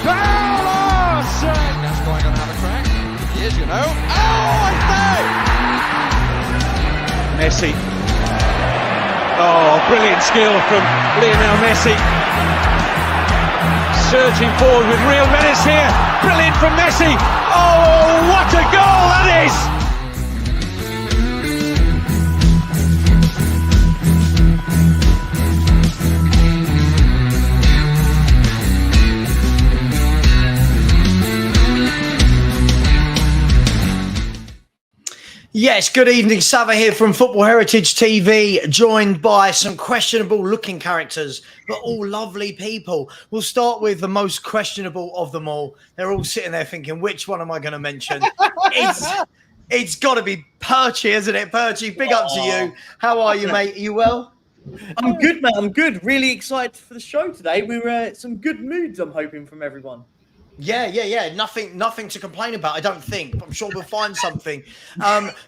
foul! Oh, shame! That's going to have a crack. He is, you know. Oh, I say! Messi. Oh, brilliant skill from Lionel Messi. Surging forward with real menace here. Brilliant from Messi. Oh, what a goal that is! Yes, good evening. Sava here from Football Heritage TV, joined by some questionable looking characters, but all lovely people. We'll start with the most questionable of them all. They're all sitting there thinking, which one am I going to mention? It's got to be Perchy, isn't it? Perchy, big up to you. How are you, mate? Are you well? I'm good, mate. I'm good. Really excited for the show today. We're some good moods, I'm hoping, from everyone. Yeah. Nothing to complain about, I don't think. I'm sure we'll find something.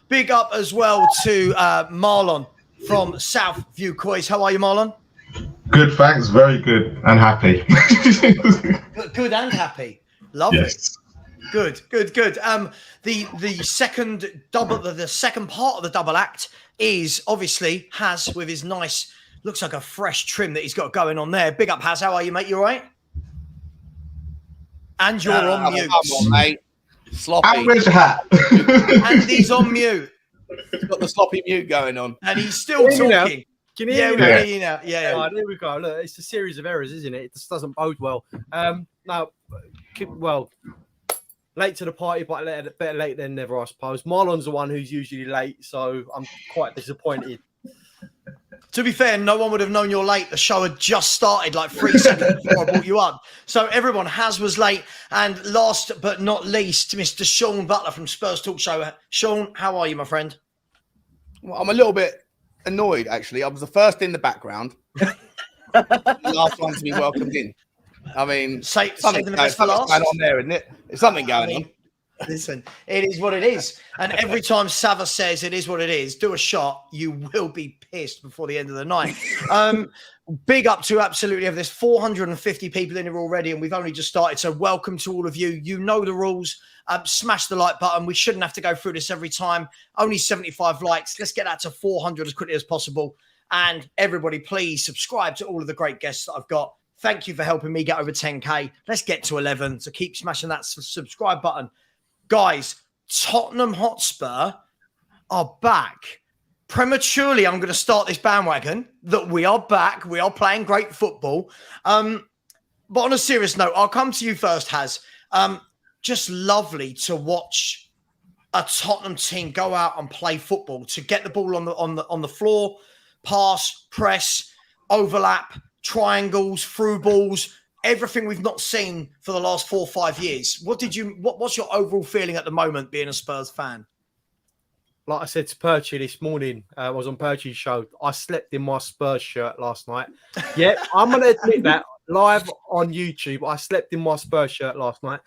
Big up as well to Marlon from South View Coys. How are you, Marlon? Good, thanks. Very good and happy. Good and happy. Lovely. Yes. Good. The second double, the second part of the double act is obviously Has with his nice, looks like a fresh trim that he's got going on there. Big up, Has. How are you, mate? You all right? And you're on mute. Come on, mate. Sloppy. And where's your hat? And he's on mute. He's got the sloppy mute going on. And he's still talking. Can you hear me? Yeah, we hear you now. Yeah. Oh, there we go. Look, it's a series of errors, isn't it? It just doesn't bode well. Late to the party, but better late than never, I suppose. Marlon's the one who's usually late, so I'm quite disappointed. To be fair, no one would have known you're late. The show had just started like 3 seconds before I brought you up. So everyone was late. And last but not least, Mr. Sean Butler from Spurs Talk Show. Sean, how are you, my friend? Well, I'm a little bit annoyed, actually. I was the first in the background. The last one to be welcomed in. I mean, something's the going best for last. on there, isn't it? There's something going on. Listen, it is what it is. And every time Sava says it is what it is, do a shot, you will be pissed before the end of the night. Big up to absolutely have this 450 people in here already, and we've only just started. So welcome to all of you. You know the rules. Smash the like button. We shouldn't have to go through this every time. Only 75 likes. Let's get that to 400 as quickly as possible. And everybody, please subscribe to all of the great guests that I've got. Thank you for helping me get over 10K. Let's get to 11. So keep smashing that subscribe button. Guys, Tottenham Hotspur are back. Prematurely, I'm going to start this bandwagon that we are back. We are playing great football. But on a serious note, I'll come to you first, Has. Just lovely to watch a Tottenham team go out and play football, to get the ball on the floor, pass, press, overlap, triangles, through balls. Everything we've not seen for the last 4 or 5 years. What's your overall feeling at the moment being a Spurs fan? Like I said to Perchy this morning, I was on Perchy's show. I slept in my Spurs shirt last night. Yeah, I'm going to admit that live on YouTube. I slept in my Spurs shirt last night.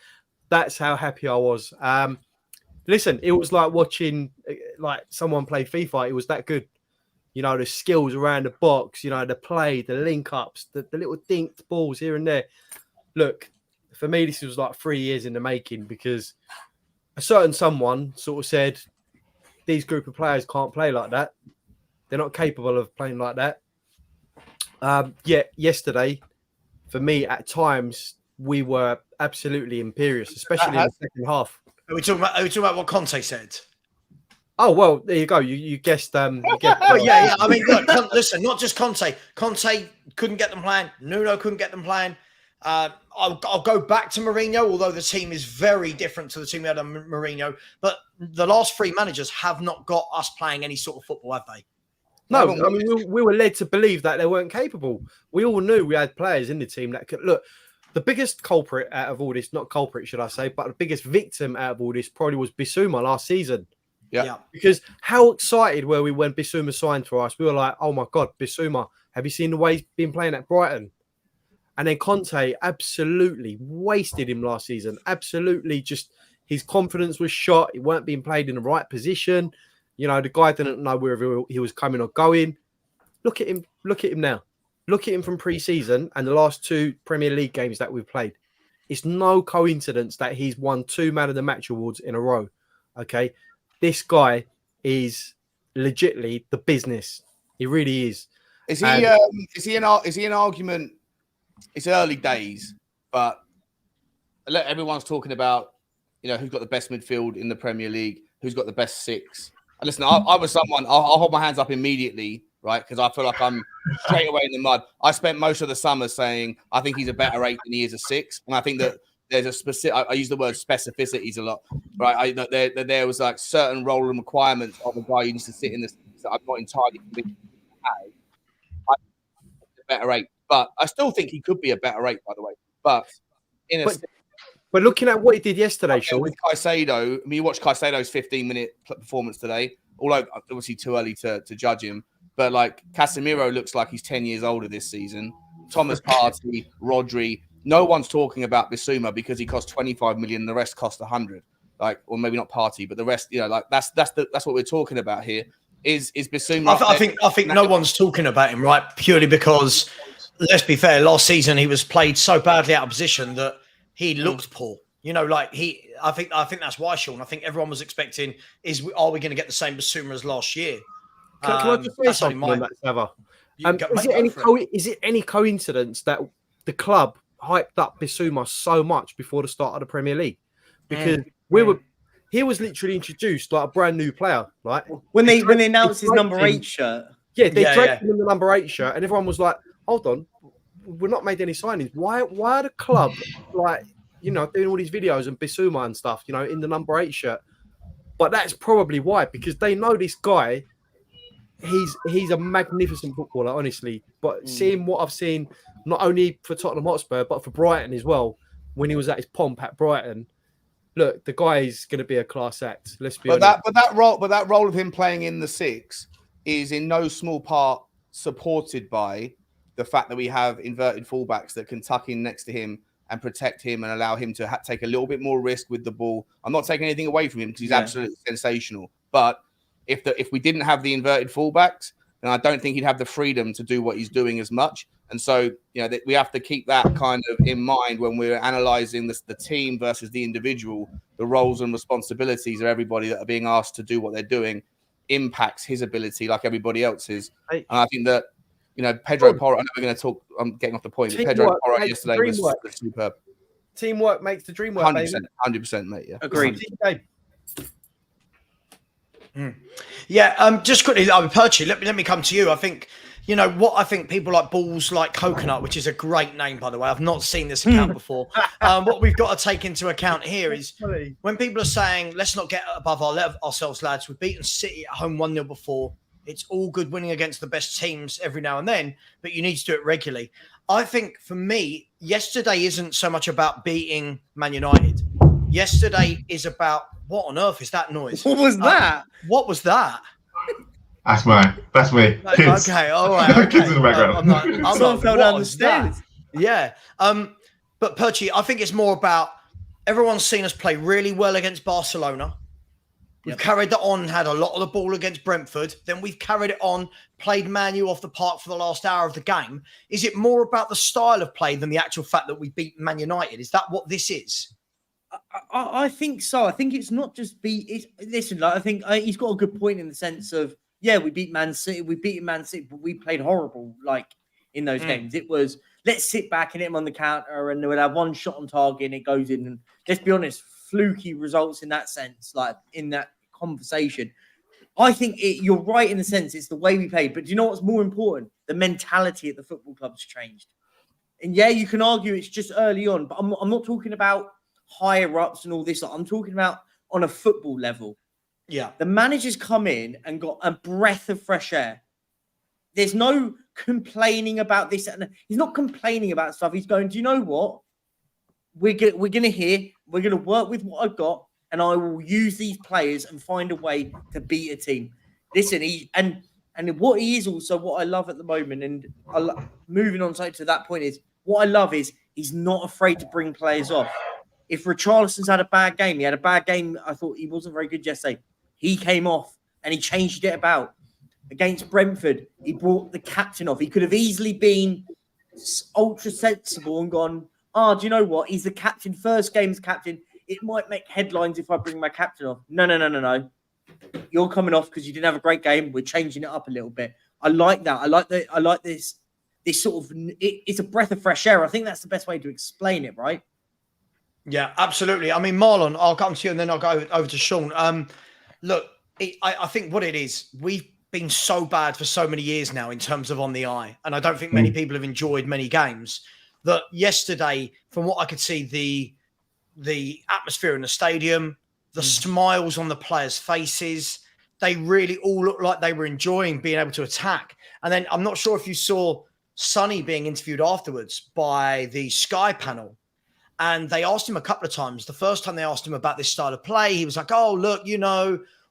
That's how happy I was. Listen, it was like watching like someone play FIFA. It was that good. You know, the skills around the box, you know, the play, the link-ups, the little dinked balls here and there. Look, for me, this was like 3 years in the making, because a certain someone sort of said, these group of players can't play like that. They're not capable of playing like that. Yet yesterday, for me, at times, we were absolutely imperious, especially in the second half. Are we talking about what Conte said? Oh, well, there you go. You guessed. Yeah. I mean, look, listen, not just Conte. Conte couldn't get them playing. Nuno couldn't get them playing. I'll go back to Mourinho, although the team is very different to the team we had on Mourinho. But the last 3 managers have not got us playing any sort of football, have they? No, I mean, we were led to believe that they weren't capable. We all knew we had players in the team that could. Look, the biggest culprit out of all this, not culprit, should I say, but the biggest victim out of all this probably was Bissouma last season. Yeah. Because how excited were we when Bissouma signed for us? We were like, oh my God, Bissouma, have you seen the way he's been playing at Brighton? And then Conte absolutely wasted him last season. Absolutely, just his confidence was shot. He weren't being played in the right position. You know, the guy didn't know whether he was coming or going. Look at him. Look at him now. Look at him from pre-season and the last 2 Premier League games that we've played. it's no coincidence that he's won 2 Man of the Match awards in a row. Okay, this guy is legitimately the business. He really is. Is he an argument? It's early days, but everyone's talking about, who's got the best midfield in the Premier League, who's got the best six. And listen, I was someone, I'll hold my hands up immediately, right? Because I feel like I'm straight away in the mud. I spent most of the summer saying I think he's a better 8 than he is a 6. And I think that there's a specific, I use the word specificities a lot, right? There was like certain role and requirements of a guy who needs to sit in this that I'm not entirely convinced I think he's a better 8. But I still think he could be a better 8, by the way. But But looking at what he did yesterday, Sean, with Caicedo, I mean, you watched Caicedo's 15-minute performance today. Although obviously too early to judge him, but like Casemiro looks like he's 10 years older this season. Thomas Partey, Rodri, no one's talking about Bissouma because he cost 25 million. The rest cost 100. Like, or maybe not Partey, but the rest, that's what we're talking about here. Is Bissouma? I think no one's talking about him, right? Purely because, let's be fair, last season he was played so badly out of position that he looked poor. I think that's why, Sean. I think everyone was expecting, are we going to get the same Bissouma as last year? can I just say something on that, Sava? Is it any coincidence that the club hyped up Bissouma so much before the start of the Premier League? Because he was literally introduced like a brand new player, right? When they announced his number 8 shirt. Yeah, they draped him in the number 8 shirt, and everyone was like, hold on, we've not made any signings. Why are the club doing all these videos and Bissouma and stuff, in the number 8 shirt? But that's probably why, because they know this guy, he's a magnificent footballer, honestly. But seeing what I've seen, not only for Tottenham Hotspur, but for Brighton as well, when he was at his pomp at Brighton, look, the guy is going to be a class act. Let's be honest. But that role of him playing in the 6 is in no small part supported by the fact that we have inverted fullbacks that can tuck in next to him and protect him and allow him to take a little bit more risk with the ball. I'm not taking anything away from him because he's absolutely sensational. But if we didn't have the inverted fullbacks, then I don't think he'd have the freedom to do what he's doing as much. And so, we have to keep that kind of in mind when we're analysing the team versus the individual. The roles and responsibilities of everybody that are being asked to do what they're doing impacts his ability like everybody else's. And I think that, Pedro Porro, I know we're going to talk, I'm getting off the point, but Pedro Porro yesterday was superb. Teamwork makes the dream work, 100%, mate, yeah. Agreed. Just quickly, Perchy, let me come to you. I think, what I think people like Balls Like Coconut, which is a great name, by the way. I've not seen this account before. What we've got to take into account here is when people are saying, let's not get above ourselves, lads. We've beaten City at home 1-0 before. It's all good winning against the best teams every now and then, but you need to do it regularly. I think for me, yesterday isn't so much about beating Man United. Yesterday is about, what on earth is that noise? What was that? What was that? That's me. Kids. Okay, all right. Okay. Kids in the background. Someone fell down the stairs. Yeah. But Perchy, I think it's more about everyone's seen us play really well against Barcelona. We've carried that on, had a lot of the ball against Brentford. Then we've carried it on, played Man U off the park for the last hour of the game. Is it more about the style of play than the actual fact that we beat Man United? Is that what this is? I think so. I think it's not just listen, I think he's got a good point in the sense of, we beat Man City. We beat Man City, but we played horrible, in those games. It was, let's sit back and hit him on the counter and we'll have one shot on target and it goes in. And let's be honest, fluky results in that sense, in that conversation. I think you're right in the sense it's the way we played. But do you know what's more important? The mentality at the football club's changed. And you can argue it's just early on, but I'm not talking about higher ups and all this. I'm talking about on a football level. Yeah. The manager's come in and got a breath of fresh air. There's no complaining about this. And he's not complaining about stuff. He's going, do you know what? We're going to work with what I've got, and I will use these players and find a way to beat a team. Listen, and what he is also, what I love at the moment, and moving on to that point is, what I love is he's not afraid to bring players off. If Richarlison's had a bad game, I thought he wasn't very good yesterday. He came off and he changed it about. Against Brentford, he brought the captain off. He could have easily been ultra sensible and gone, oh, do you know what? He's the captain, first game's captain. It might make headlines if I bring my captain off. No. You're coming off because you didn't have a great game. We're changing it up a little bit. I like that. I like this sort of, it's a breath of fresh air. I think that's the best way to explain it, right? Yeah, absolutely. I mean, Marlon, I'll come to you and then I'll go over to Sean. Look, I think what it is, we've been so bad for so many years now in terms of on the eye. And I don't think many people have enjoyed many games. That yesterday, from what I could see, the atmosphere in the stadium, the smiles on the players' faces, they really all looked like they were enjoying being able to attack. And then I'm not sure if you saw Sonny being interviewed afterwards by the Sky panel. And they asked him a couple of times. The first time they asked him about this style of play, he was like, oh, look,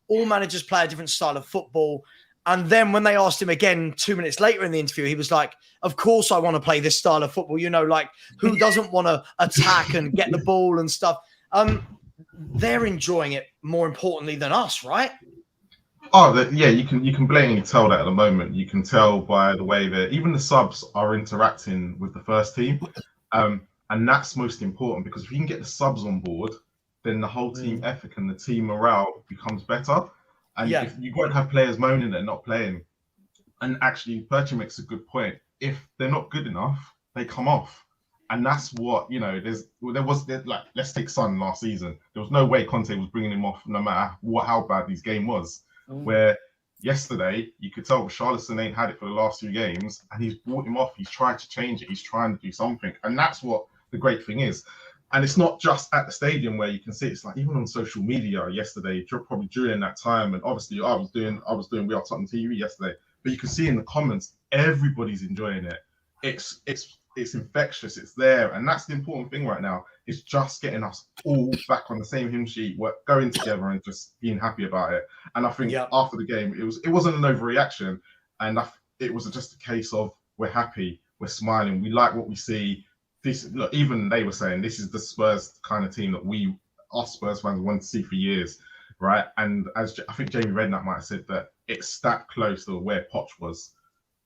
all managers play a different style of football. And then when they asked him again 2 minutes later in the interview, he was like, of course I want to play this style of football. Like who doesn't want to attack and get the ball and stuff? They're enjoying it more importantly than us, right? Oh, yeah, you can blatantly tell that at the moment. You can tell by the way that even the subs are interacting with the first team. And that's most important because if you can get the subs on board, then the whole team ethic and the team morale becomes better. And if you won't have players moaning they're not playing. And actually, Perchy makes a good point. If they're not good enough, they come off. And that's what, let's take Son last season. There was no way Conte was bringing him off no matter how bad his game was. Where yesterday, you could tell Charleston ain't had it for the last 2 games and he's brought him off. He's tried to change it. He's trying to do something. And that's what the great thing is. And it's not just at the stadium where you can see it. It's like even on social media yesterday, probably during that time. And obviously I was doing We Are Tottenham TV yesterday, but you can see in the comments, everybody's enjoying it. It's infectious. It's there. And that's the important thing right now. It's just getting us all back on the same hymn sheet, going together and just being happy about it. And I think after the game, it wasn't an overreaction. And it was just a case of we're happy, we're smiling, we like what we see. Look, even they were saying this is the Spurs kind of team that us Spurs fans wanted to see for years, right? And as I think Jamie Redknapp might have said that it's that close to where Poch was,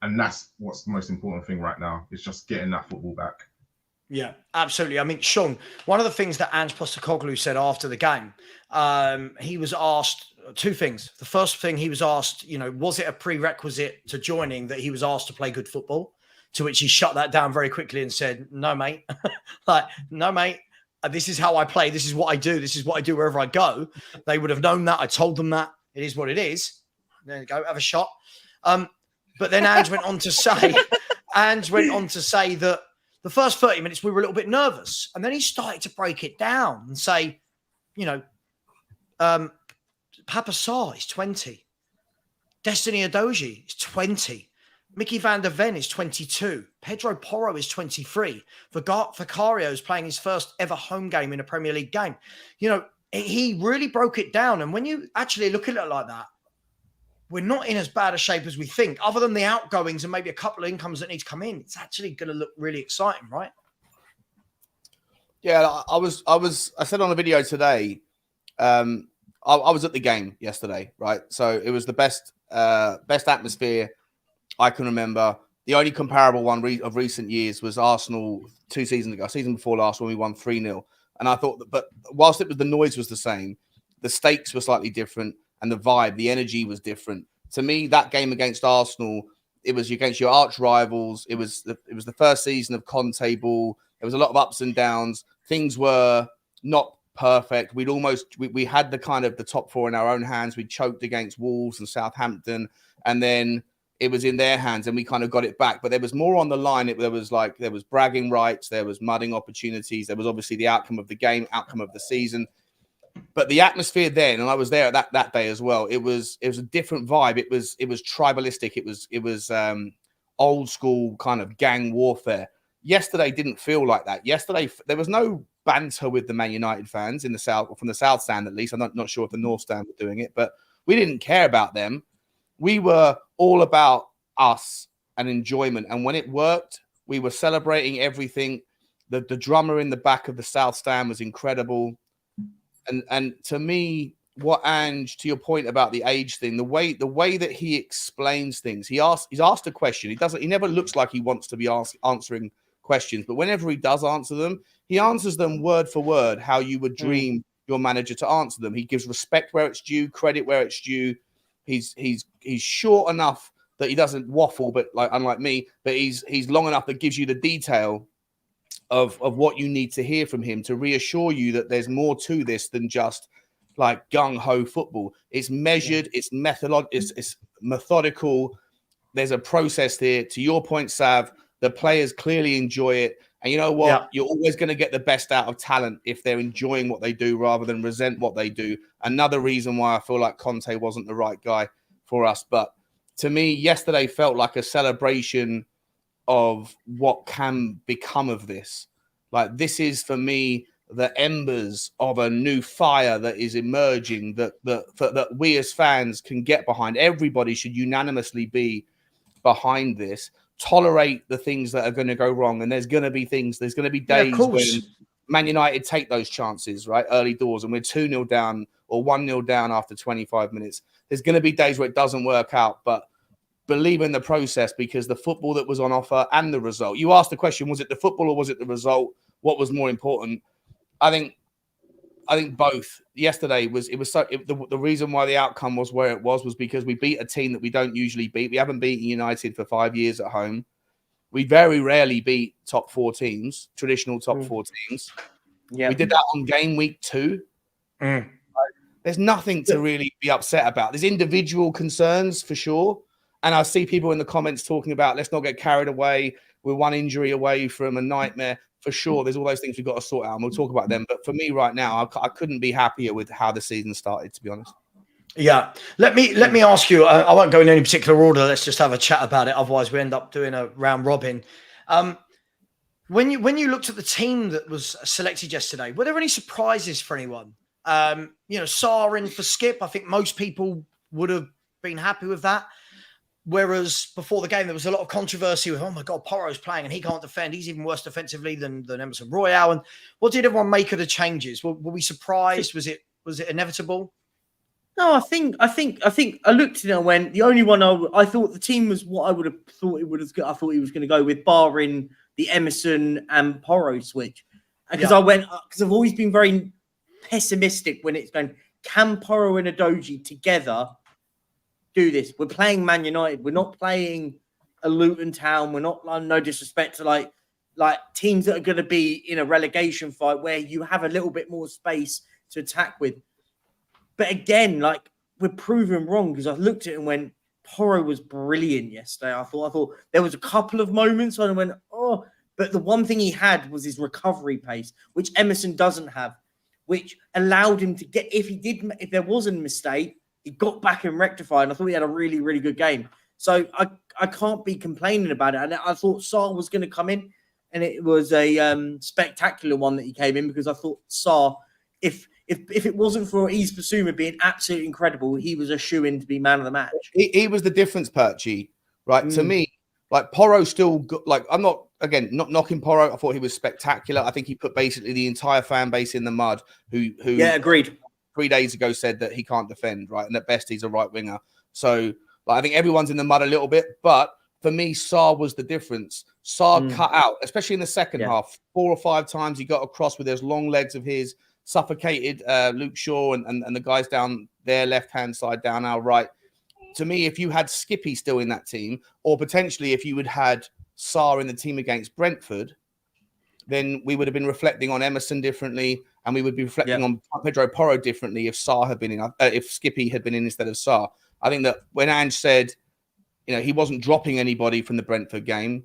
and that's what's the most important thing right now is just getting that football back. Yeah, absolutely. I mean, Sean, one of the things that Ange Postegodlou said after the game, he was asked 2 things. The first thing he was asked, was it a prerequisite to joining that he was asked to play good football? To which he shut that down very quickly and said, no, mate. No, mate. This is how I play. This is what I do. This is what I do wherever I go. They would have known that. I told them that. It is what it is. There you go. Have a shot. But then Ange went on to say that the first 30 minutes we were a little bit nervous. And then he started to break it down and say, Papa Sarr is 20. Destiny Udogie is 20. Mickey van der Ven is 22. Pedro Porro is 23. Vicario is playing his first ever home game in a Premier League game. He really broke it down. And when you actually look at it like that, we're not in as bad a shape as we think. Other than the outgoings and maybe a couple of incomes that need to come in, it's actually going to look really exciting, right? Yeah, I said on the video today, I was at the game yesterday, right? So it was the best atmosphere I can remember. The only comparable one of recent years was Arsenal 2 seasons ago, season before last, when we won 3-0. And I thought but whilst the noise was the same, the stakes were slightly different and the vibe, the energy was different. To me, that game against Arsenal, it was against your arch rivals. It was the first season of Conte ball. There was a lot of ups and downs. Things were not perfect. We had the kind of the top 4 in our own hands. We choked against Wolves and Southampton, and then it was in their hands and we kind of got it back. But there was more on the line. There was bragging rights. There was mudding opportunities. There was obviously the outcome of the game, outcome of the season. But the atmosphere then, and I was there that day as well, it was a different vibe. It was tribalistic. It was old school kind of gang warfare. Yesterday didn't feel like that. Yesterday, there was no banter with the Man United fans in the South, or from the South Stand at least. I'm not sure if the North Stand were doing it, but we didn't care about them. We were all about us and enjoyment. And when it worked, we were celebrating everything. The drummer in the back of the South Stand was incredible. And to me, what Ange, to your point about the age thing, the way that he explains things, he's asked a question. He never looks like he wants to be answering questions. But whenever he does answer them, he answers them word for word how you would dream your manager to answer them. He gives respect where it's due, credit where it's due. He's short enough that he doesn't waffle, but like unlike me, but he's long enough that gives you the detail of what you need to hear from him to reassure you that there's more to this than just like gung-ho football. It's measured, it's methodical. There's a process there. To your point, Sav, the players clearly enjoy it. And you know what? Yeah. You're always going to get the best out of talent if they're enjoying what they do rather than resent what they do. Another reason why I feel like Conte wasn't the right guy for us. But to me, yesterday felt like a celebration of what can become of this. Like, this is, for me, the embers of a new fire that is emerging that we as fans can get behind. Everybody should unanimously be behind this. Tolerate the things that are going to go wrong, and there's going to be days when Man United take those chances, right, early doors, and we're 2-0 down or 1-0 down after 25 minutes. There's going to be days where it doesn't work out, but believe in the process, because the football that was on offer and the result. You asked the question, was it the football or was it the result? What was more important? I think both. Yesterday the reason why the outcome was where it was because we beat a team that we don't usually beat. We haven't beaten United for 5 years at home. We very rarely beat top 4 teams, traditional top 4 teams. Yeah, we did that on game week 2. There's nothing to really be upset about. There's individual concerns for sure. And I see people in the comments talking about, let's not get carried away. We're one injury away from a nightmare. For sure, there's all those things we've got to sort out, and we'll talk about them. But for me right now, I couldn't be happier with how the season started, to be honest. Yeah. Let me ask you, I won't go in any particular order. Let's just have a chat about it. Otherwise, we end up doing a round robin. When you looked at the team that was selected yesterday, were there any surprises for anyone? Sarr in for Skip. I think most people would have been happy with that. Whereas before the game, there was a lot of controversy with, oh my God, Porro's playing and he can't defend. He's even worse defensively than Emerson Royale. And what did everyone make of the changes? Were we surprised? Was it inevitable? No, I think I looked at it and went, the only one I thought the team was what I would have thought it would have. I thought he was going to go with, barring the Emerson and Porro switch. Because I've always been very pessimistic when it's going, can Porro and Udogie together do this? We're playing Man United. We're not playing a Luton Town. We're not, no disrespect to like teams that are going to be in a relegation fight where you have a little bit more space to attack with. But again, like, we're proven wrong, because I looked at it and went, Porro was brilliant yesterday. I thought there was a couple of moments when I went, oh, but the one thing he had was his recovery pace, which Emerson doesn't have, which allowed him to get, if there was a mistake, he got back and rectified. And I thought he had a really, really good game. So I can't be complaining about it. And I thought Sarr was going to come in, and it was a spectacular one that he came in, because I thought Sarr, if it wasn't for Yves Bissouma being absolutely incredible, he was a shoo-in to be man of the match. He was the difference, Perchy, right? To me, like, Porro still got, like, I'm not knocking Porro. I thought he was spectacular. I think he put basically the entire fan base in the mud who agreed. 3 days ago said that he can't defend, right? And at best, he's a right winger. So, like, I think everyone's in the mud a little bit. But for me, Sarr was the difference. Sarr cut out, especially in the second half. 4 or 5 times he got across with those long legs of his, suffocated Luke Shaw and the guys down their left-hand side, down our right. To me, if you had Skippy still in that team, or potentially if you had had Sarr in the team against Brentford, then we would have been reflecting on Emerson differently, and we would be reflecting on Pedro Porro differently if Sarr had been in, if Skippy had been in instead of Sarr. I think that when Ange said, he wasn't dropping anybody from the Brentford game,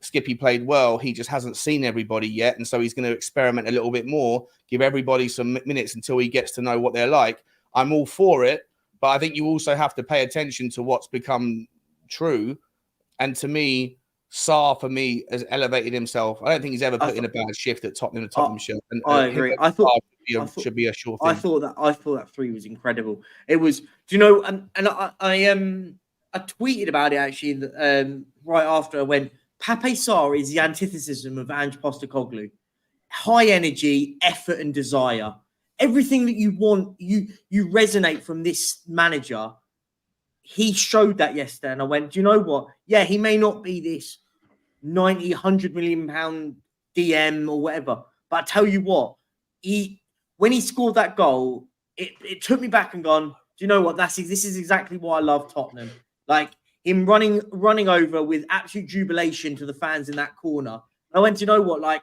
Skippy played well. He just hasn't seen everybody yet, and so he's going to experiment a little bit more, give everybody some minutes until he gets to know what they're like. I'm all for it, but I think you also have to pay attention to what's become true. And to me, Sarr, for me, has elevated himself. I don't think he's ever put in a bad shift at Tottenham shirt. And I agree. I thought should be a sure thing. I thought that 3 was incredible. It was, and I tweeted about it actually right after I went, Pape Sarr is the antithesis of Ange Postegodlou. High energy, effort, and desire. Everything that you want, you resonate from this manager. He showed that yesterday, and I went, do you know what? Yeah, he may not be this 90, 100 million pound DM or whatever. But I tell you what, when he scored that goal, it took me back and gone, do you know what? This is exactly why I love Tottenham. Like him running over with absolute jubilation to the fans in that corner. I went, do you know what? Like,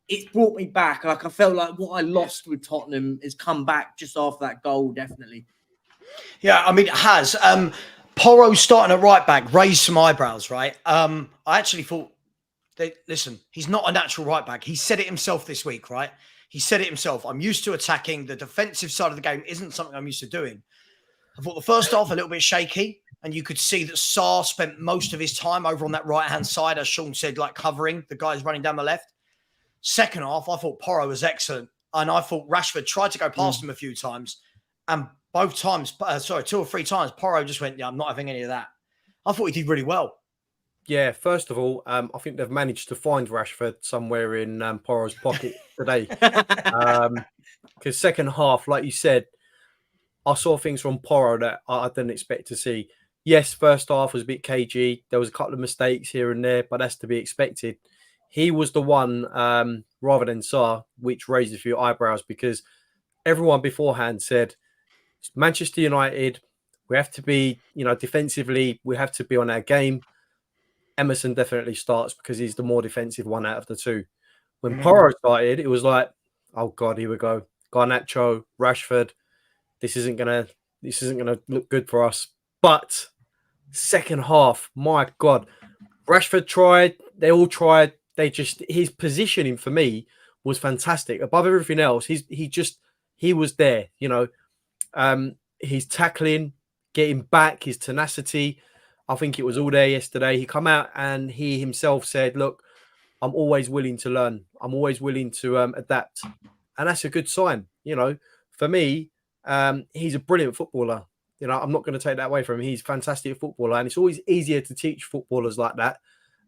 it's brought me back. Like, I felt like what I lost with Tottenham has come back just after that goal, definitely. Yeah, I mean, it has. Porro starting at right back raised some eyebrows, right? I actually thought, listen, he's not a natural right back. He said it himself this week, right? He said it himself. I'm used to attacking. The defensive side of the game isn't something I'm used to doing. I thought the first half a little bit shaky, and you could see that Sarr spent most of his time over on that right-hand side, as Sean said, like covering the guys running down the left. Second half, I thought Porro was excellent, and I thought Rashford tried to go past him a few times, and both times, 2 or 3 times, Porro just went, yeah, I'm not having any of that. I thought he did really well. Yeah, first of all, I think they've managed to find Rashford somewhere in Porro's pocket today. Because second half, like you said, I saw things from Porro that I didn't expect to see. Yes, first half was a bit cagey. There was a couple of mistakes here and there, but that's to be expected. He was the one, rather than Sarr, which raised a few eyebrows because everyone beforehand said, Manchester United, we have to be, defensively, we have to be on our game. Emerson definitely starts because he's the more defensive one out of the two. When Porro started, it was like, oh God, here we go. Garnacho, Rashford. This isn't gonna look good for us. But second half, my God, Rashford tried. They all tried. His positioning for me was fantastic. Above everything else, he was there. His tackling, getting back, his tenacity. I think it was all there yesterday. He come out and he himself said, "Look, I'm always willing to learn. I'm always willing to adapt," and that's a good sign. For me. He's a brilliant footballer. I'm not going to take that away from him. He's a fantastic footballer, and it's always easier to teach footballers like that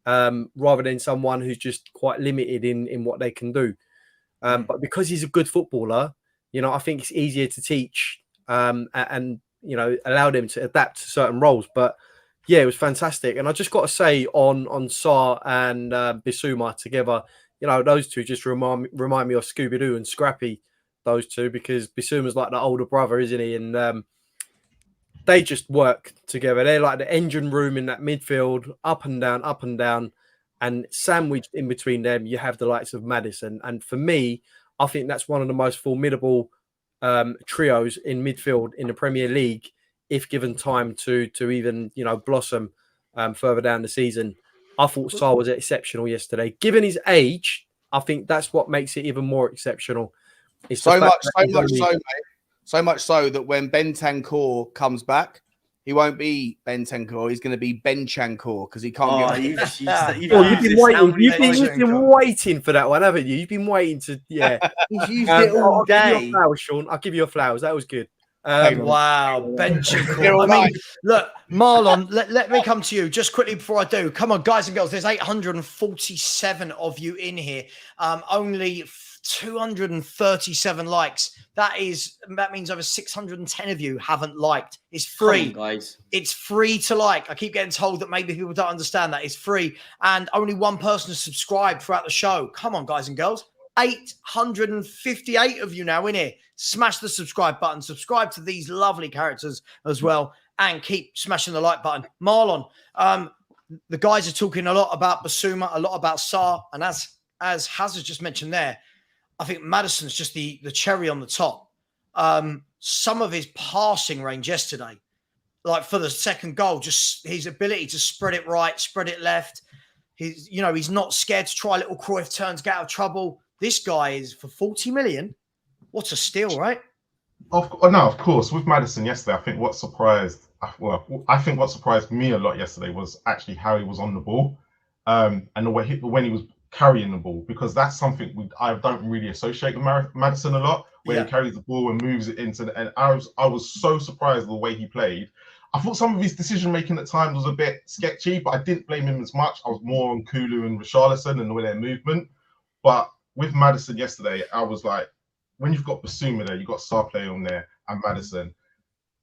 rather than someone who's just quite limited in what they can do. But because he's a good footballer, I think it's easier to teach and allow them to adapt to certain roles. But yeah, it was fantastic. And I just got to say on Sarr and Bissouma together, those two just remind me of Scooby-Doo and Scrappy. Those two, because Bissouma's like the older brother, isn't he? And they just work together. They're like the engine room in that midfield, up and down, and sandwiched in between them, you have the likes of Maddison. And for me, I think that's one of the most formidable trios in midfield in the Premier League, if given time to even blossom further down the season. I thought Sarr was exceptional yesterday. Given his age, I think that's what makes it even more exceptional. It's so much so that when Bentancur comes back, he won't be Bentancur. He's going to be Benchancur because he can't get. You've been waiting for that one, haven't you? You've been waiting to. Yeah, he's used it all day. I'll give you a flower, Sean. I'll give you a flowers. That was good. Wow, Benchancur. I mean, look, Marlon, let me come to you just quickly before I do. Come on, guys and girls. There's 847 of you in here. Only 237 likes. That means over 610 of you haven't liked. It's free, guys. It's free to like. I keep getting told that maybe people don't understand that. It's free, and only one person has subscribed throughout the show. Come on, guys and girls. 858 of you now in here. Smash the subscribe button. Subscribe to these lovely characters as well, and keep smashing the like button. Marlon, the guys are talking a lot about Bissouma, a lot about Sarr, and as Hazard just mentioned there, I think Maddison's just the cherry on the top. Some of his passing range yesterday, like for the second goal, just his ability to spread it right, spread it left. He's not scared to try little Cruyff turns, get out of trouble. This guy is for 40 million. What a steal, right? Of course. With Maddison yesterday, I think what surprised me a lot yesterday was actually how he was on the ball, and the way when he was carrying the ball, because that's something I don't really associate with Maddison a lot, where he carries the ball and moves it into and I was so surprised the way he played. I thought some of his decision making at times was a bit sketchy, but I didn't blame him as much. I was more on Kulu and Richarlison and the way their movement. But with Maddison yesterday, I was like, when you've got Bissouma there, you've got Sarr playing on there and Maddison.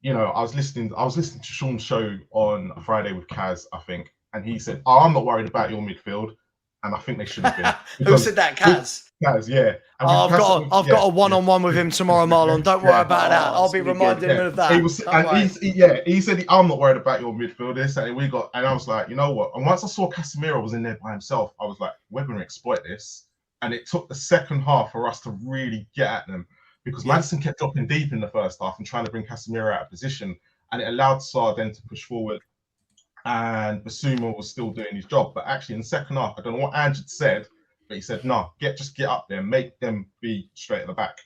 I was listening to Sean's show on a Friday with Kaz, I think, and he said, I'm not worried about your midfield. and I think they should have been. Who Because said that, Kaz? Kaz, yeah. And Oh, with I've got a one-on-one with him tomorrow, Marlon. Don't worry about that. I'll be it's gonna be reminding good. him of that. He was, Don't and worry. he said, I'm not worried about your midfielders. And I was like, you know what? And once I saw Casemiro was in there by himself, I was like, we're going to exploit this. And it took the second half for us to really get at them, because Maddison kept dropping deep in the first half and trying to bring Casemiro out of position. And it allowed Sarr then to push forward. And Basuma was still doing his job. But actually, in the second half, I don't know what Ange said, but he said, no, just get up there, make them be straight at the back.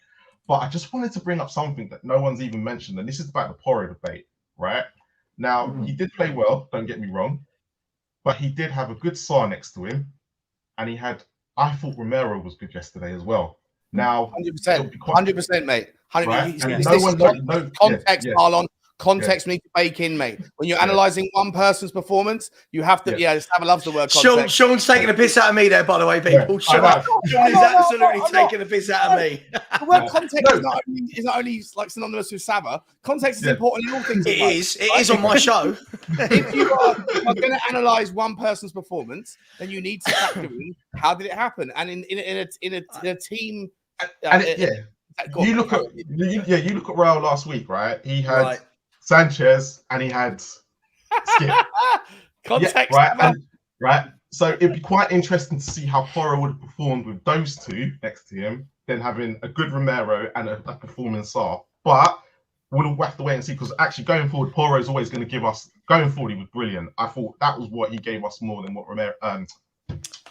But I just wanted to bring up something that no one's even mentioned, and this is about the Porro debate, right? Now, he did play well, don't get me wrong, but he did have a good Sarr next to him, and I thought Romero was good yesterday as well. Now, 100%, mate. 100%. Right? And Context, Marlon. Context we need to bake in, mate. When you're analysing one person's performance, you have to, Sava loves the word context. Sean's taking a piss out of me there, by the way, people. Sean is absolutely taking a piss out of me. The word context is not only like synonymous with Sava. Context is important in all things. It is on my show. If you are going to analyse one person's performance, then you need to factor in how did it happen, and in a team. You look at Real last week, right? He had Sanchez and he had Skip. Context, right? So it'd be quite interesting to see how Porro would have performed with those two next to him, then having a good Romero and a performing Sarr. But we'll have to wait and see, because actually going forward, Porro is always going to give us. Going forward, he was brilliant. I thought that was what he gave us more than what Romero.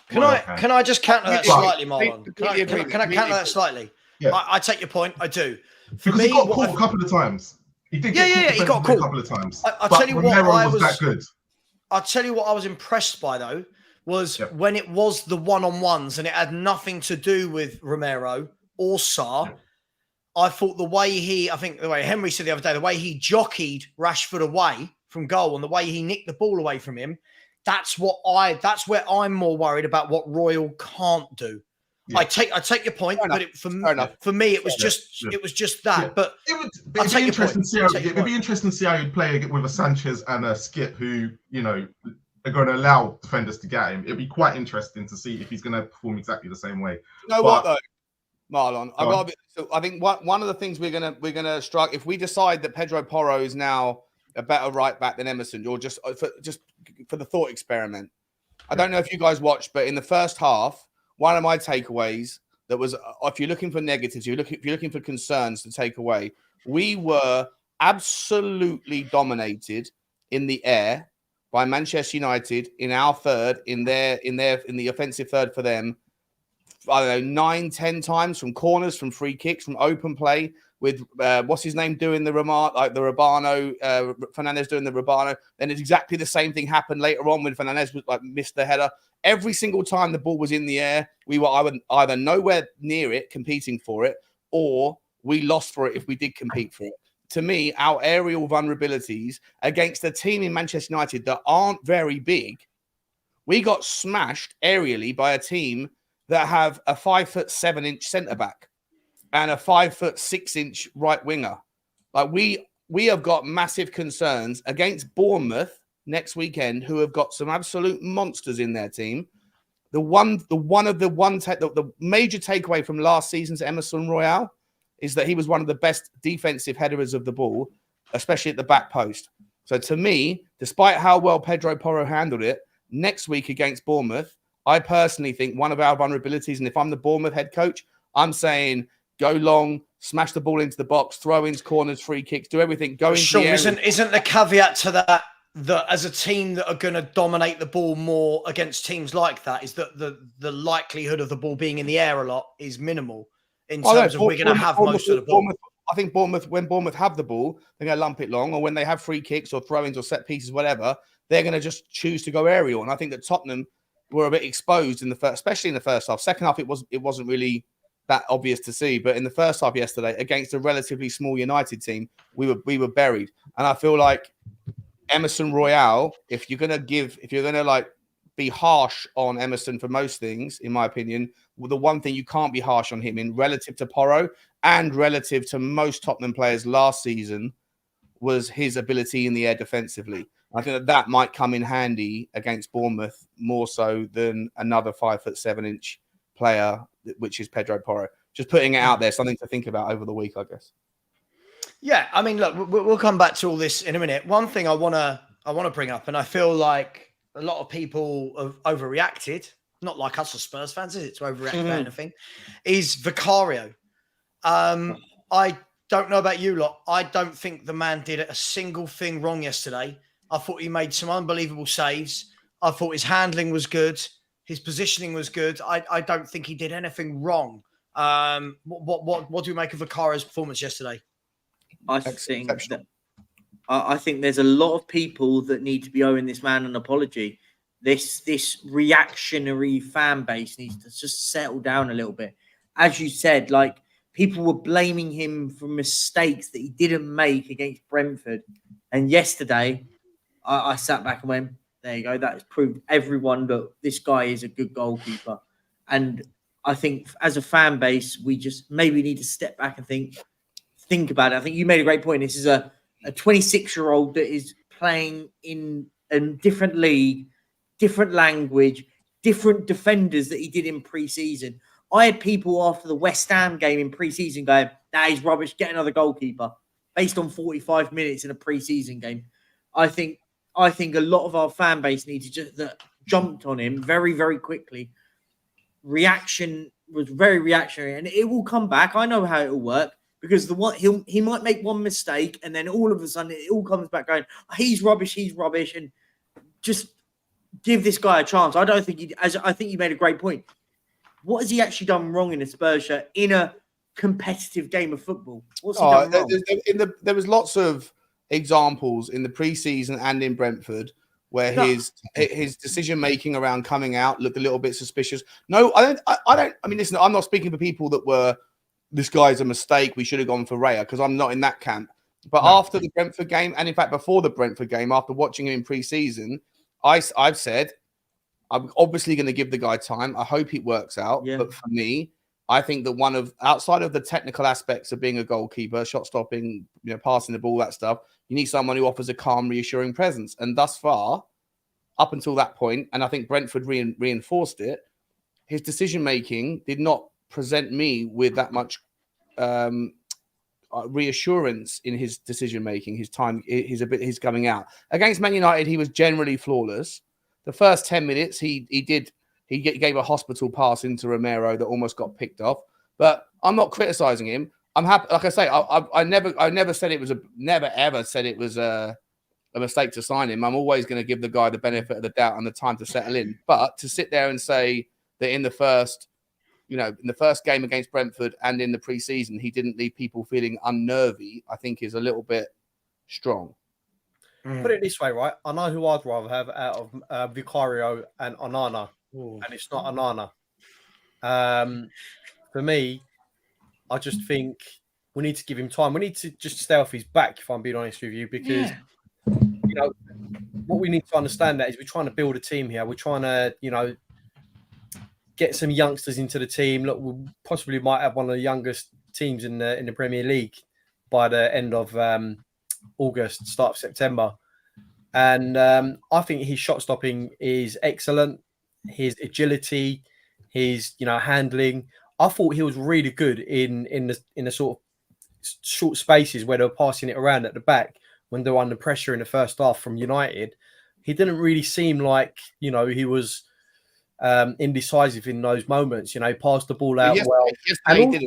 Can I just counter that slightly, Marlon? Can I counter that slightly? Yeah. I take your point. I do. Because he got caught a couple of times. He did he got caught a couple of times. I'll tell you what that good. I'll tell you what I was impressed by, though, was when it was the one-on-ones and it had nothing to do with Romero or Sarr. I thought the way Henry said the other day, the way he jockeyed Rashford away from goal and the way he nicked the ball away from him, that's where I'm more worried about what Royal can't do. Yeah. I take your point, but for me, it was just that. Yeah. But it'd be interesting to see how you'd play with a Sanchez and a Skip, who are going to allow defenders to get him. It'd be quite interesting to see if he's going to perform exactly the same way. What though, Marlon? I think one of the things we're gonna strike, if we decide that Pedro Porro is now a better right back than Emerson, or just for the thought experiment. I don't know if you guys watched, but in the first half, one of my takeaways that was, if you're looking for negatives, if you're looking for concerns to take away, we were absolutely dominated in the air by Manchester United in our third, in the offensive third for them. I don't know, 9-10 times from corners, from free kicks, from open play, with what's his name doing the remark, like the Rabano, Fernandes doing the Rabano. Then it's exactly the same thing happened later on when Fernandes missed the header. Every single time the ball was in the air, we were either nowhere near it, competing for it, or we lost for it if we did compete for it. To me, our aerial vulnerabilities against a team in Manchester United that aren't very big, we got smashed aerially by a team that have a 5'7" centre back and a 5'6" right winger. Like we have got massive concerns against Bournemouth next weekend, who have got some absolute monsters in their team. The major takeaway from last season's Emerson Royale is that he was one of the best defensive headers of the ball, especially at the back post. So to me, despite how well Pedro Porro handled it, next week against Bournemouth, I personally think one of our vulnerabilities, and if I'm the Bournemouth head coach, I'm saying go long, smash the ball into the box, throw-ins, corners, free kicks, do everything. Go into the area. Isn't the caveat to that as a team that are going to dominate the ball more against teams like that is that the likelihood of the ball being in the air a lot is minimal in terms of we're going to have most of the ball. I think when Bournemouth have the ball, they're going to lump it long, or when they have free kicks or throw-ins or set pieces, whatever, they're going to just choose to go aerial. And I think that Tottenham were a bit exposed in the first, especially in the first half. Second half, it wasn't really that obvious to see, but in the first half yesterday, against a relatively small United team, we were buried. And I feel like Emerson Royale, if you're gonna like be harsh on Emerson for most things, in my opinion, the one thing you can't be harsh on him in relative to Porro and relative to most Tottenham players last season was his ability in the air defensively. I think that might come in handy against Bournemouth more so than another 5'7" player, which is Pedro Porro. Just putting it out there, something to think about over the week, I guess. Yeah, I mean, look, we'll come back to all this in a minute. One thing I wanna bring up, and I feel like a lot of people have overreacted. Not like us as Spurs fans, is it, to overreact about anything? Is Vicario. I don't know about you lot. I don't think the man did a single thing wrong yesterday. I thought he made some unbelievable saves. I thought his handling was good. His positioning was good. I don't think he did anything wrong. What do we make of Vicario's performance yesterday? I think there's a lot of people that need to be owing this man an apology. This reactionary fan base needs to just settle down a little bit. As you said, like, people were blaming him for mistakes that he didn't make against Brentford. And yesterday, I sat back and went, there you go. That has proved everyone that this guy is a good goalkeeper. And I think as a fan base, we just maybe need to step back and think about it. I think you made a great point. This is a 26-year-old that is playing in a different league, different language, different defenders that he did in pre-season. I had people after the West Ham game in pre-season going, nah, he's rubbish, get another goalkeeper, based on 45 minutes in a pre-season game. I think a lot of our fan base needs to just jumped on him very, very quickly. Reaction was very reactionary, and it will come back. I know how it will work, because he might make one mistake, and then all of a sudden it all comes back going, he's rubbish, and just give this guy a chance. I think you made a great point. What has he actually done wrong in a Spurs shirt in a competitive game of football? What's he done wrong? There was lots of examples in the preseason and in Brentford where his decision making around coming out looked a little bit suspicious. No, I don't. I mean, listen, I'm not speaking for people that were, this guy's a mistake, we should have gone for Raya, because I'm not in that camp. But after the Brentford game, and in fact before the Brentford game, after watching him in pre-season, I've said, I'm obviously going to give the guy time. I hope it works out. Yeah. But for me, I think that outside of the technical aspects of being a goalkeeper, shot stopping, passing the ball, that stuff, you need someone who offers a calm, reassuring presence. And thus far, up until that point, and I think Brentford reinforced it, his decision-making did not present me with that much reassurance in his decision-making, his coming out. Against Man United, he was generally flawless. The first 10 minutes, he gave a hospital pass into Romero that almost got picked off. But I'm not criticizing him. I'm happy. Like I say, I never said it was a mistake to sign him. I'm always going to give the guy the benefit of the doubt and the time to settle in. But to sit there and say that in the first game against Brentford and in the pre-season, he didn't leave people feeling unnervy, I think is a little bit strong. Put it this way, right? I know who I'd rather have out of Vicario and Onana, and it's not Onana. For me, I just think we need to give him time. We need to just stay off his back, if I'm being honest with you, because what we need to understand that is we're trying to build a team here. We're trying to, get some youngsters into the team. Look, we possibly might have one of the youngest teams in the Premier League by the end of August, start of September. And I think his shot stopping is excellent. His agility, his handling. I thought he was really good in the sort of short spaces where they were passing it around at the back when they were under pressure in the first half from United. He didn't really seem like he was indecisive in those moments. He passed the ball out well. And also,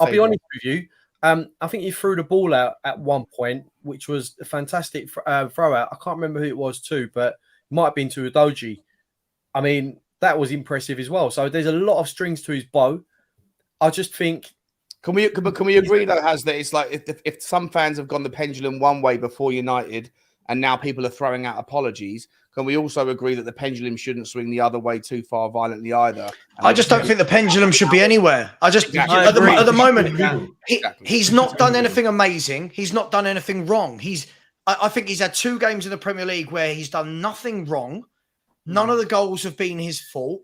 I'll be honest with you, I think he threw the ball out at one point, which was a fantastic throw out. I can't remember who it was to, but it might have been to Udogie. I mean, that was impressive as well. So there's a lot of strings to his bow. I just think... Can we agree, though, Has, that it's like if some fans have gone the pendulum one way before United and now people are throwing out apologies, can we also agree that the pendulum shouldn't swing the other way too far violently either? And I just don't think the pendulum should be anywhere. At the moment, he's not done anything amazing. He's not done anything wrong. I think he's had 2 games in the Premier League where he's done nothing wrong. None of the goals have been his fault.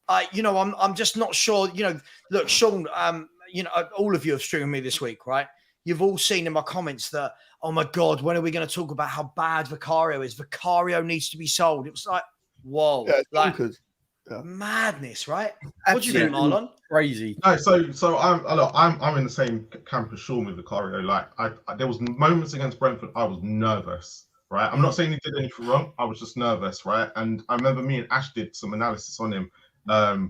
I'm just not sure. Look, Sean, all of you have streamed me this week, right? you've all seen in my comments that, oh my God, when are we going to talk about how bad Vicario is? Vicario needs to be sold. It was like, whoa, Yeah, it's like bonkers. Yeah. madness, right? What do you think, Absolutely Marlon? Crazy. No, so I'm in the same camp as Sean with Vicario. Like I there was moments against Brentford I was nervous, right? I'm not saying he did anything wrong. I was just nervous, right? And I remember me and Ash did some analysis on him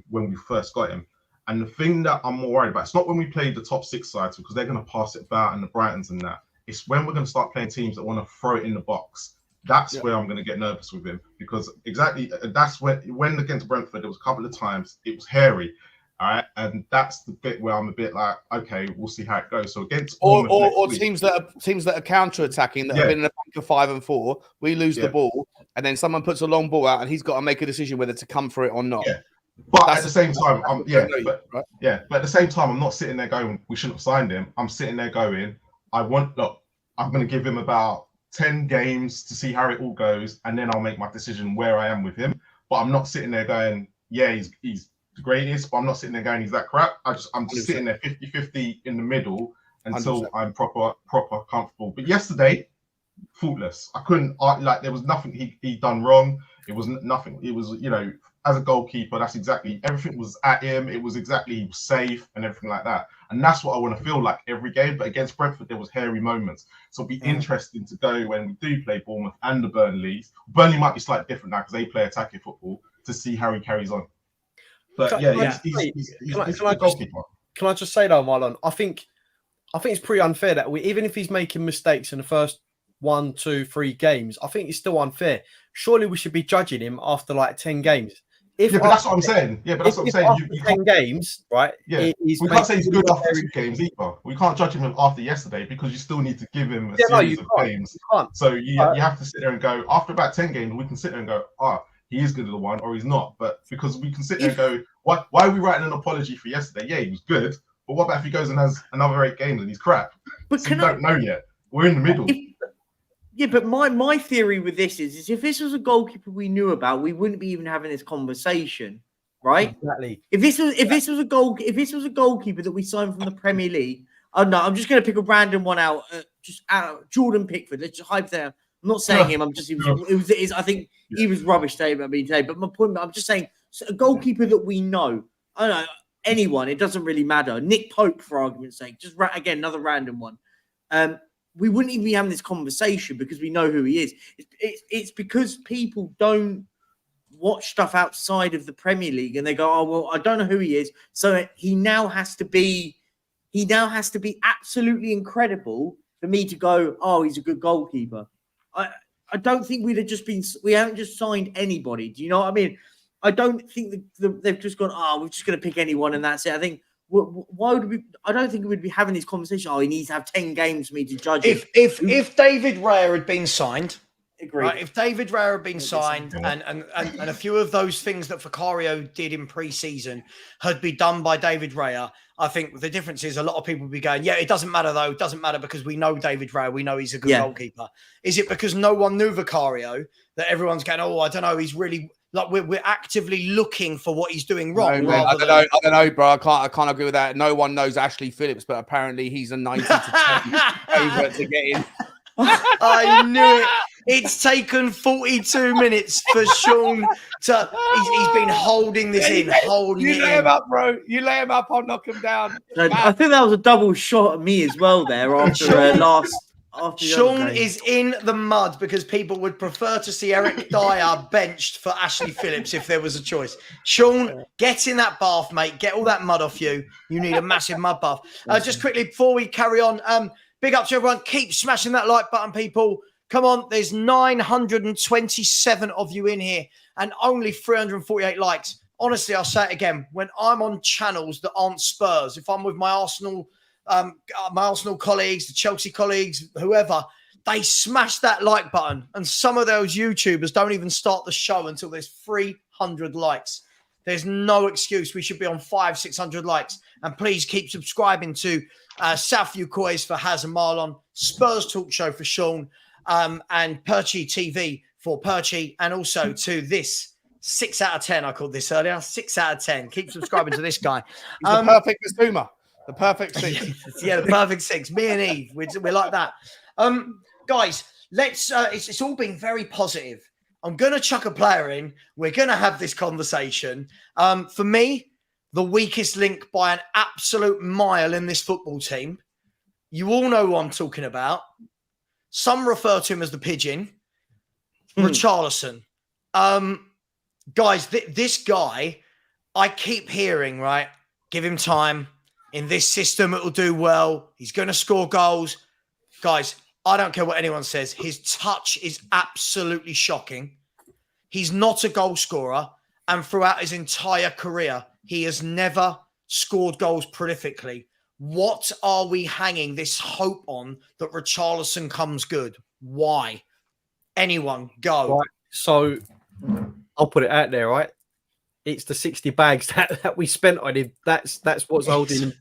when we first got him. And the thing that I'm more worried about, it's not when we play the top 6 sides because they're going to pass it about and the Brightons and that. It's when we're going to start playing teams that want to throw it in the box. That's where I'm going to get nervous with him because exactly that's when against Brentford, there was a couple of times it was hairy. All right, and that's the bit where I'm a bit like, okay, we'll see how it goes. So against or teams that are counter-attacking that have been in a bank of 5 and 4, we lose the ball, and then someone puts a long ball out, and he's got to make a decision whether to come for it or not. Yeah, but at the same time, but at the same time, I'm not sitting there going, we shouldn't have signed him. I'm sitting there going, I'm going to give him about 10 games to see how it all goes, and then I'll make my decision where I am with him. But I'm not sitting there going, yeah, he's the greatest, but I'm not sitting there going he's that crap. I'm just sitting there 50-50 in the middle until 100%. I'm proper comfortable. But yesterday, faultless. I couldn't there was nothing he done wrong. It was nothing. It was, as a goalkeeper, that's exactly everything was at him. It was exactly, he was safe and everything like that. And that's what I want to feel like every game. But against Brentford, there was hairy moments. So it'll be interesting to go when we do play Bournemouth and the Burnley. Burnley might be slightly different now because they play attacking football, to see how he carries on. But he's a goalkeeper. Can I just say though, Marlon? I think it's pretty unfair that even if he's making mistakes in the first 1, 2, 3 games, I think it's still unfair. Surely we should be judging him after like 10 games. But that's what I'm saying. Yeah, but that's what I'm saying. You 10 games, right? Yeah, we can't say he's good after 2 games either. We can't judge him after yesterday because you still need to give him a series of games. So you have to sit there and go, after about 10 games, we can sit there and go, he is good at the one or he's not. But because we can sit there and go, why are we writing an apology for yesterday? Yeah, he was good. But what about if he goes and has another 8 games and he's crap? But we don't know yet. We're in the middle. But my theory with this is if this was a goalkeeper we knew about, we wouldn't be even having this conversation, right? Exactly. If this was a goalkeeper that we signed from the Premier League, I'm just going to pick a random one out, Jordan Pickford. Let's just hype there. I'm not saying him. I think he was rubbish today. But my point, I'm just saying a goalkeeper that we know. I don't know anyone. It doesn't really matter. Nick Pope, for argument's sake, just again another random one. We wouldn't even be having this conversation because we know who he is. It's because people don't watch stuff outside of the Premier League and they go, oh well, I don't know who he is, so he now has to be absolutely incredible for me to go, oh, he's a good goalkeeper. I don't think we haven't just signed anybody. Do you know what I mean? I don't think they've just gone, we're just going to pick anyone and that's it. I think, why would we? I don't think we'd be having this conversation. Oh, he needs to have 10 games for me to judge him. If David Raya had been signed, agreed. Right, if David Raya had been signed and a few of those things that Vicario did in pre-season had been done by David Raya, I think the difference is a lot of people would be going, yeah, it doesn't matter though. It doesn't matter because we know David Raya. We know he's a good goalkeeper. Is it because no one knew Vicario that everyone's going, oh, I don't know, he's really... Like we're actively looking for what he's doing wrong. No, I don't know, bro. I can't agree with that. No one knows Ashley Phillips, but apparently he's a 90 to 10 favourite to get in. I knew it. It's taken 42 minutes for Sean to. He's been holding this in, holding it in. You lay him up, bro. You lay him up. I'll knock him down. I think that was a double shot at me as well there after last. Sean is in the mud because people would prefer to see Eric Dyer benched for Ashley Phillips if there was a choice. Sean, get in that bath, mate. Get all that mud off you. You need a massive mud bath. Just quickly, before we carry on, big up to everyone. Keep smashing that like button, people. Come on, there's 927 of you in here and only 348 likes. Honestly, I'll say it again. When I'm on channels that aren't Spurs, if I'm with my Arsenal colleagues, the Chelsea colleagues, whoever, they smash that like button. And some of those YouTubers don't even start the show until there's 300 likes. There's no excuse. We should be on 500-600 likes. And please keep subscribing to Southview Coys for Has and Marlon, Spurs Talk Show for Sean, and Perchy TV for Perchy, and also to this 6 out of 10. I called this earlier. 6 out of 10. Keep subscribing to this guy. He's the perfect consumer. The perfect six. Yeah, the perfect six. Me and Eve, we're like that. Guys, let's. It's all been very positive. I'm gonna chuck a player in. We're gonna have this conversation. For me, the weakest link by an absolute mile in this football team. You all know who I'm talking about. Some refer to him as the pigeon. Richarlison. Guys, this guy, I keep hearing, right? Give him time. In this system, it will do well. He's going to score goals. Guys, I don't care what anyone says. His touch is absolutely shocking. He's not a goal scorer. And throughout his entire career, he has never scored goals prolifically. What are we hanging this hope on that Richarlison comes good? Why? Anyone, go. Right. So I'll put it out there, right? It's the 60 bags that we spent on him. That's what's holding him.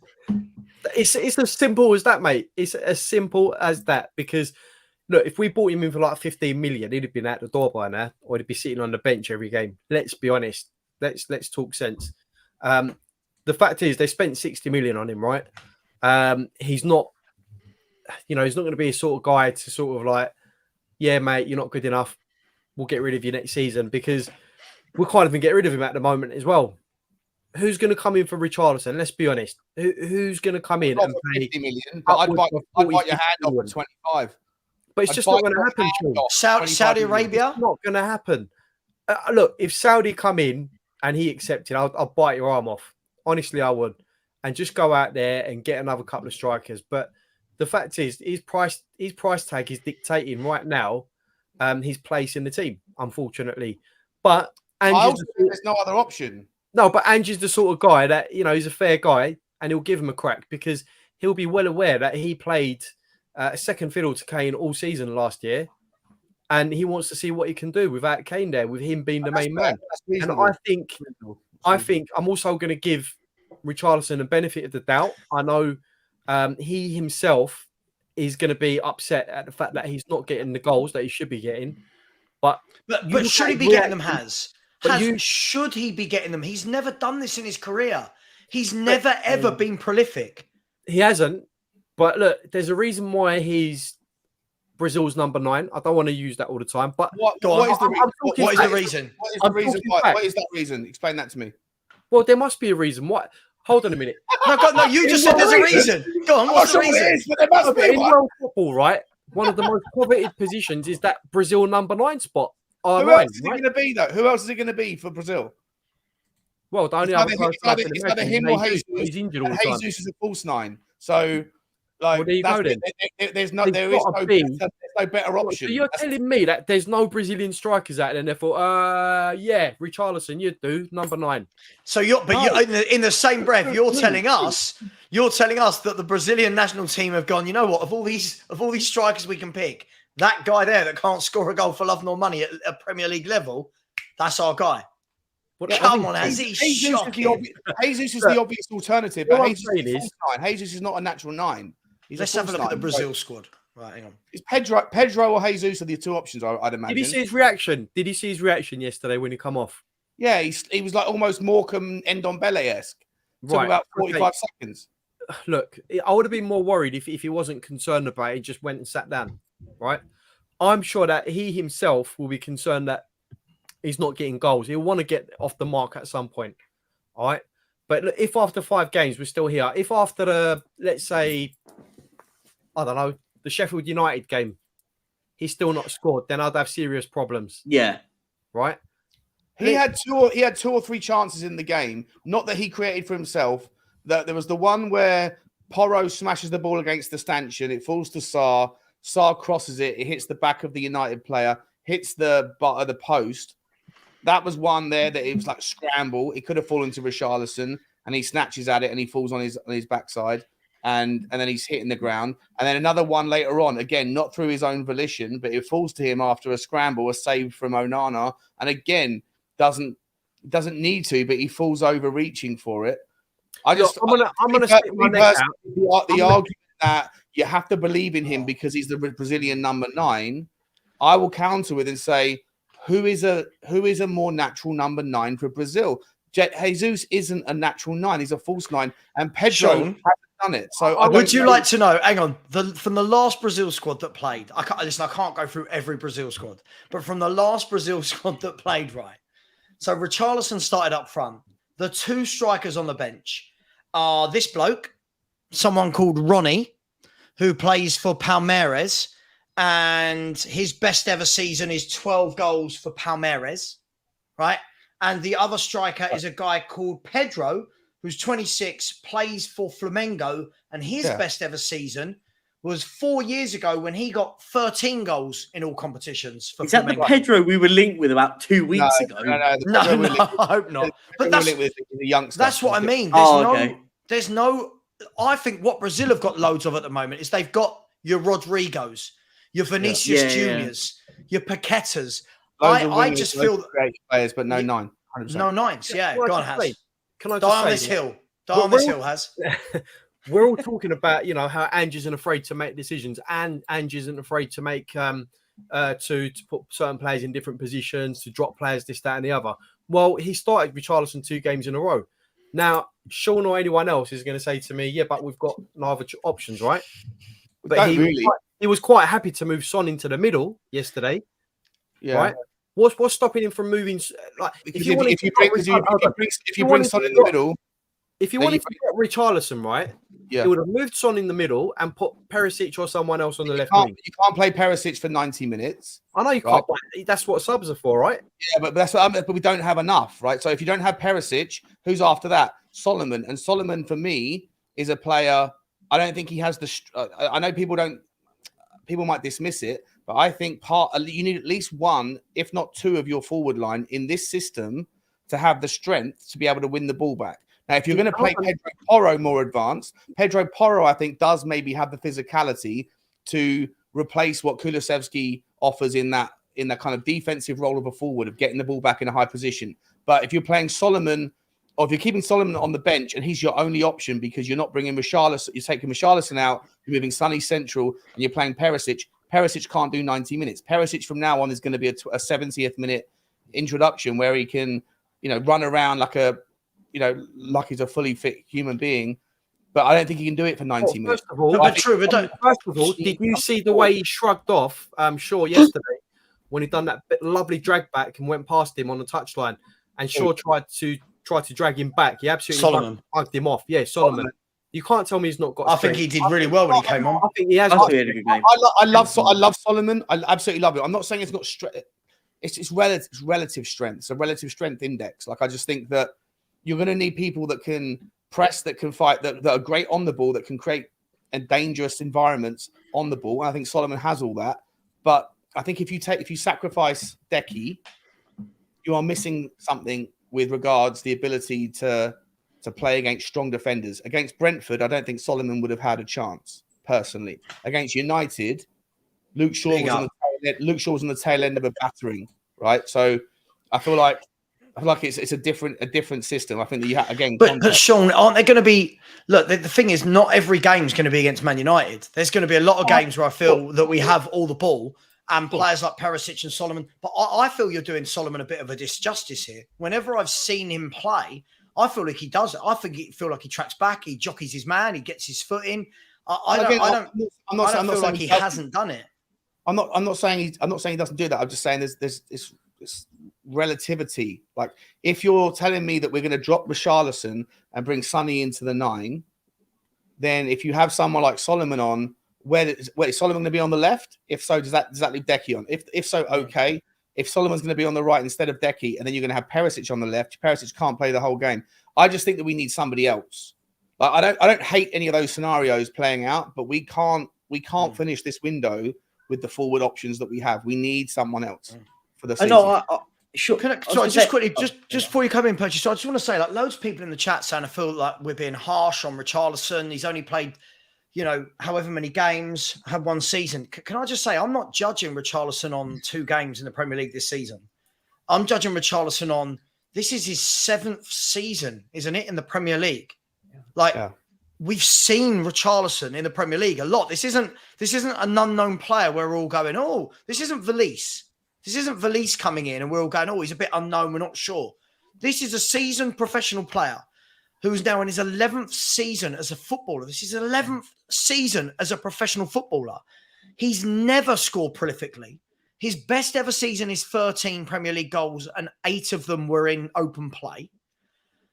It's as simple as that, mate. It's as simple as that. Because look, if we bought him in for like 15 million, he'd have been out the door by now, or he'd be sitting on the bench every game. Let's be honest. Let's talk sense. The fact is, they spent 60 million on him, right? He's not, he's not going to be a sort of guy to sort of like, yeah, mate, you're not good enough. We'll get rid of you next season, because we can't even get rid of him at the moment as well. Who's going to come in for Richarlison? Let's be honest. Who's going to come in and pay 50 million? But I'd bite your hand off for 25. But it's just not going to happen, Sean. Saudi Arabia? It's not going to happen. Look, if Saudi come in and he accepted, I'll bite your arm off. Honestly, I would. And just go out there and get another couple of strikers. But the fact is, his price tag is dictating right now his place in the team, unfortunately. But there's no other option. No, but Angie's the sort of guy that, he's a fair guy and he'll give him a crack, because he'll be well aware that he played a second fiddle to Kane all season last year. And he wants to see what he can do without Kane there, with him being the main man. And I think I'm also going to give Richarlison the benefit of the doubt. I know he himself is going to be upset at the fact that he's not getting the goals that he should be getting. But should he be getting them, should he be getting them? He's never done this in his career. He's never, ever been prolific. He hasn't. But look, there's a reason why he's Brazil's number 9. I don't want to use that all the time. But what is the reason? What is that reason? Explain that to me. Well, there must be a reason. What? Hold on a minute. No, you just said there's a reason. Go on, what's the reason? There must be in world football, right? One of the most coveted positions is that Brazil number 9 spot. Who else is it going to be, though? Who else is it going to be for Brazil? Well, the only other person I can imagine, him or Jesus. He's injured all the time. Jesus is a false 9. So, like, well, there you go, then. There's no better option. So you're telling me that there's no Brazilian strikers out there, and they thought, Richarlison, you'd do number 9. So you're in the same breath, you're telling us that the Brazilian national team have gone, you know what, of all these strikers we can pick, that guy there that can't score a goal for love nor money at a Premier League level, that's our guy. Come on, Jesus is the obvious alternative, but Jesus is not a natural 9. Let's have a look at the Brazil squad. Right, hang on. It's Pedro or Jesus are the two options, I'd imagine. Did he see his reaction? Did he see his reaction yesterday when he come off? Yeah, he was like almost Morecambe Ndombele-esque. Took about 45 seconds. Look, I would have been more worried if he wasn't concerned about it, he just went and sat down, right? I'm sure that he himself will be concerned that he's not getting goals. He'll want to get off the mark at some point, all right? But look, if after 5 games we're still here, if after the, let's say, I don't know, the Sheffield United game, he's still not scored, then I'd have serious problems. Yeah. Right? He had two or three chances in the game, not that he created for himself. That there was the one where Porro smashes the ball against the stanchion, it falls to Sarr. Sarr crosses it, it hits the back of the United player, hits the butt of the post. That was one there that it was like scramble. It could have fallen to Richarlison, and he snatches at it and he falls on his backside. And then he's hitting the ground. And then another one later on, again, not through his own volition, but it falls to him after a scramble, a save from Onana. And again, doesn't need to, but he falls over reaching for it. I'm gonna stick my neck out. The argument that you have to believe in him because he's the Brazilian number 9, I will counter with and say, who is a more natural number 9 for Brazil? Jesus isn't a natural 9; he's a false 9. And Pedro hasn't done it. So would you like to know? Hang on, from the last Brazil squad that played, I can't go through every Brazil squad, but from the last Brazil squad that played, right? So Richarlison started up front. The two strikers on the bench are this bloke, someone called Ronnie, who plays for Palmeiras, and his best ever season is 12 goals for Palmeiras, right? And the other striker is a guy called Pedro, who's 26, plays for Flamengo, and his best ever season was 4 years ago when he got 13 goals in all competitions for Is that Flamengo. the Pedro we were linked with about 2 weeks ago? No, I hope not. But that's what I mean. There's no. I think what Brazil have got loads of at the moment is they've got your Rodrigos, your Vinicius Juniors, your Paquetas. I just feel great players, but no 9. 100%. No nines. Yeah, go on, Has. Can I die on this hill? Die on this hill, Has. We're all talking about, how Ange isn't afraid to make decisions, and Ange isn't afraid to make to put certain players in different positions, to drop players, this, that, and the other. Well, he started Richarlison 2 games in a row. Now, Sean or anyone else is going to say to me, yeah, but we've got neither options, right? But he was quite happy to move Son into the middle yesterday. Yeah. Right? What's stopping him from moving? Like, if you bring Son in the middle, if you wanted to get Richarlison, right? Yeah, he would have moved Son in the middle and put Perisic or someone else on the left wing. You can't play Perisic for 90 minutes. I know you can't. But that's what subs are for, right? Yeah, but that's what but we don't have enough, right? So if you don't have Perisic, who's after that? Solomon. And Solomon, for me, is a player. I don't think he has the. I know people might dismiss it, but I think you need at least one, if not two, of your forward line in this system to have the strength to be able to win the ball back. Now, if you're going to play Pedro Porro more advanced, Pedro Porro, I think, does maybe have the physicality to replace what Kulusevski offers in that kind of defensive role of a forward, of getting the ball back in a high position. But if you're playing Solomon, or if you're keeping Solomon on the bench and he's your only option because you're not bringing Richarlison, you're taking Richarlison out, you're moving Sonny central, and you're playing Perisic. Perisic can't do 90 minutes. Perisic from now on is going to be a 70th minute introduction where he can, run around like he's a fully fit human being. But I don't think he can do it for 90 minutes. First of all, did you see the way he shrugged off Shaw yesterday when he done that lovely drag back and went past him on the touchline, and Shaw tried to drag him back? He absolutely hugged him off. Yeah, Solomon. You can't tell me he's not got. I think he did really well when he came on. I think he has. I love Solomon. I absolutely love it. I'm not saying it's not strength. It's relative strength. It's a relative strength index. Like, I just think that you're going to need people that can press, that can fight, that are great on the ball, that can create dangerous environments on the ball. And I think Solomon has all that. But I think if you sacrifice Decky, you are missing something with regards the ability to play against strong defenders. Against Brentford, I don't think Solomon would have had a chance, personally. Against United, Luke Shaw was on the tail end of a battering, right? So I feel like it's a different system. I think that you have, again. But Sean, aren't they going to be? Look, the thing is, not every game's going to be against Man United. There's going to be a lot of games where I feel that we have all the ball and players like Perisic and Solomon. But I feel you're doing Solomon a bit of a disjustice here. Whenever I've seen him play, I feel like he does it. I feel like he tracks back, he jockeys his man, he gets his foot in. I don't feel like he hasn't done it. I'm not saying he doesn't do that. I'm just saying there's relativity. Like, if you're telling me that we're going to drop Richarlison and bring Sonny into the 9, then if you have someone like Solomon on, where is Solomon going to be on the left? If so, does that leave Decky on? If so, okay. If Solomon's going to be on the right instead of Decky, and then you're going to have Perisic on the left, Perisic can't play the whole game. I just think that we need somebody else. Like, I don't hate any of those scenarios playing out, but we can't finish this window with the forward options that we have. We need someone else for the season. Sure. Just quickly, just before you come in, Perchy, so I just want to say, like, loads of people in the chat saying I feel like we're being harsh on Richarlison. He's only played, however many games, had one season. Can I just say, I'm not judging Richarlison on 2 games in the Premier League this season. I'm judging Richarlison on, this is his 7th season, isn't it, in the Premier League? We've seen Richarlison in the Premier League a lot. This isn't an unknown player where we're all going, oh, this isn't Valise. This isn't Valise coming in and we're all going, oh, he's a bit unknown, we're not sure. This is a seasoned professional player who's now in his 11th season as a footballer. This is his 11th season as a professional footballer. He's never scored prolifically. His best ever season is 13 Premier League goals, and 8 of them were in open play.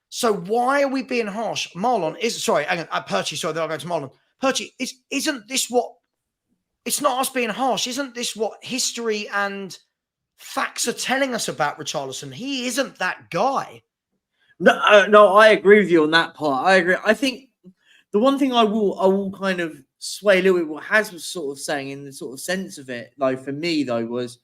So why are we being harsh? Perchy, sorry, then I'll go to Marlon. Perchy, isn't this what, it's not us being harsh, isn't this what history and facts are telling us about Richarlison? He isn't that guy. No, I agree with you on that part. I agree. I think the one thing I will kind of sway a little bit what Has was sort of saying in the sort of sense of it, like for me though, was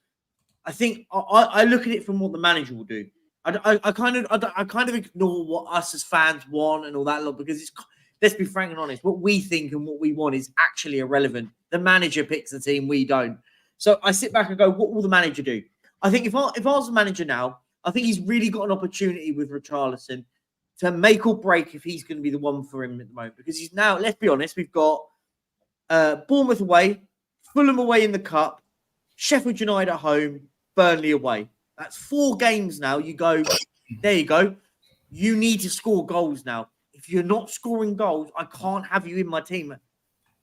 I think I look at it from what the manager will do. I kind of ignore what us as fans want and all that lot, because it's, let's be frank and honest, what we think and what we want is actually irrelevant. The manager picks the team, we don't. So I sit back and go, what will the manager do? I think if I was the manager now, I think he's really got an opportunity with Richarlison to make or break if he's going to be the one for him at the moment. Because he's now, let's be honest, we've got Bournemouth away, Fulham away in the Cup, Sheffield United at home, Burnley away. That's 4 games now. You go, there you go. You need to score goals now. If you're not scoring goals, I can't have you in my team.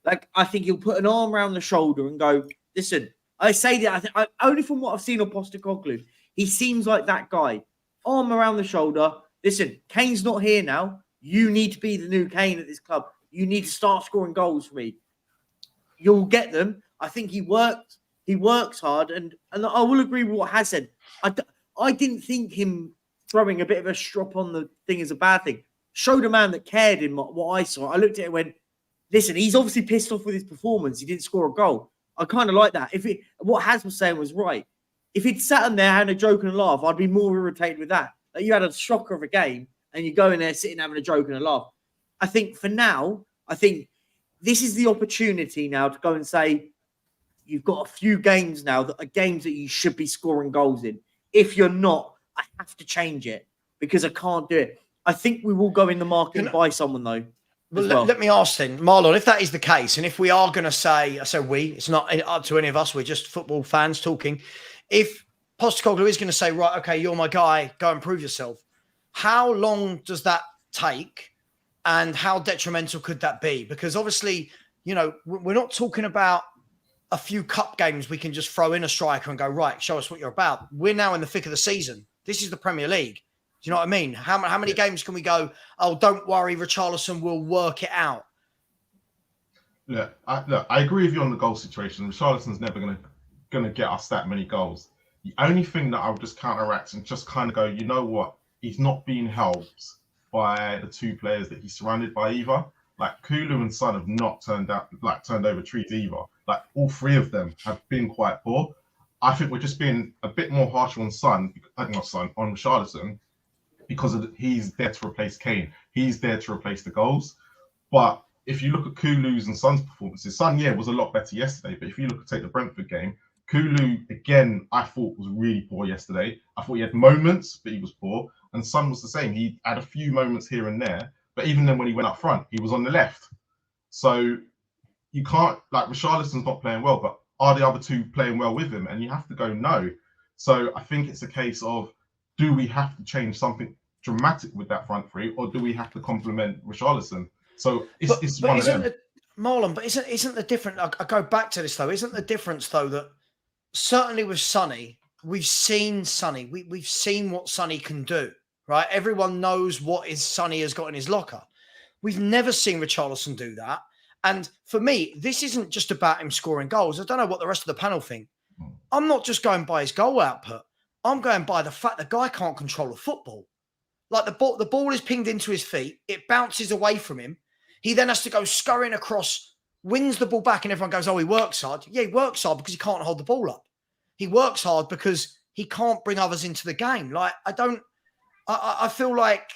Like, I think he'll put an arm around the shoulder and go, listen, I say that, only from what I've seen of Postegodlou, he seems like that guy. Arm around the shoulder. Listen, Kane's not here now. You need to be the new Kane at this club. You need to start scoring goals for me. You'll get them. I think he works hard, and I will agree with what Has said. I didn't think him throwing a bit of a strop on the thing is a bad thing. Showed a man that cared in what I saw. I looked at it and went, listen, he's obviously pissed off with his performance. He didn't score a goal. I kind of like that. What Has was saying was right. If he'd sat in there having a joke and a laugh, I'd be more irritated with that. Like, you had a shocker of a game and you go in there sitting having a joke and a laugh. I think for now, this is the opportunity now to go and say, you've got a few games now that are games that you should be scoring goals in. If you're not, I have to change it because I can't do it. I think we will go in the market and buy someone though. Let me ask then, Marlon, if that is the case, and if we are going to say, it's not up to any of us, we're just football fans talking. If Postecoglou is going to say, right, okay, you're my guy, go and prove yourself, how long does that take and how detrimental could that be? Because obviously, we're not talking about a few cup games we can just throw in a striker and go, right, show us what you're about. We're now in the thick of the season. This is the Premier League. Do you know what I mean? How many games can we go, oh, don't worry, Richarlison will work it out? I agree with you on the goal situation. Richarlison's never going to get us that many goals. The only thing that I would just counteract and just kind of go, you know what? He's not being helped by the 2 players that he's surrounded by either. Like Kulu and Son have not turned over trees either. Like all 3 of them have been quite poor. I think we're just being a bit more harsh on on Richarlison, because he's there to replace Kane. He's there to replace the goals. But if you look at Kulu's and Son's performances, Son, was a lot better yesterday. But if you take the Brentford game, Kulu, again, I thought was really poor yesterday. I thought he had moments, but he was poor. And Son was the same. He had a few moments here and there. But even then, when he went up front, he was on the left. So you can't, Richarlison's not playing well, but are the other 2 playing well with him? And you have to go, no. So I think it's a case of, do we have to change something dramatic with that front 3, or do we have to complement Richarlison? So it's one of them. Marlon, but isn't the difference? I go back to this though. Isn't the difference though that certainly with Sonny, we've seen Sonny. We've seen what Sonny can do, right? Everyone knows what Sonny has got in his locker. We've never seen Richarlison do that. And for me, this isn't just about him scoring goals. I don't know what the rest of the panel think. I'm not just going by his goal output. I'm going by the fact the guy can't control the football. Like the ball is pinged into his feet. It bounces away from him. He then has to go scurrying across, wins the ball back, and everyone goes, oh, he works hard. Yeah, he works hard because he can't hold the ball up. He works hard because he can't bring others into the game. Like, I feel like,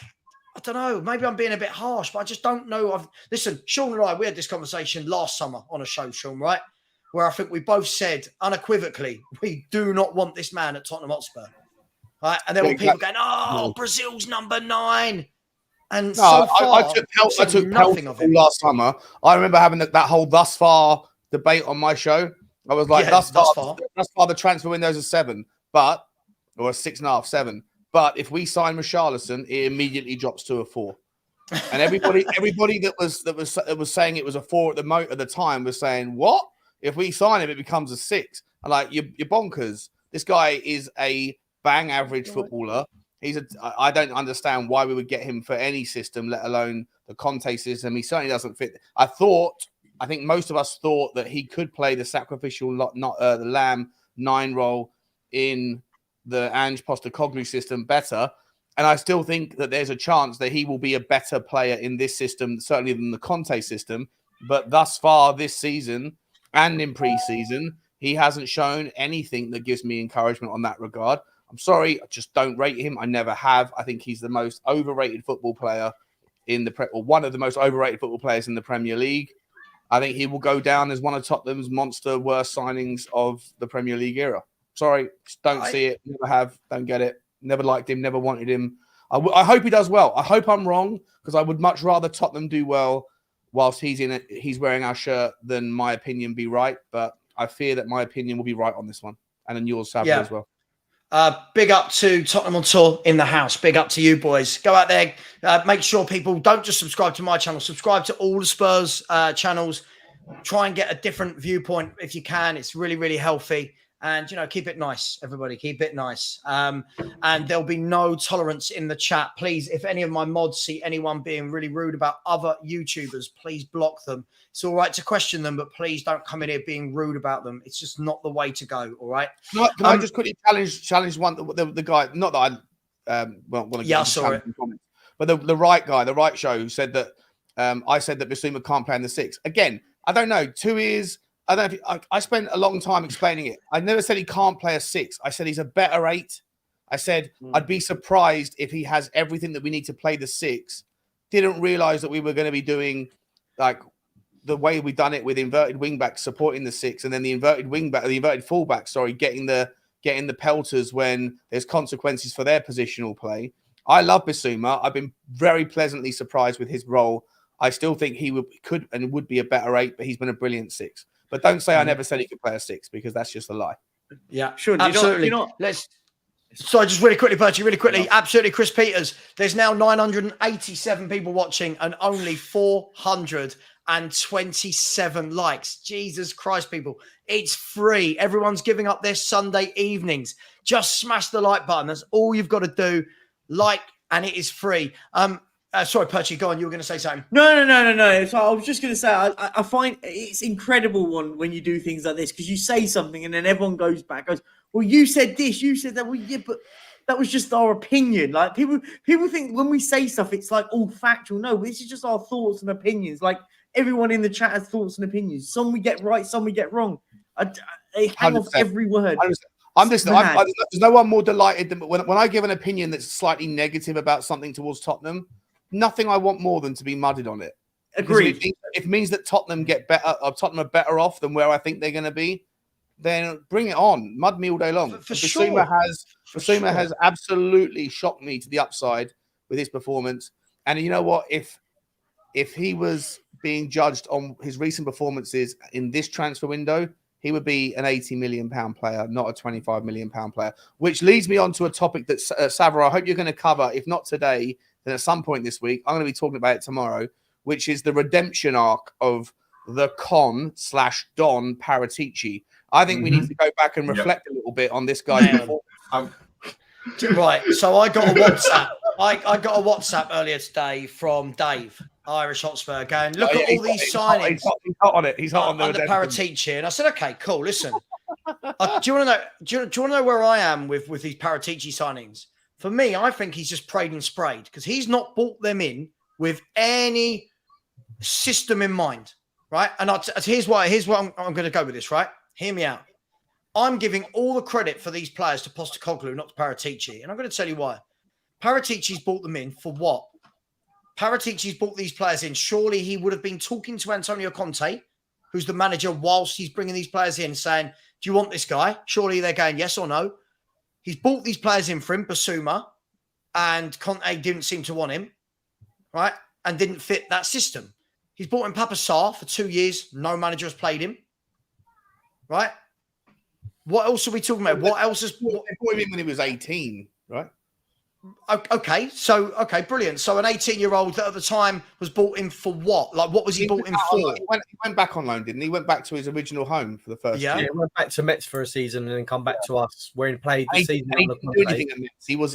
I don't know, maybe I'm being a bit harsh, but I just don't know. Listen, Sean and I, we had this conversation last summer on a show, Sean, right? Where I think we both said unequivocally, we do not want this man at Tottenham Hotspur. Right? And there were people going, oh, Brazil's number 9. And so far, I took nothing of him last summer. I remember having that whole thus far debate on my show. I was like, thus far the transfer window is a 7, or a 6.5, 7. But if we sign Richarlison, it immediately drops to a 4. And everybody that was saying it was a 4 at the time was saying, what? If we sign him, it becomes a 6. I'm like, you're bonkers. This guy is a bang average footballer. I don't understand why we would get him for any system, let alone the Conte system. He certainly doesn't fit. I think most of us thought that he could play the sacrificial, the Lamb 9 role in the Ange Postegodlou system better. And I still think that there's a chance that he will be a better player in this system, certainly than the Conte system. But thus far this season and in pre-season, he hasn't shown anything that gives me encouragement on that regard. I'm sorry, I just don't rate him. I never have. I think he's the most overrated football player or one of the most overrated football players in the Premier League. I think he will go down as one of Tottenham's monster worst signings of the Premier League era. Sorry, just don't see it. Never have. Don't get it. Never liked him. Never wanted him. I hope he does well. I hope I'm wrong, because I would much rather Tottenham do well whilst he's wearing our shirt than my opinion be right. But I fear that my opinion will be right on this one, and then yours, Savile, as well. Big up to Tottenham on Tour in the house. Big up to you, boys. Go out there. Make sure people don't just subscribe to my channel. Subscribe to all the Spurs channels. Try and get a different viewpoint if you can. It's really, really healthy. And, keep it nice, everybody. Keep it nice. And there'll be no tolerance in the chat. Please, if any of my mods see anyone being really rude about other YouTubers, please block them. It's all right to question them, but please don't come in here being rude about them. It's just not the way to go, all right? Can I just quickly challenge one, the guy, not that I want to get comments, but the right guy, the right show, who said that I said that Bissouma can't play in the 6. Again, I don't know. 2 years... I don't know if I spent a long time explaining it. I never said he can't play a 6. I said he's a better 8. I said I'd be surprised if he has everything that we need to play the 6. Didn't realize that we were going to be doing like the way we've done it with inverted wingbacks supporting the 6, and then the inverted fullback, getting the pelters when there's consequences for their positional play. I love Bissouma. I've been very pleasantly surprised with his role. I still think he would be a better 8, but he's been a brilliant 6. But don't say I never said he could play a 6, because that's just a lie. Yeah, sure. Absolutely. Sorry, just really quickly, Perchy, really quickly. Absolutely, Chris Peters. There's now 987 people watching and only 427 likes. Jesus Christ, people. It's free. Everyone's giving up their Sunday evenings. Just smash the like button. That's all you've got to do. Like, and it is free. Sorry, Perchy, go on. You were going to say something. No. So I was just going to say, I find it's incredible when you do things like this, because you say something and then everyone goes, well, you said this, you said that. Well, yeah, but that was just our opinion. Like people think when we say stuff, it's like all factual. No, this is just our thoughts and opinions. Like everyone in the chat has thoughts and opinions. Some we get right, some we get wrong. They hang off every word. There's no one more delighted than when I give an opinion that's slightly negative about something towards Tottenham. Nothing I want more than to be mudded on it. Agreed. If it means that Tottenham Tottenham are better off than where I think they're going to be, then bring it on. Mud me all day long. Bissouma has absolutely shocked me to the upside with his performance. And you know what? If he was being judged on his recent performances in this transfer window, he would be an £80 million player, not a £25 million player. Which leads me on to a topic that, Savile, I hope you're going to cover, if not today, then at some point this week. I'm going to be talking about it tomorrow, which is the redemption arc of the Don Paratici. I think we need to go back and reflect a little bit on this guy's performance. Right. So I got a WhatsApp. I got a WhatsApp earlier today from Dave, Irish Hotspur, going, look at all these signings. He's hot on it. He's hot on the under Paratici. And I said, okay, cool. Listen, do you want to know? Do you want to know where I am with these Paratici signings? For me, I think he's just prayed and sprayed, because he's not brought them in with any system in mind, right? And here's what I'm going to go with this, right? Hear me out. I'm giving all the credit for these players to Postegodlou, not to Paratici. And I'm going to tell you why. Paratici's brought them in for what? Paratici's brought these players in. Surely he would have been talking to Antonio Conte, who's the manager, whilst he's bringing these players in, saying, do you want this guy? Surely they're going yes or no. He's brought these players in for him, Bissouma, and Conte didn't seem to want him, right? And didn't fit that system. He's brought in Papa Sarr for 2 years. No manager has played him, right? What else are we talking about? What else is... They brought him in when he was 18, right? Okay, brilliant. So an 18-year-old that at the time was bought in for what? Like, what was he bought in for? He went back on loan, didn't he? He went back to his original home for the first year. Yeah, he went back to Mets for a season and then come back to us, where he played the season. He didn't do anything at Mets. He was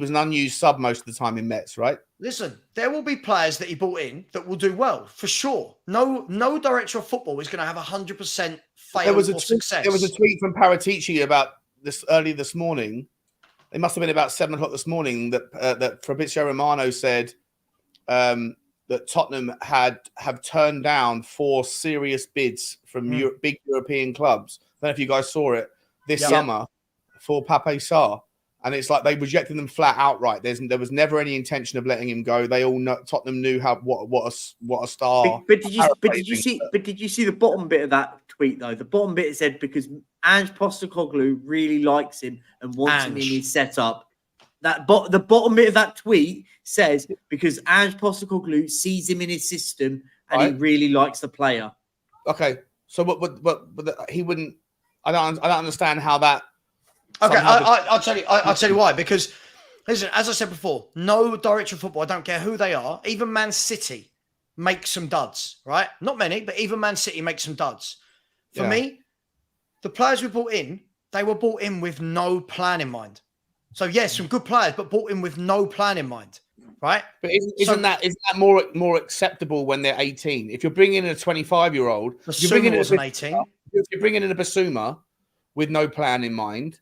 an unused sub most of the time in Mets, right? Listen, there will be players that he bought in that will do well for sure. No director of football is going to have 100% fail or success. There was a tweet from Paratici about this early this morning. It must have been about 7 o'clock this morning that Fabrizio Romano said that Tottenham have turned down 4 serious bids from big European clubs. I don't know if you guys saw it this summer for Pape Sarr. And it's like they rejected them flat outright. There was never any intention of letting him go. They all know Tottenham knew what a star. But did you see the bottom bit of that tweet though? The bottom bit said because Ange Postegodlou really likes him and wants him in his setup. The bottom bit of that tweet says because Ange Postegodlou sees him in his system and he really likes the player. Okay, so but he wouldn't. I don't understand how that. Okay, I'll tell you why. Because listen, as I said before, no director of football, I don't care who they are, even Man City makes some duds, right? Not many, but even Man City makes some duds. For me, the players we brought in, they were brought in with no plan in mind. So yes, some good players, but brought in with no plan in mind, right? But isn't that more acceptable when they're 18? If you're bringing in a 25-year-old, you're bringing in 18. If you're bringing in a Basuma with no plan in mind,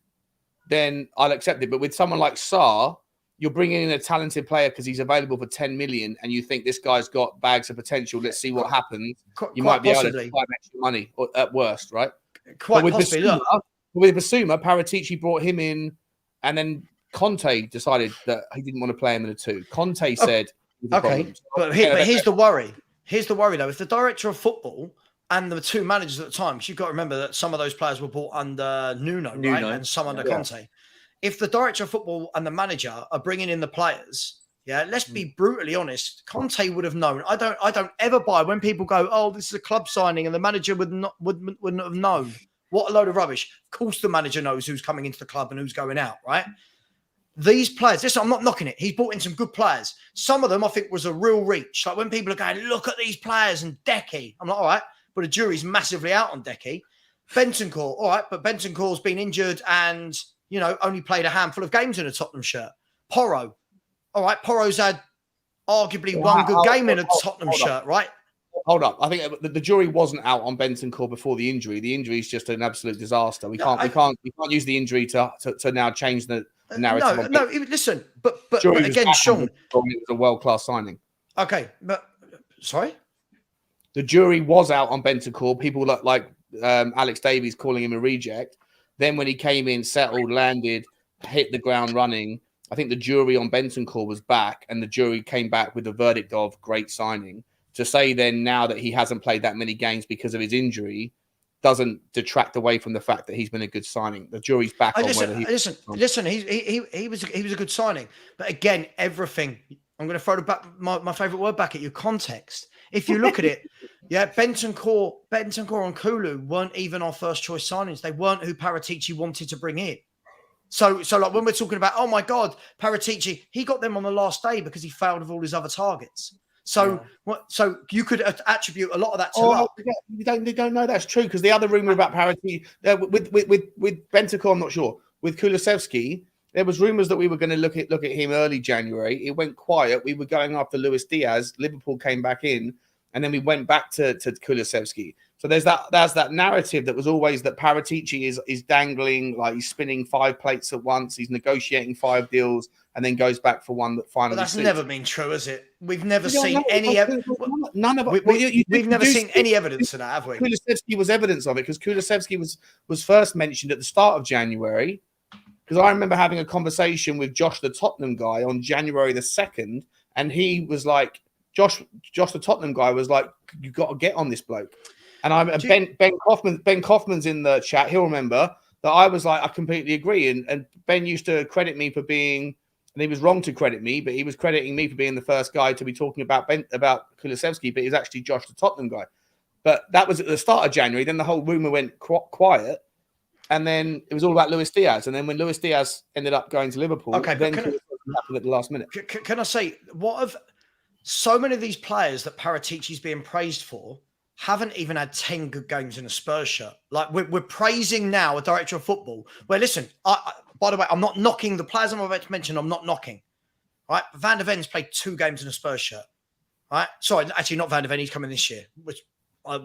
then I'll accept it. But with someone like Sarr, you're bringing in a talented player because he's available for 10 million and you think this guy's got bags of potential. Let's see what happens. You might be able to buy extra money at worst, right? Quite possibly. With Basuma, Paratici brought him in and then Conte decided that he didn't want to play him in a 2. Conte said... Okay, but here's the worry. Here's the worry, though. If the director of football and the 2 managers at the time, because you've got to remember that some of those players were bought under Nuno. Right? And some under Conte. If the director of football and the manager are bringing in the players, let's be brutally honest. Conte would have known. I don't ever buy when people go, "Oh, this is a club signing," and the manager wouldn't have known. What a load of rubbish! Of course, the manager knows who's coming into the club and who's going out, right? These players, listen, I'm not knocking it. He's brought in some good players. Some of them I think was a real reach. Like when people are going, "Look at these players," and Decky, I'm like, all right. But the jury's massively out on Decky. Bentancur, all right, but Bentancur's been injured and, only played a handful of games in a Tottenham shirt. Porro, all right, Porro's had arguably one good game in a Tottenham shirt, right? Hold up. I think the jury wasn't out on Bentancur before the injury. The injury is just an absolute disaster. We can't use the injury to now change the narrative. No, listen, but again, Sean, it was a world-class signing. Okay, but sorry? The jury was out on Bentancur. People like Alex Davies calling him a reject. Then when he came in, settled, landed, hit the ground running, I think the jury on Bentancur was back and the jury came back with the verdict of great signing. To say then now that he hasn't played that many games because of his injury doesn't detract away from the fact that he's been a good signing. The jury's back on whether he... Listen, he was a good signing. But again, everything... I'm going to throw my favourite word back at you, context. If you look at it, Bentancur and Kulu weren't even our first choice signings. They weren't who Paratici wanted to bring in. So like when we're talking about, oh my God, Paratici, he got them on the last day because he failed with all his other targets. So you could attribute a lot of that to luck. You don't know that's true because the other rumor about Paratici with Bentancur, I'm not sure. With Kulusevski, there was rumours that we were going to look at him early January. It went quiet. We were going after Luis Diaz. Liverpool came back in, and then we went back to Kulusevski. So there's that narrative that was always that Paratici is dangling, like he's spinning 5 plates at once. He's negotiating 5 deals, and then goes back for one that finally. But that's suits. Never been true, has it? We've never seen any evidence. None of it. We've never seen any evidence of that, have we? Kulusevski was evidence of it because Kulusevski was first mentioned at the start of January. Because I remember having a conversation with Josh, the Tottenham guy, on January the 2nd, and he was like, Josh, the Tottenham guy was like, "You got to get on this bloke." And Ben Kaufman's in the chat. He'll remember that I was like, I completely agree. And Ben used to credit me for being, and he was wrong to credit me, but he was crediting me for being the first guy to be talking about Kulusevski, but he's actually Josh, the Tottenham guy. But that was at the start of January. Then the whole rumor went quiet. And then it was all about Luis Diaz. And then when Luis Diaz ended up going to Liverpool, then happened at the last minute. Can I say, what have so many of these players that Paratici's being praised for haven't even had 10 good games in a Spurs shirt? Like, we're praising now a director of football. Well, listen, by the way, I'm not knocking the players I'm about to mention. I'm not knocking. Right? Van der Ven's played 2 games in a Spurs shirt. Right? Sorry, actually not Van der Ven. He's coming this year, which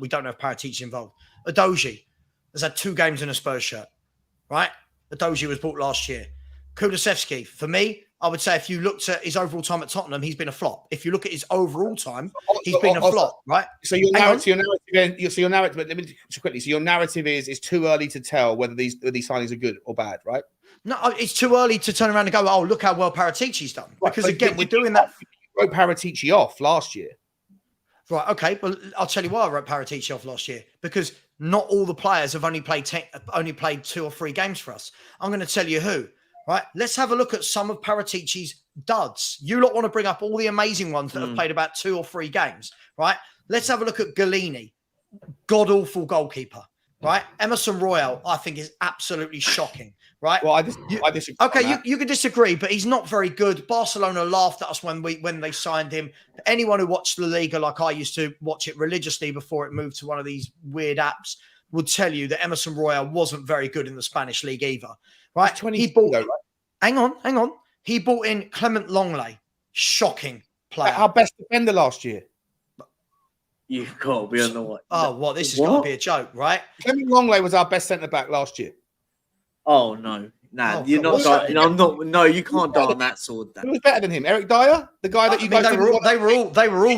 we don't know if Paratici involved. Udogie has had 2 games in a Spurs shirt. Right? Udogie was bought last year. Kulusevski, for me, I would say if you looked at his overall time at Tottenham, he's been a flop. If you look at his overall time, he's been a flop, right? So your narrative, but let me just quickly. So your narrative is it's too early to tell whether these signings are good or bad, right? No, it's too early to turn around and go, oh, look how well Paratici's done. Because again, we're doing that. You wrote Paratici off last year. Right, okay. Well, I'll tell you why I wrote Paratici off last year. Because not all the players have only played 2 or 3 games for us. I'm going to tell you who. Right, let's have a look at some of Paratici's duds. You lot want to bring up all the amazing ones that have played about 2 or 3 games, right? Let's have a look at Galini, god-awful goalkeeper, right? Emerson Royal, I think, is absolutely shocking, right? Well, I disagree. Okay, you can disagree, but he's not very good. Barcelona laughed at us when they signed him. Anyone who watched La Liga, like I used to watch it religiously before it moved to one of these weird apps, would tell you that Emerson Royal wasn't very good in the Spanish league either. Right, he bought. Right? Hang on. He bought in Clement Longley, shocking player. Our best defender last year. You've got to be on the way. Oh, what? This has got to be a joke, right? Clement Longley was our best centre back last year. Oh no, you're not. I'm not. No, you can't die on that sword. Who was better than him? Eric Dyer, the guy that you guys. They were all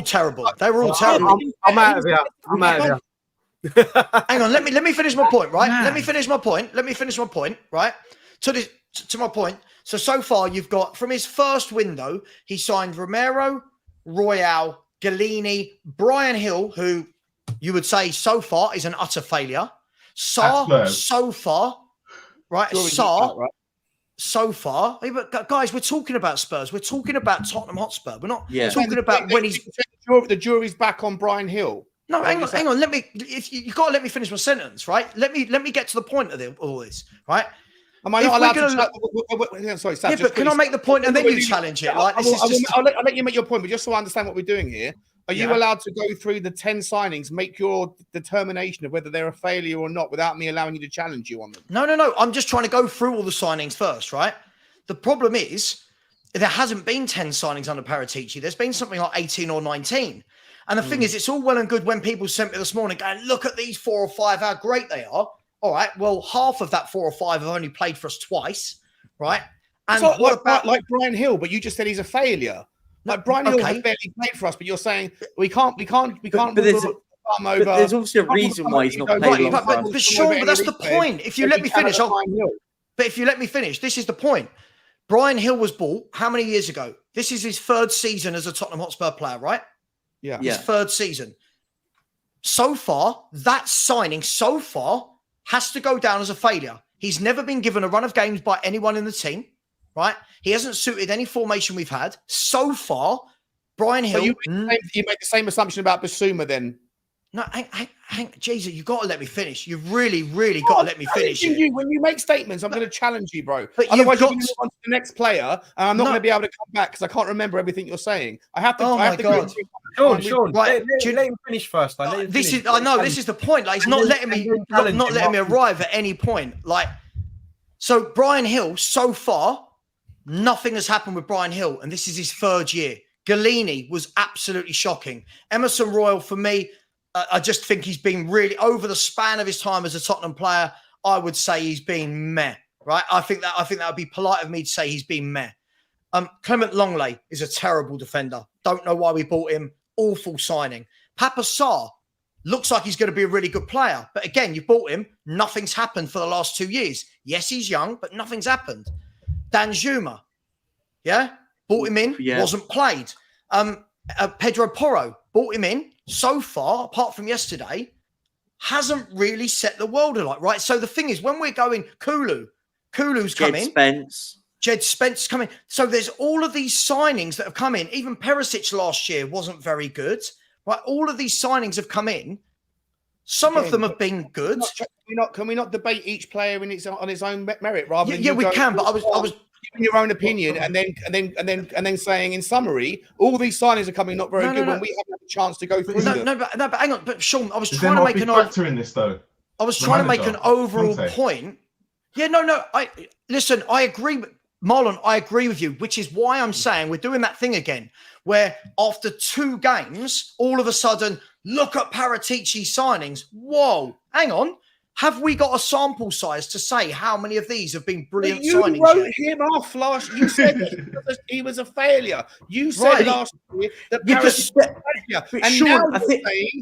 terrible. They were all terrible. I'm out of here. Hang on, let me finish my point, right? Man. Let me finish my point, right? To my point. So far you've got, from his first window, he signed Romero, Royal, Galini, Brian Hill, who you would say so far is an utter failure. Sarr, so far, right? Sarr, so far. But guys, we're talking about Spurs. We're talking about Tottenham Hotspur. We're not talking about when he's... The jury's back on Brian Hill. No, hang on. If you got to let me finish my sentence, right? Let me get to the point of all this, right? Am I not allowed to? Sorry, Sam. Yeah, but can I make the point and then you challenge it? Like, I'll let you make your point, but just so I understand what we're doing here, are you allowed to go through the 10 signings, make your determination of whether they're a failure or not, without me allowing you to challenge you on them? No. I'm just trying to go through all the signings first, right? The problem is there hasn't been 10 signings under Paratici. There's been something like 18 or 19. And the thing is, it's all well and good when people sent me this morning going, look at these 4 or 5, how great they are. All right, well, half of that 4 or 5 have only played for us twice, right? And so what about like Brian Hill? But you just said he's a failure. Like Brian Hill has barely played for us, but you're saying we can't. But there's also a reason why he's not playing. But Sean, but that's the point. If you let me finish, this is the point. Brian Hill was bought how many years ago? This is his 3rd season as a Tottenham Hotspur player, right? Yeah. His 3rd season. So far, that signing has to go down as a failure. He's never been given a run of games by anyone in the team, right? He hasn't suited any formation we've had. So far, Brian Hill... So you make the same assumption about Basuma then? No, Jesus, you've got to let me finish. You've really got to let me finish. When you make statements, I'm going to challenge you, bro. But otherwise, you're going to move on to the next player, and I'm not going to be able to come back because I can't remember everything you're saying. I have to... Oh, my God. Sean, right, let him finish first. This is the point. Like, he's not letting me arrive at any point. Like, so Brian Hill, so far, nothing has happened with Brian Hill, and this is his 3rd year. Galini was absolutely shocking. Emerson Royal, for me, I just think he's been really, over the span of his time as a Tottenham player, I would say he's been meh. Right? I think that would be polite of me to say he's been meh. Clement Longley is a terrible defender. Don't know why we bought him. Awful signing. Papa Sarr looks like he's going to be a really good player. But again, you bought him. Nothing's happened for the last 2 years. Yes, he's young, but nothing's happened. Danjuma, bought him in, wasn't played. Pedro Porro, bought him in. So far, apart from yesterday, hasn't really set the world alight, right? So the thing is, when we're going, Kulu's coming. Jed Spence coming. So there's all of these signings that have come in. Even Perisic last year wasn't very good. Right? All of these signings have come in. Some of them have been good. Can we not debate each player on his own merit rather than... Yeah, we can. But giving your own opinion and then saying in summary, all these signings are coming not very good when we haven't had a chance to go through them. But hang on. But Sean, I was Is trying there to not a make big an factor in this though? I was trying to make an overall Conte. point. Yeah, no. Listen, I agree. Marlon, I agree with you, which is why I'm saying we're doing that thing again, where after 2 games, all of a sudden, look at Paratici's signings. Whoa, hang on. Have we got a sample size to say how many of these have been brilliant signings? You wrote him off last. You said he was a failure. You said last year that Paris was a failure, and Sean,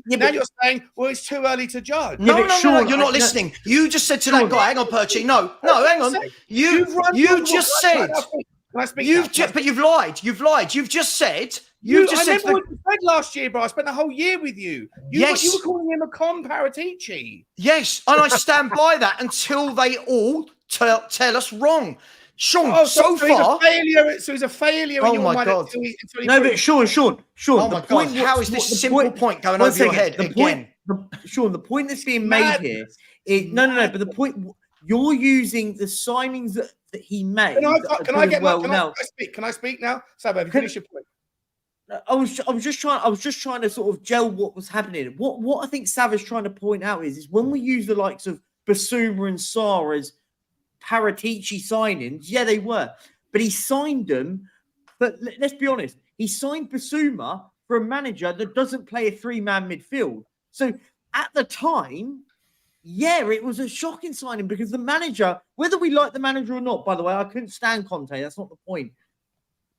now you're saying, well, it's too early to judge. No, you're not listening. You just said to that guy, "Hang on, Perchy." No, hang on. You just said. Can I speak? But you've lied. You've lied. You've just said. I remember what you said last year, bro. I spent the whole year with you. You were calling him a con Paratici. Yes, and I stand by that until they all tell us wrong. Sean, so far, he's a failure. Oh my God! No, but Sean. Oh my God! How is this simple point going over your head again? Sean, the point that's being made here is no. But the point you're using the signings that he made. Can I speak now? Sabo, have you finished your point? I was just trying to sort of gel what was happening. What I think Sav is trying to point out is when we use the likes of Basuma and Sarr as Paratici signings, yeah, they were, but he signed them. But let's be honest, he signed Basuma for a manager that doesn't play a 3-man midfield. So at the time, yeah, it was a shocking signing because the manager, whether we like the manager or not, by the way, I couldn't stand Conte. That's not the point.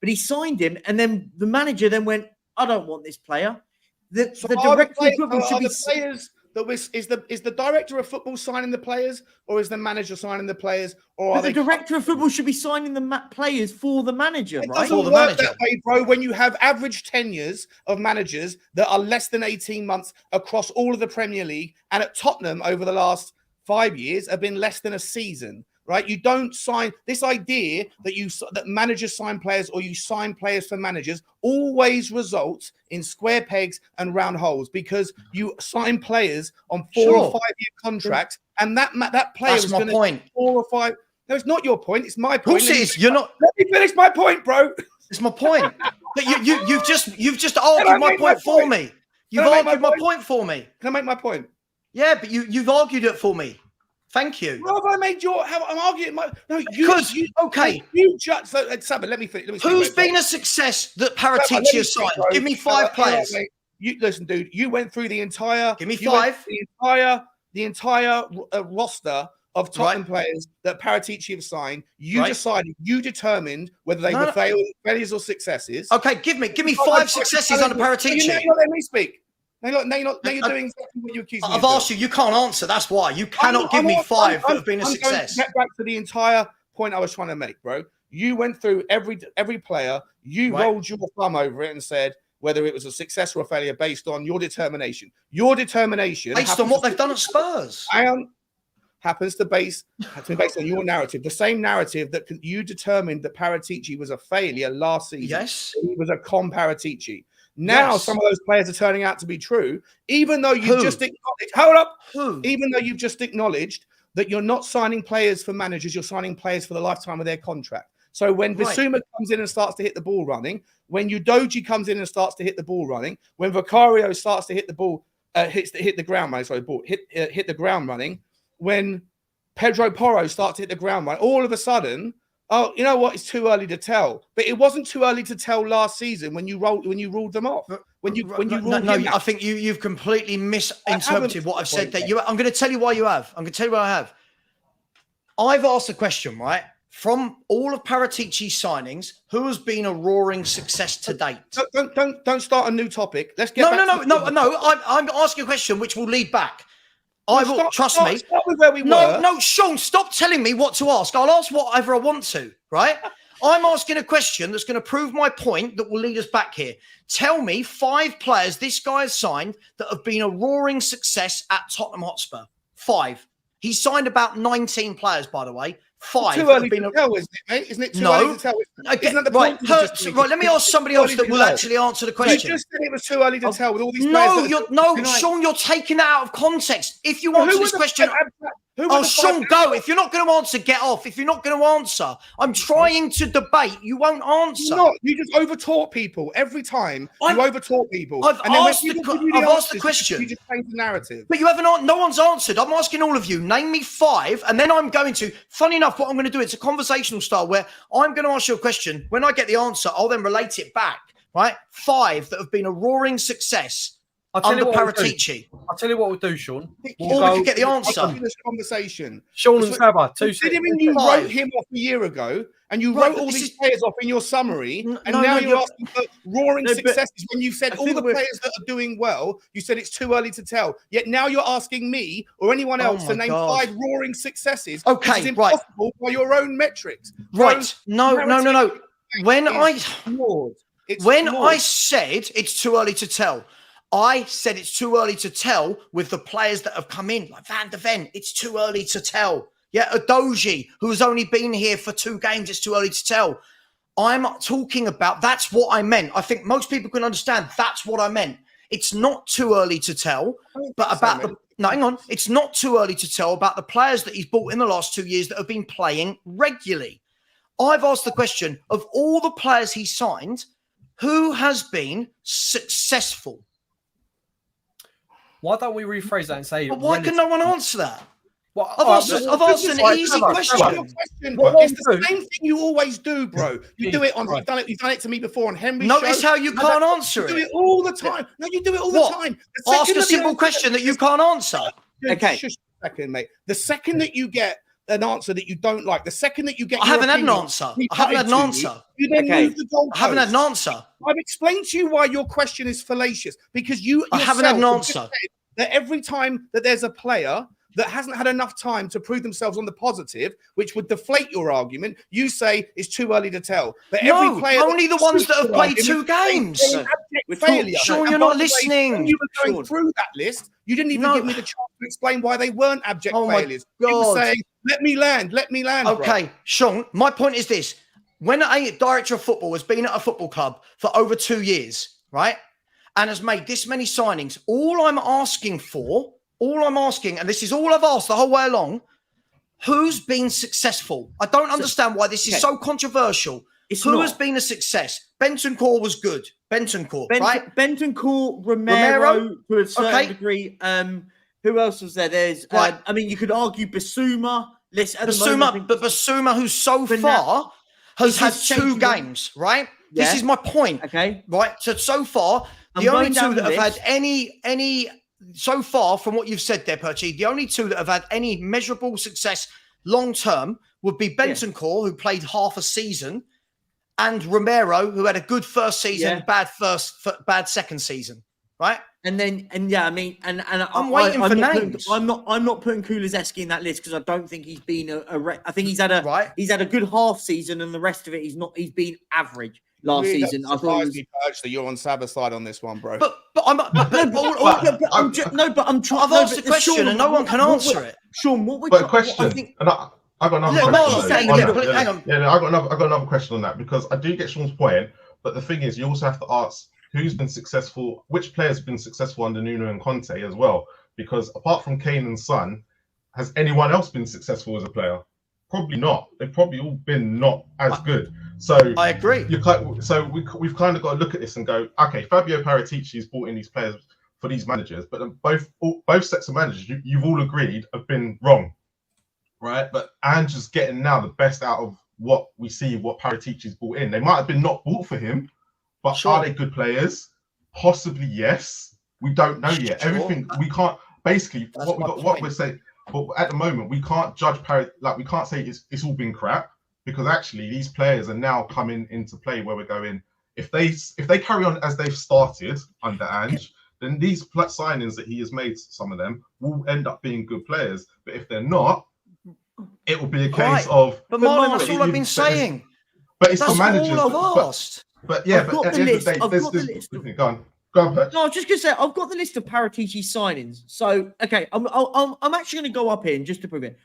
But he signed him, and then the manager then went, "I don't want this player." The director of football should be players. Is the director of football signing the players, or is the manager signing the players, or are the director of football should be signing the players for the manager, right? It doesn't work that way, bro. When you have average tenures of managers that are less than 18 months across all of the Premier League, and at Tottenham over the last 5 years have been less than a season. Right, you don't sign this idea that managers sign players or you sign players for managers always results in square pegs and round holes because you sign players on 4 or 5 year contracts and that player is going to 4 or 5. No, it's not your point. It's my point. Of course it is. You're not. Let me finish my point, bro. It's my point. But you've just argued my point for me. You've argued my point for me. Can I make my point? Yeah, but you've argued it for me. Thank you. Well, have I made I'm arguing my okay. You judge. So, Sabah, let me finish. Who's been a success that Paratici has signed? Give me 5 players. You listen, dude. You went through the entire. Give me 5. The entire roster of Tottenham players that Paratici have signed. You decided. You determined whether they were failures or successes. Okay, give me 5 successes under Paratici. Let me speak. Now you're doing exactly what you accused me of. I've asked you. You can't answer. That's why. You cannot give me 5 that have been a success. Get back to the entire point I was trying to make, bro. You went through every player. You rolled your thumb over it and said whether it was a success or a failure based on your determination. Your determination. Based on what they've done at Spurs. Happens to be based on your narrative. The same narrative that you determined that Paratici was a failure last season. Yes. He was a con Paratici. Now some of those players are turning out to be true, even though you just acknowledged. Even though you've just acknowledged that you're not signing players for managers, you're signing players for the lifetime of their contract. So when Basuma comes in and starts to hit the ball running, when Udogie comes in and starts to hit the ball running, when Vicario starts to hit the ball, hit the ground running, hit the ground running, when Pedro Porro starts to hit the ground running, all of a sudden. Oh, you know what? It's too early to tell. But it wasn't too early to tell last season when you ruled them off. I think you've completely misinterpreted what I've said. I'm going to tell you why you have. I'm going to tell you why I have. I've asked a question, right? From all of Paratici's signings, who has been a roaring success to date? Don't start a new topic. Let's get No. I'm asking a question which will lead back. Trust me. Start with where we were. No, Sean, stop telling me what to ask. I'll ask whatever I want to, right? I'm asking a question that's going to prove my point that will lead us back here. Tell me 5 players this guy has signed that have been a roaring success at Tottenham Hotspur. 5. He signed about 19 players, by the way. 5. Too early to tell, isn't it, mate? Isn't it too early to tell? Right, let me ask somebody else that will actually answer the question. You just said it was too early to tell with all these players. Sean, you're taking that out of context. If you answer this question... Oh, Sean, go. If you're not going to answer, get off. If you're not going to answer, I'm trying to debate. You won't answer. No, you just overtalk people every time. You overtalk people. I've and then when asked people the, give you I've asked answers, the question. You just change the narrative. But you haven't. No one's answered. I'm asking all of you. Name me 5, and then I'm going to. Funny enough, what I'm going to do, it's a conversational style where I'm going to ask you a question. When I get the answer, I'll then relate it back. Right? 5 that have been a roaring success under Paratici. I'll tell you what we'll do, Sean. Or we could get the answer. This conversation. Sean and Saba, 2 Considering you wrote him off a year ago, and you wrote all these players off in your summary, and now you're asking for roaring successes when you said all the players that are doing well, you said it's too early to tell. Yet now you're asking me or anyone else to name 5 roaring successes. Okay, which is impossible by your own metrics. Right. No. When I said it's too early to tell, I said it's too early to tell with the players that have come in, like Van de Ven. It's too early to tell. Yeah, Adoji, who's only been here for 2 games, it's too early to tell. I'm talking about, that's what I meant. I think most people can understand that's what I meant. It's not too early to tell, but about hang on. It's not too early to tell about the players that he's bought in the last 2 years that have been playing regularly. I've asked the question of all the players he signed, who has been successful? Why don't we rephrase that and say... But why can no one answer that? Well, I've asked an easy question. It's the same thing you always do, bro. You do it on... You've done it to me before on Henry's show. Notice how you can't answer it. You do it all the time. No, you do it all the time. Ask a simple question that you can't answer. Okay. Shush a second, mate. The second that you get an answer that you don't like, the second that you get... I haven't had an answer. You then move the goalpost. I haven't had an answer. I've explained to you why your question is fallacious, because you haven't had an answer. That every time that there's a player that hasn't had enough time to prove themselves on the positive, which would deflate your argument, you say it's too early to tell. But every player, only the ones that have played 2 games. Failure. Sure, you're not listening. When you were going through that list, you didn't even give me the chance to explain why they weren't abject failures. You were saying, let me land. Okay, bro. Sean, my point is this. When a director of football has been at a football club for over 2 years, right, and has made this many signings, all I'm asking, and this is all I've asked the whole way along, who's been successful? I don't understand why this is so controversial. Who has been a success? Bentancur was good. Right? Bentancur, Romero to a certain degree. Who else was there? There's, I mean, you could argue Basuma. Basuma, who so far has had 2 games, right? Yeah. This is my point. Okay. Right. So far, the only 2 that have had any so far from what you've said there, Perchy, the only 2 that have had any measurable success long term would be Bentancur, who played half a season, and Romero, who had a good first season, bad second season, right? And I mean, I'm waiting for names. I'm not putting Kulusevski in that list because I don't think he's been I think he's had a good half season, and the rest of it he's been average. Last season, I thought me, Perch, that you're on Saba's side on this one, bro. But I'm trying. I've asked the question, Sean, and no one can answer it. Sean, what would question? I think, and I've got another question. I've got another question on that, because I do get Sean's point, but the thing is, you also have to ask who's been successful, which players have been successful under Nuno and Conte as well. Because apart from Kane and Son, has anyone else been successful as a player? Probably not. They've probably all been not as good. So I agree. We've kind of got to look at this and go, okay, Fabio Paratici's brought in these players for these managers, but both sets of managers you've all agreed have been wrong, right? But Ange's getting now the best out of what we see, what Paratici's brought in. They might have been not bought for him, but are they good players? Possibly yes. We don't know yet. Everything we can't. Basically, what we're saying. But at the moment, we can't judge we can't say it's all been crap, because actually these players are now coming into play where we're going. If they carry on as they've started under Ange, then these signings that he has made, some of them will end up being good players. But if they're not, it will be a case of. But Marlon, that's all I've been saying. But it's the managers. All I've asked. But yeah, but at the end of the day, there's this. Go on. Go on, Perch. No, I was just gonna say I've got the list of Paratici signings. So okay, I'm actually gonna go up here and just to prove it.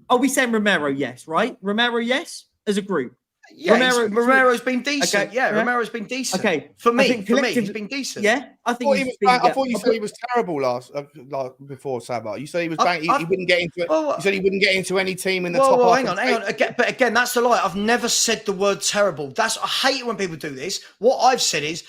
Are we saying Romero? Yes, right? Romero, yes, as a group. Yeah, Romero- Romero's been decent. Okay, Yeah, yeah. Romero's been decent. Okay, For I me, think he's been decent. Yeah, I think I thought you said he was terrible before Sabah. You said he was bang. He wouldn't get into it. You said he wouldn't get into any team in the top half. Hang on. But again, that's the lie. I've never said the word terrible. I hate it when people do this. What I've said is,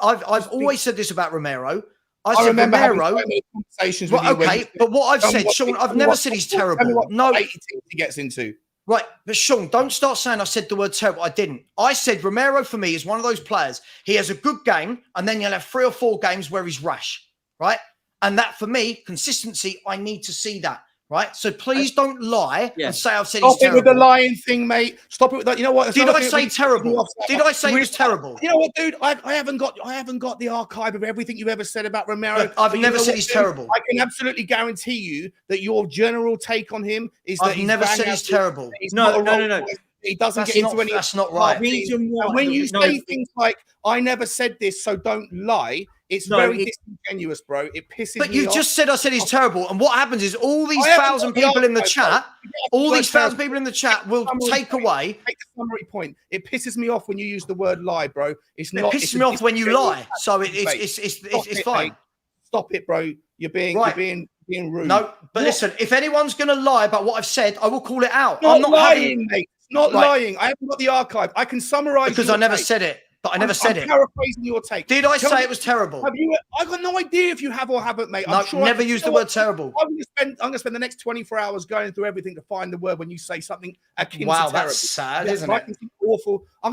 I've always said this about Romero. I remember Romero. having so many conversations with you. Okay, but what I've said, Sean, I've never said he's terrible. No, 80 teams he gets into. Right, but Sean, don't start saying I said the word terrible. I didn't. I said Romero for me is one of those players. He has a good game, and then you'll have 3 or 4 games where he's rash, right? And that for me, consistency, I need to see that, right? So please don't lie and say I've said he's terrible. Stop it with the lying thing, mate. Stop it with that. You know what? Did I say terrible? Did I say he was terrible? You know what, dude? I haven't got the archive of everything you've ever said about Romero. Look, I've never said he's terrible. I can absolutely guarantee you that your general take on him is that I've never said he's terrible. No. He doesn't get into any. That's not right. When you say things like "I never said this, so don't lie," it's very disingenuous, bro. It pisses me off. But you just said I said he's terrible, and what happens is all these 1,000 people in the chat, will take away. Take the summary point. It pisses me off when you use the word lie, bro. It pisses me off when you lie. So it's fine. Stop it, bro. You're being rude. No, but listen, if anyone's going to lie about what I've said, I will call it out. I'm not lying, mate. Not lying. I haven't got the archive. I can summarize because I never said it. But I never said it. Paraphrasing your take. Did I say it was terrible? I got no idea if you have or haven't, mate. I'm sure never used the word terrible. I'm going to spend the next 24 hours going through everything to find the word when you say something akin to terrible. Wow, that's sad, isn't it? Awful. I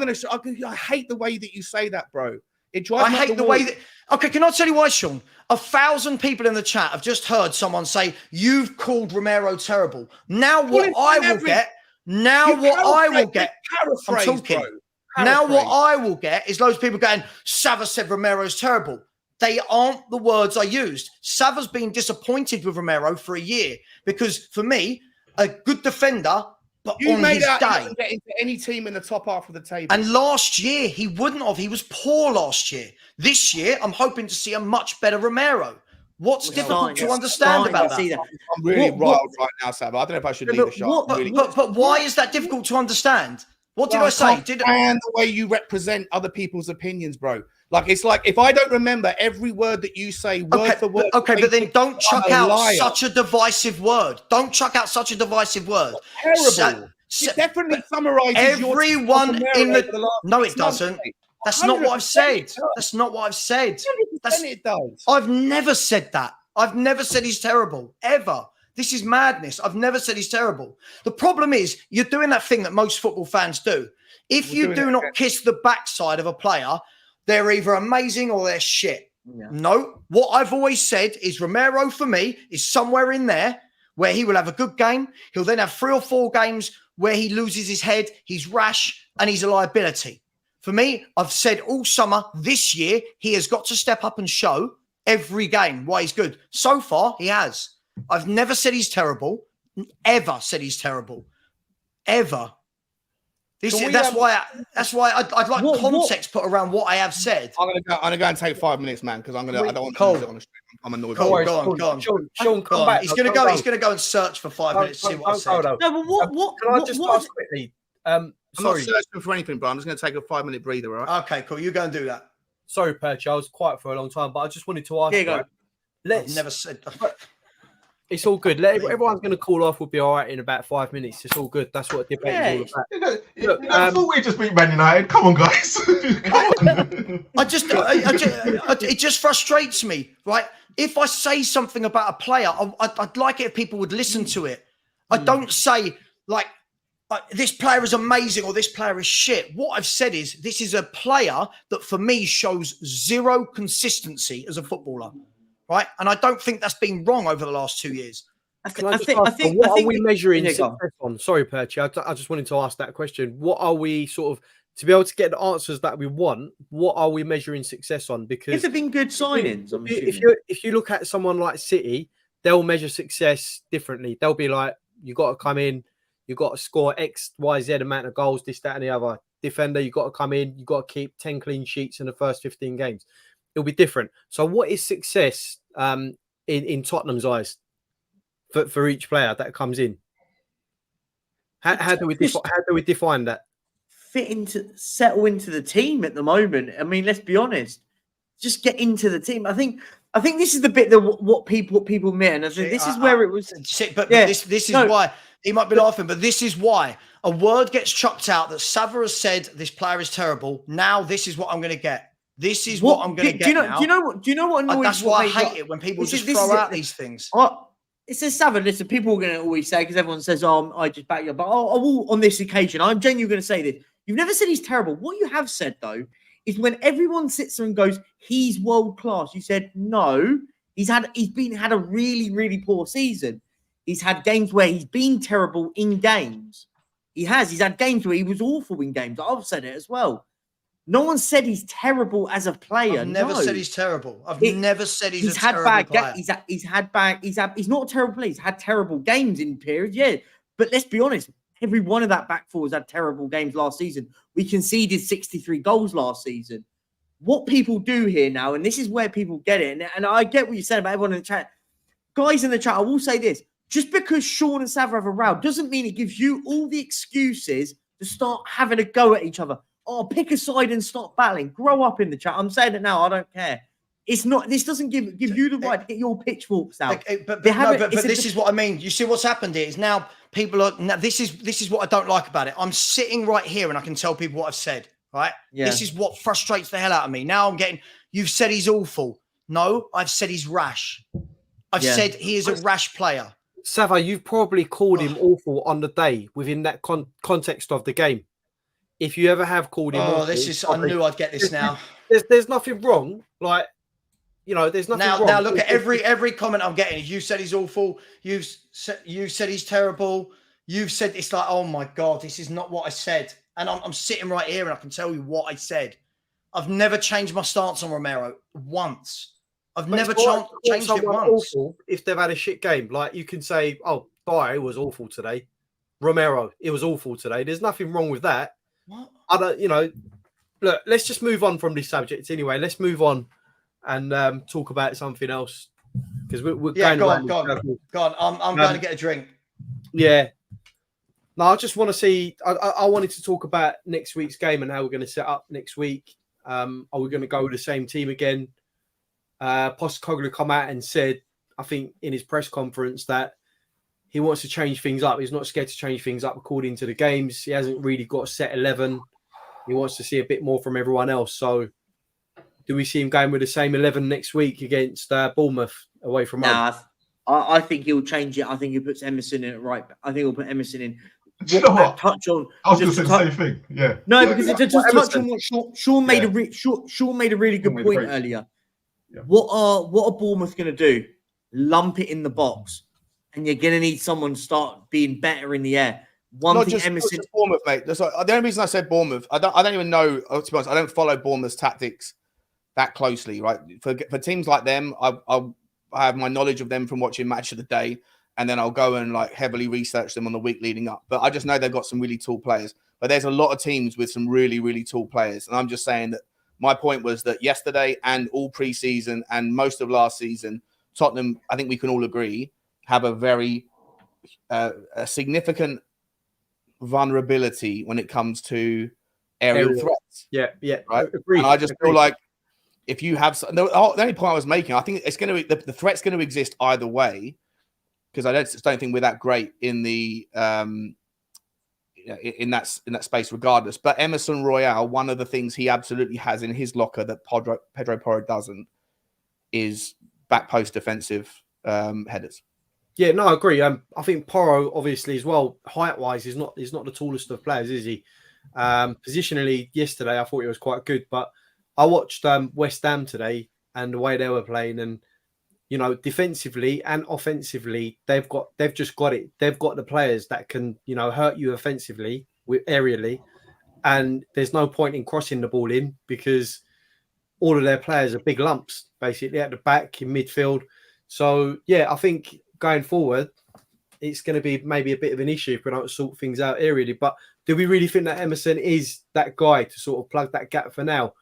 hate the way that you say that, bro. It drives me. I hate the way that. Okay, can I tell you why, Sean? 1,000 people in the chat have just heard someone say you've called Romero terrible. Now what I will get. Now what I will get. I'm talking. Now what I will get is loads of people going, Sava said Romero's terrible. They aren't the words I used. Sava's been disappointed with Romero for a year because for me, a good defender, but you on made his out day. He doesn't get into any team in the top half of the table. And last year, he wouldn't have. He was poor last year. This year, I'm hoping to see a much better Romero. What's difficult to understand about that? I'm really riled right now, Sava. I don't know if I should leave the shot. But why is that difficult to understand? What did I say? And the way you represent other people's opinions, bro. Like it's like if I don't remember every word that you say word for word. Okay, but then don't chuck out such a divisive word. Don't chuck out such a divisive word. Terrible. It definitely summarizes everyone in the. No, it doesn't. That's not what I've said. That's not what I've said. It does. I've never said that. I've never said he's terrible ever. This is madness. I've never said he's terrible. The problem is you're doing that thing that most football fans do. If you do not kiss the backside of a player, they're either amazing or they're shit. Yeah. No, what I've always said is Romero for me is somewhere in there where he will have a good game. He'll then have 3 or 4 games where he loses his head, he's rash, and he's a liability. For me, I've said all summer this year, he has got to step up and show every game why he's good. So far, he has. I've never said he's terrible. Ever said he's terrible. Ever. That's why I'd like context put around what I have said. I'm gonna go and take 5 minutes, man, because I don't want to use it on the stream. I'm annoyed. Go on. Sean, come back. He's gonna go and search for 5 minutes to see what I said. No, but what? Can I just ask quickly? I'm not searching for anything, bro. I'm just gonna take a 5-minute breather, all right? Okay, cool. You go and do that. Sorry, Perchy. I was quiet for a long time, but I just wanted to ask. Here you go. I've never said that. It's all good. Everyone's going to call off. We'll be all right in about 5 minutes. It's all good. That's what debate is all about. I thought we just beat Man United. Come on, guys. Come on. It just frustrates me, right? If I say something about a player, I'd like it if people would listen to it. I don't say like this player is amazing or this player is shit. What I've said is this is a player that for me shows zero consistency as a footballer. Right, and I don't think that's been wrong over the last 2 years. I think. What are we measuring success on? Sorry, Perchy. I just wanted to ask that question. What are we sort of to be able to get the answers that we want? What are we measuring success on? Because if they've been good signings, if you look at someone like City, they'll measure success differently. They'll be like, you got to come in, you got to score X, Y, Z amount of goals, this, that, and the other. Defender, you got to come in, you got to keep 10 clean sheets in the first 15 games. It'll be different. So what is success in Tottenham's eyes for each player that comes in? How do we define that? settle into the team at the moment. I mean, let's be honest. Just get into the team. I think this is the bit that what people meant. I think this is where it was. But this is why he might be laughing. But this is why a word gets chucked out that Sava has said this player is terrible. Now this is what I'm going to get. This is what I'm going to get. Do you know what annoys? That's why I hate it when people just throw out these things. It's a Sava. Listen, people are going to always say, because everyone says, "Oh, I just back you up." But I will on this occasion. I'm genuinely going to say this. You've never said he's terrible. What you have said though is when everyone sits there and goes, "He's world class," you said no. He's had a really, really poor season. He's had games where he's been terrible in games. He's had games where he was awful in games. I've said it as well. No one said he's terrible as a player. I've never said he's terrible. I've never said he's a terrible player. He's not a terrible player. He's had terrible games in periods, yeah. But let's be honest, every one of that back four has had terrible games last season. We conceded 63 goals last season. What people do here now, and this is where people get it, and I get what you said about everyone in the chat. Guys in the chat, I will say this. Just because Sean and Sava have a row doesn't mean it gives you all the excuses to start having a go at each other. Oh, pick a side and stop battling. Grow up in the chat. I'm saying it now. I don't care. It's not. This doesn't give you the right to get your pitchforks out. But this is what I mean. You see what's happened here is now people are. Now this is what I don't like about it. I'm sitting right here and I can tell people what I've said. Right. Yeah. This is what frustrates the hell out of me. Now I'm getting. You've said he's awful. No, I've said he's rash. I've said he is a rash player. Sava, you've probably called him awful on the day within that context of the game. If you ever have called him awful, I knew I'd get this now. There's nothing wrong. Like, there's nothing wrong. Now look at every comment I'm getting. You said he's awful. You said he's terrible. You've said it's like, oh my God, this is not what I said. And I'm sitting right here and I can tell you what I said. I've never changed my stance on Romero once. I've never changed it once. Awful if they've had a shit game. Like you can say, oh, Dyer was awful today. Romero, it was awful today. There's nothing wrong with that. What? I don't, look, let's just move on from this subject anyway. Let's move on and talk about something else. Because we're going go on. I'm going to get a drink. Yeah. No, I just want to see. I wanted to talk about next week's game and how we're going to set up next week. Are we going to go with the same team again? Postegodlou come out and said, I think in his press conference, that he wants to change things up. He's not scared to change things up according to the games. He hasn't really got a set 11. He wants to see a bit more from everyone else. So do we see him going with the same 11 next week against Bournemouth away from home? I think he'll change it. I think he puts Emerson in at right. I think he'll put Emerson in. Do you know what? Touch on. I was going to say the same thing. Yeah. No, because to just touch on what Sean made Sean made a really good point earlier. Yeah. What are Bournemouth going to do? Lump it in the box, and you're going to need someone to start being better in the air. Emerson. Not just Bournemouth, mate. That's the only reason I said Bournemouth. I don't even know. To be honest, I don't follow Bournemouth's tactics that closely. Right, for teams like them, I have my knowledge of them from watching Match of the Day, and then I'll go and heavily research them on the week leading up. But I just know they've got some really tall players. But there's a lot of teams with some really, really tall players, and I'm just saying that. My point was that yesterday and all pre-season and most of last season, Tottenham, I think we can all agree, have a very a significant vulnerability when it comes to aerial threats. Yeah, right. Agreed. And I just feel like if you have the only point I was making, I think it's going to the threat's going to exist either way, because I don't think we're that great in the in that space regardless. But Emerson Royale, one of the things he absolutely has in his locker that Pedro Porro doesn't is back post defensive headers. Yeah, no, I agree. I think Porro obviously as well, height wise, is not the tallest of players, is he? Positionally yesterday I thought he was quite good, but I watched West Ham today and the way they were playing, and defensively and offensively, they've just got it. They've got the players that can, hurt you offensively aerially, and there's no point in crossing the ball in because all of their players are big lumps, basically at the back in midfield. So yeah, I think going forward, it's going to be maybe a bit of an issue if we don't sort things out aerially. But do we really think that Emerson is that guy to sort of plug that gap for now,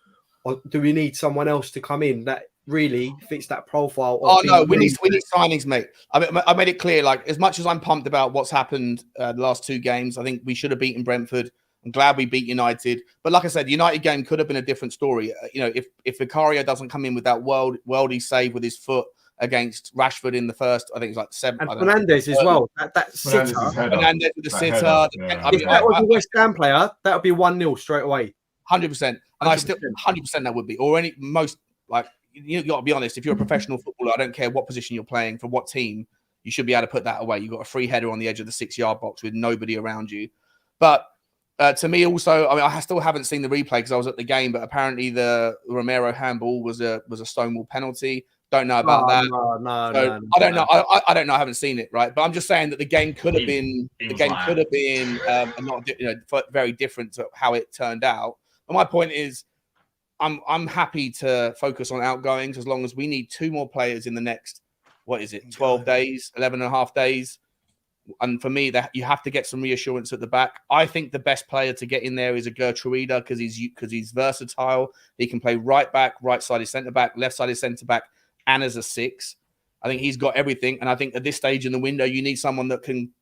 or do we need someone else to come in that really fits that profile? We need signings, mate. I made it clear, as much as I'm pumped about what's happened the last two games, I think we should have beaten Brentford. I'm glad we beat United. But like I said, the United game could have been a different story. If Vicario doesn't come in with that worldy save with his foot against Rashford in the first, I think it's like 7. And Fernandes as well. That sitter. Fernandes with the sitter. If that was a West Ham player, that would be 1-0 straight away. 100%. And 100%. I still 100% that would be. Or most you got to be honest. If you're a professional footballer, I don't care what position you're playing for, what team, you should be able to put that away. You've got a free header on the edge of the 6-yard box with nobody around you. But to me, also, I mean, I still haven't seen the replay because I was at the game. But apparently, the Romero handball was a Stonewall penalty. Don't know about that. No. I don't know. I don't know. I haven't seen it, right? But I'm just saying that the game could have been not very different to how it turned out. And my point is, I'm happy to focus on outgoings as long as we need 2 more players in the next 12 days, 11 and a half days. And for me, that you have to get some reassurance at the back. I think the best player to get in there is a Gertruida because he's versatile. He can play right back, right side is centre back, left side is centre back, and as a 6. I think he's got everything. And I think at this stage in the window, you need someone that can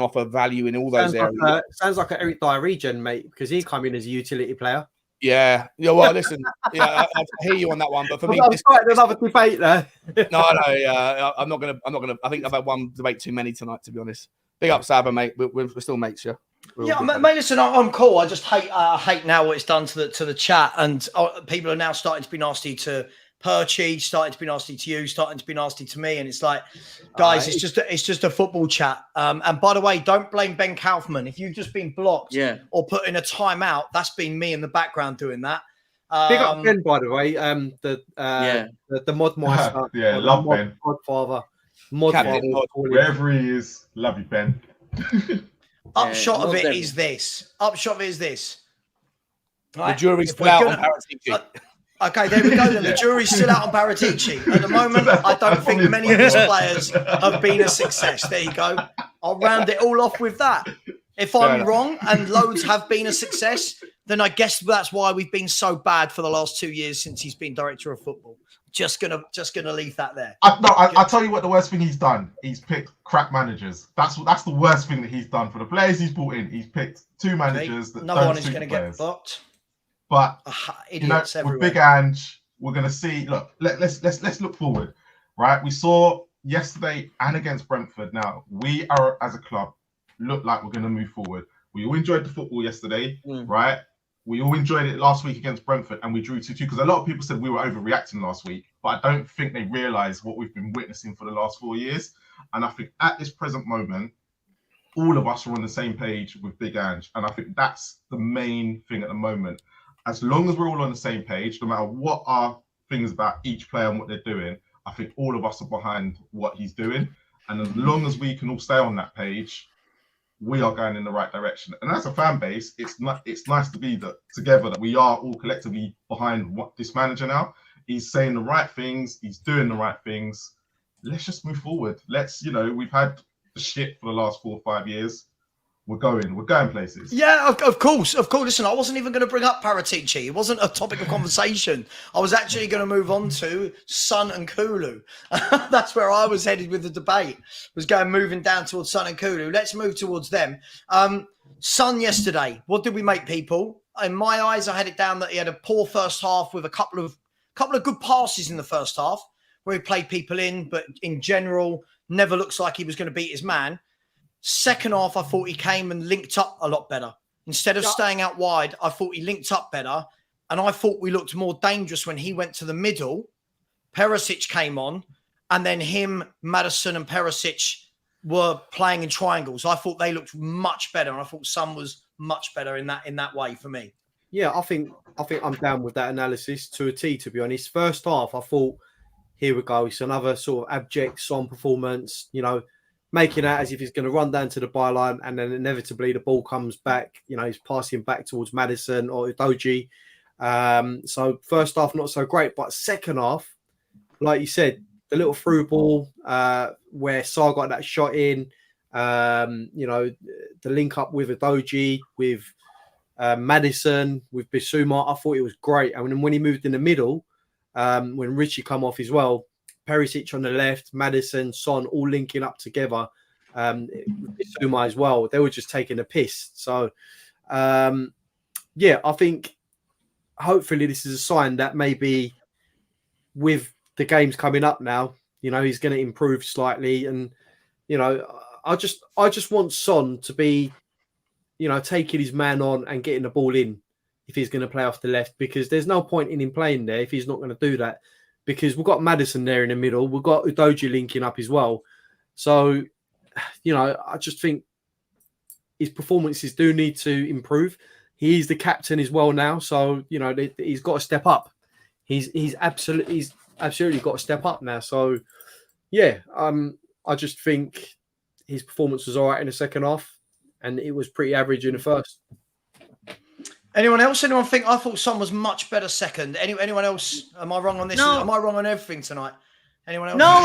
offer value in all those areas. Sounds like an Eric Dyer regen, mate, because he come in as a utility player. Yeah. Well, listen. I hear you on that one, but for me, there's another debate there. I'm not gonna. I think I've had one debate too many tonight, to be honest. Big up, Saba, mate. We're still mates, yeah. Mate. Listen, I'm cool. I just hate now what it's done to the chat, and people are now starting to be nasty to Perchy, starting to be nasty to you, starting to be nasty to me, and it's like, guys, it's just a football chat. And by the way, don't blame Ben Kaufman if you've just been blocked or put in a timeout. That's been me in the background doing that. Big up Ben, by the way. The mod master, love Ben, Godfather, wherever he is, love you, Ben. Upshot of it is this. Right? The jury's still out on Paratici. Okay, there we go. Then the jury's still out on Paratici. At the moment, I don't think many of his players have been a success. There you go. I'll round it all off with that. If I'm wrong and loads have been a success, then I guess that's why we've been so bad for the last 2 years since he's been director of football. Just gonna leave that there. I'll tell you what the worst thing he's done. He's picked crap managers. That's the worst thing that he's done for the players he's brought in. He's picked 2 managers that another don't one is suit going to the players. get blocked. But idiots everywhere. with Big Ange, we're going to see. Look, let's look forward, right? We saw yesterday and against Brentford. Now we are as a club look like we're going to move forward. We all enjoyed the football yesterday, right? We all enjoyed it last week against Brentford, and we drew 2-2 because a lot of people said we were overreacting last week, but I don't think they realise what we've been witnessing for the last 4 years. And I think at this present moment, all of us are on the same page with Big Ange, and I think that's the main thing at the moment. As long as we're all on the same page, no matter what our things about each player and what they're doing, I think all of us are behind what he's doing. And as long as we can all stay on that page, we are going in the right direction. And as a fan base, it's nice to be together that we are all collectively behind what this manager now. He's saying the right things. He's doing the right things. Let's just move forward. We've had the shit for the last 4 or 5 years. We're going places. Yeah, of course. Listen, I wasn't even going to bring up Paratici. It wasn't a topic of conversation. I was actually going to move on to Son and Kulu. That's where I was headed with the debate. Moving down towards Son and Kulu. Let's move towards them. Son yesterday. What did we make, people? In my eyes, I had it down that he had a poor first half with a couple of good passes in the first half where he played people in, but in general, never looks like he was going to beat his man. Second half, I thought he came and linked up a lot better. Instead of staying out wide, I thought he linked up better. And I thought we looked more dangerous when he went to the middle. Perisic came on. And then him, Maddison and Perisic were playing in triangles. I thought they looked much better. And I thought Son was much better in that way for me. Yeah, I think I'm down with that analysis to a T, to be honest. First half, I thought, here we go. It's another sort of abject Son performance, making out as if he's going to run down to the byline, and then inevitably the ball comes back. He's passing back towards Maddison or Udogie. So first half, not so great. But second half, like you said, the little through ball where Sarr got that shot in, the link up with Udogie, with Maddison, with Bissouma, I thought it was great. And when he moved in the middle, when Richie come off as well, Perisic on the left, Maddison, Son, all linking up together. Bissouma as well. They were just taking a piss. So Yeah, I think hopefully this is a sign that maybe with the games coming up now, he's going to improve slightly. And, I just want Son to be, taking his man on and getting the ball in if he's going to play off the left, because there's no point in him playing there if he's not going to do that, because we've got Maddison there in the middle. We've got Udogie linking up as well. So, I just think his performances do need to improve. He's the captain as well now. So, he's got to step up. He's absolutely got to step up now. So, yeah, I just think his performance was all right in the second half, and it was pretty average in the first. Anyone else? Anyone think? I thought Son was much better second. Anyone else? Am I wrong on this? No. Am I wrong on everything tonight? Anyone else? No.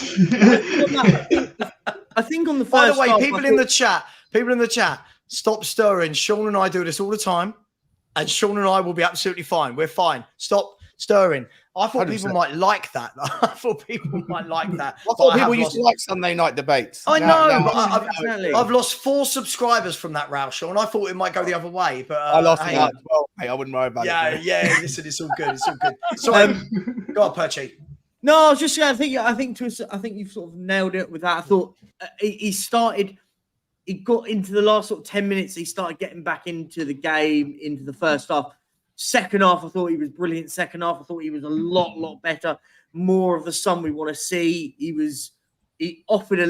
I think on the first. By the way, half, people in the chat, stop stirring. Sean and I do this all the time, and Sean and I will be absolutely fine. We're fine. Stop stirring. I thought 100%. people might like that. I thought people might like that. I thought people used to like Sunday night debates. I know, but exactly. I've lost 4 subscribers from that row, Sean. I thought it might go the other way, but I lost hey, that as well. Hey, I wouldn't worry about it. Yeah. Listen, it's all good. It's all good. So, go on, Perchy. No, I was just saying. I think you've sort of nailed it with that. I thought he got into the last sort of 10 minutes. He started getting back into the game, into the first half. Second half, I thought he was brilliant. Second half, I thought he was a lot better. More of the Son we want to see. He offered a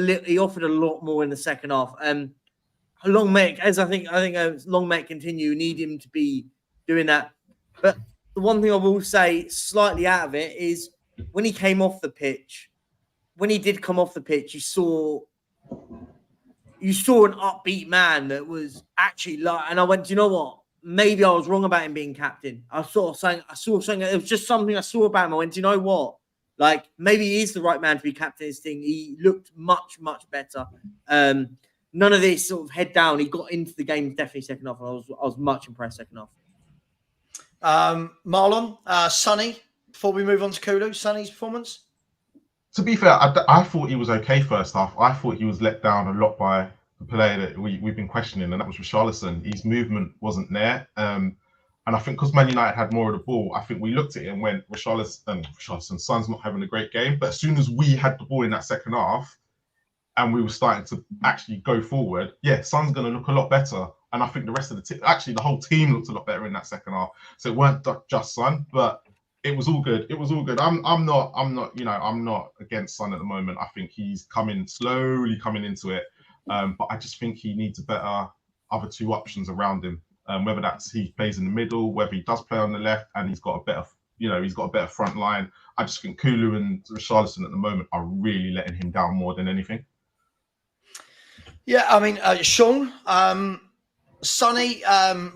lot more in the second half. Long may long may it continue. Need him to be doing that. But the one thing I will say, slightly out of it, is when he came off the pitch. When he did come off the pitch, you saw an upbeat man that was actually like. And I went, do you know what? Maybe I was wrong about him being captain. I saw something. It was just something I saw about him. I went, do you know what? Like, maybe he is the right man to be captain of this thing. He looked much much better. None of this sort of head down. He got into the game definitely second half. I was much impressed second half. Marlon, Sonny, before we move on to Kulu, Sonny's performance? To be fair, I thought he was okay first half. I thought he was let down a lot by the player that we've been questioning, and that was Richarlison. His movement wasn't there. And I think because Man United had more of the ball, I think we looked at it and went, Richarlison, Son's not having a great game. But as soon as we had the ball in that second half and we were starting to actually go forward, Son's going to look a lot better. And I think the rest of the whole team looked a lot better in that second half. So it weren't just Son, but it was all good. I'm not against Son at the moment. I think he's slowly coming into it. But I just think he needs a better other 2 options around him. Whether that's he plays in the middle, whether he does play on the left, and he's got a better front line. I just think Kulu and Richarlison at the moment are really letting him down more than anything. Yeah, I mean, Sean, Sonny,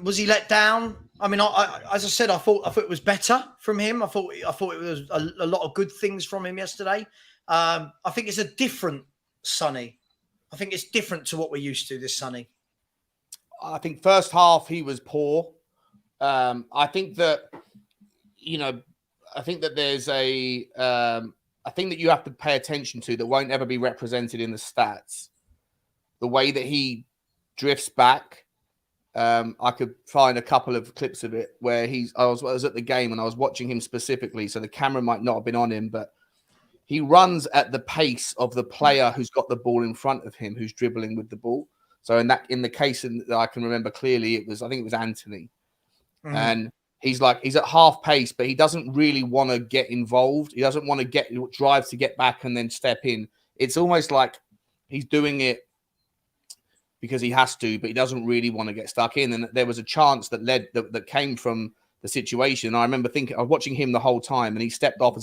was he let down? I mean, as I said, I thought it was better from him. I thought it was a lot of good things from him yesterday. I think it's a different Sonny. I think it's different to what we're used to this Sonny. I think first half he was poor. I think that there's a thing that you have to pay attention to that won't ever be represented in the stats. The way that he drifts back. I could find a couple of clips of it where I was at the game and I was watching him specifically, so the camera might not have been on him, but he runs at the pace of the player who's got the ball in front of him, who's dribbling with the ball. So in the case that I can remember clearly, I think it was Anthony. Mm. And he's at half pace, but he doesn't really want to get involved. He doesn't want to drive to get back and then step in. It's almost like he's doing it because he has to, but he doesn't really want to get stuck in. And there was a chance that came from the situation. I remember I was watching him the whole time, and he stepped off.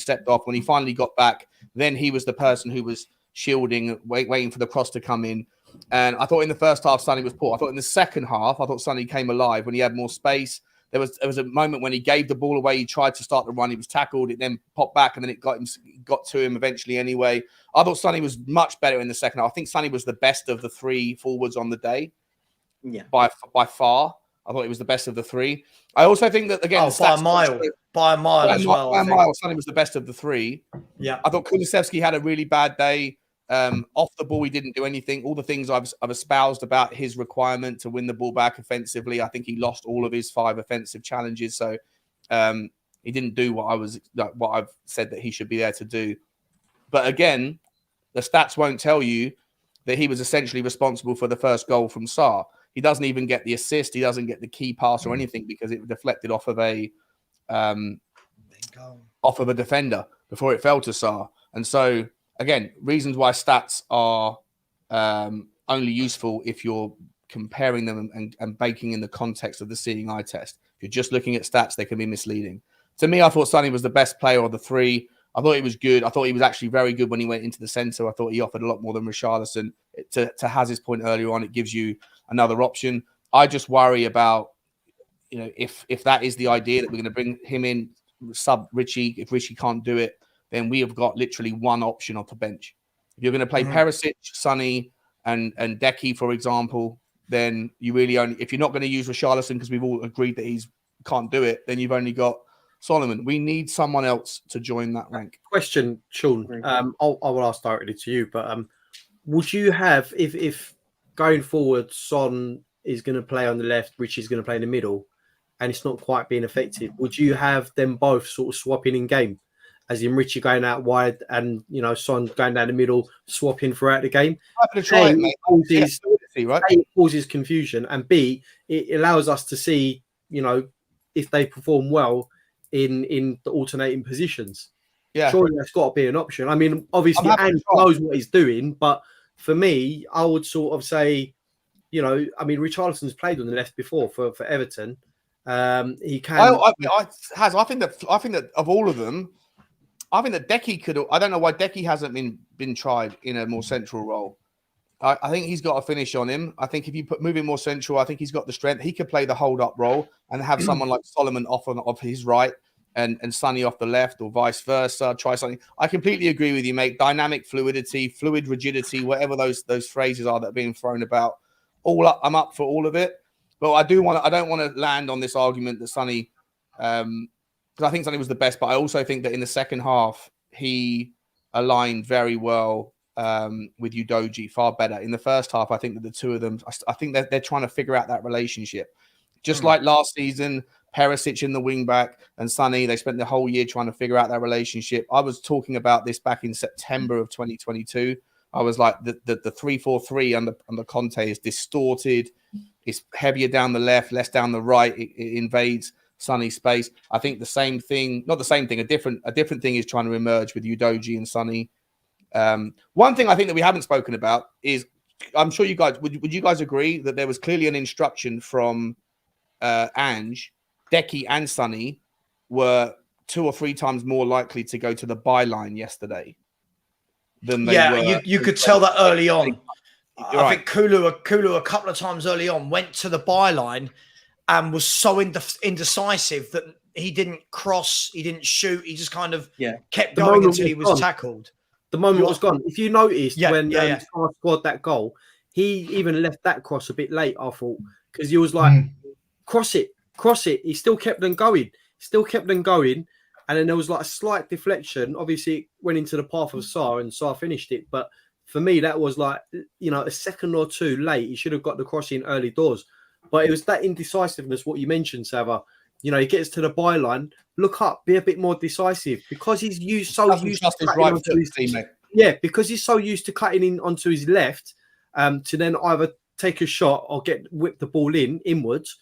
When he finally got back, then he was the person who was shielding, waiting for the cross to come in. And I thought in the first half, Sonny was poor. I thought in the second half, Sonny came alive when he had more space. There was a moment when he gave the ball away. He tried to start the run. He was tackled. It then popped back, and then it got to him eventually anyway. I thought Sonny was much better in the second half. I think Sonny was the best of the 3 forwards on the day. Yeah, by far. I thought he was the best of the 3. I also think that, again, by a mile as well. By a mile, Sonny was the best of the 3. Yeah. I thought Kulusevski had a really bad day. Off the ball, he didn't do anything. All the things I've espoused about his requirement to win the ball back offensively, I think he lost all of his 5 offensive challenges. So he didn't do what I've said that he should be there to do. But again, the stats won't tell you that he was essentially responsible for the first goal from Sarr. He doesn't even get the assist. He doesn't get the key pass or anything because it deflected off of a defender before it fell to Sarr. And so, again, reasons why stats are only useful if you're comparing them and baking in the context of the seeing eye test. If you're just looking at stats, they can be misleading. To me, I thought Sonny was the best player of the 3. I thought he was good. I thought he was actually very good when he went into the centre. I thought he offered a lot more than Richarlison. To Haz's point earlier on, it gives you another option. I just worry about, if that is the idea that we're going to bring him in, sub Richie. If Richie can't do it, then we have got literally one option off the bench. If you're going to play Perisic, Sonny, and Decky, for example, then you really only, if you're not going to use Richarlison because we've all agreed that he's can't do it, then you've only got Solomon. We need someone else to join that rank. Question, Sean. I will ask directly to you, but would you have, if going forward, Son is going to play on the left, Richie's going to play in the middle, and it's not quite being effective, would you have them both sort of swapping in game? As in Richie going out wide and, Son going down the middle, swapping throughout the game? It causes confusion, and B, it allows us to see, if they perform well in the alternating positions. Yeah, surely that's got to be an option. I mean, obviously, Ange knows what he's doing, but for me, I would sort of say, Richarlison's played on the left before for Everton. He can. I think that of all of them, I think that Decky could. I don't know why Decky hasn't been tried in a more central role. I think he's got a finish on him. I think if you move him more central, I think he's got the strength. He could play the hold-up role and have someone like Solomon off his right and Sonny off the left, or vice versa. Try something. I completely agree with you, mate. Dynamic fluidity, fluid rigidity, whatever those phrases are that are being thrown about. I'm up for all of it. But I don't want to land on this argument that Sonny, because I think Sonny was the best. But I also think that in the second half he aligned very well with Udogie, far better. In the first half, I think that the two of them, I think that they're trying to figure out that relationship. Just like last season, Perisic in the wing back and Sonny, they spent the whole year trying to figure out that relationship. I was talking about this back in September of 2022. I was like, the 3-4-3 under Conte is distorted. It's heavier down the left, less down the right. It invades Sonny's space. I think the same thing, not the same thing, a different thing is trying to emerge with Udogie and Sonny. One thing I think that we haven't spoken about is, I'm sure you guys would you guys agree that there was clearly an instruction from Ange, Decky and Sonny were 2 or 3 times more likely to go to the byline yesterday than they were. You could tell that early on. I think Kulu a couple of times early on went to the byline and was so indecisive that he didn't cross, he didn't shoot, he just kind of kept going until he was tackled. The moment was gone. If you noticed when Sarr scored that goal, he even left that cross a bit late, I thought, because he was like, cross it. He still kept them going. And then there was like a slight deflection. Obviously, it went into the path of Sarr and Sarr finished it. But for me, that was like, a second or two late. He should have got the cross in early doors. But it was that indecisiveness, what you mentioned, Sava. He gets to the byline, look up, be a bit more decisive, because he's because he's so used to cutting in onto his left to then either take a shot or whip the ball inwards.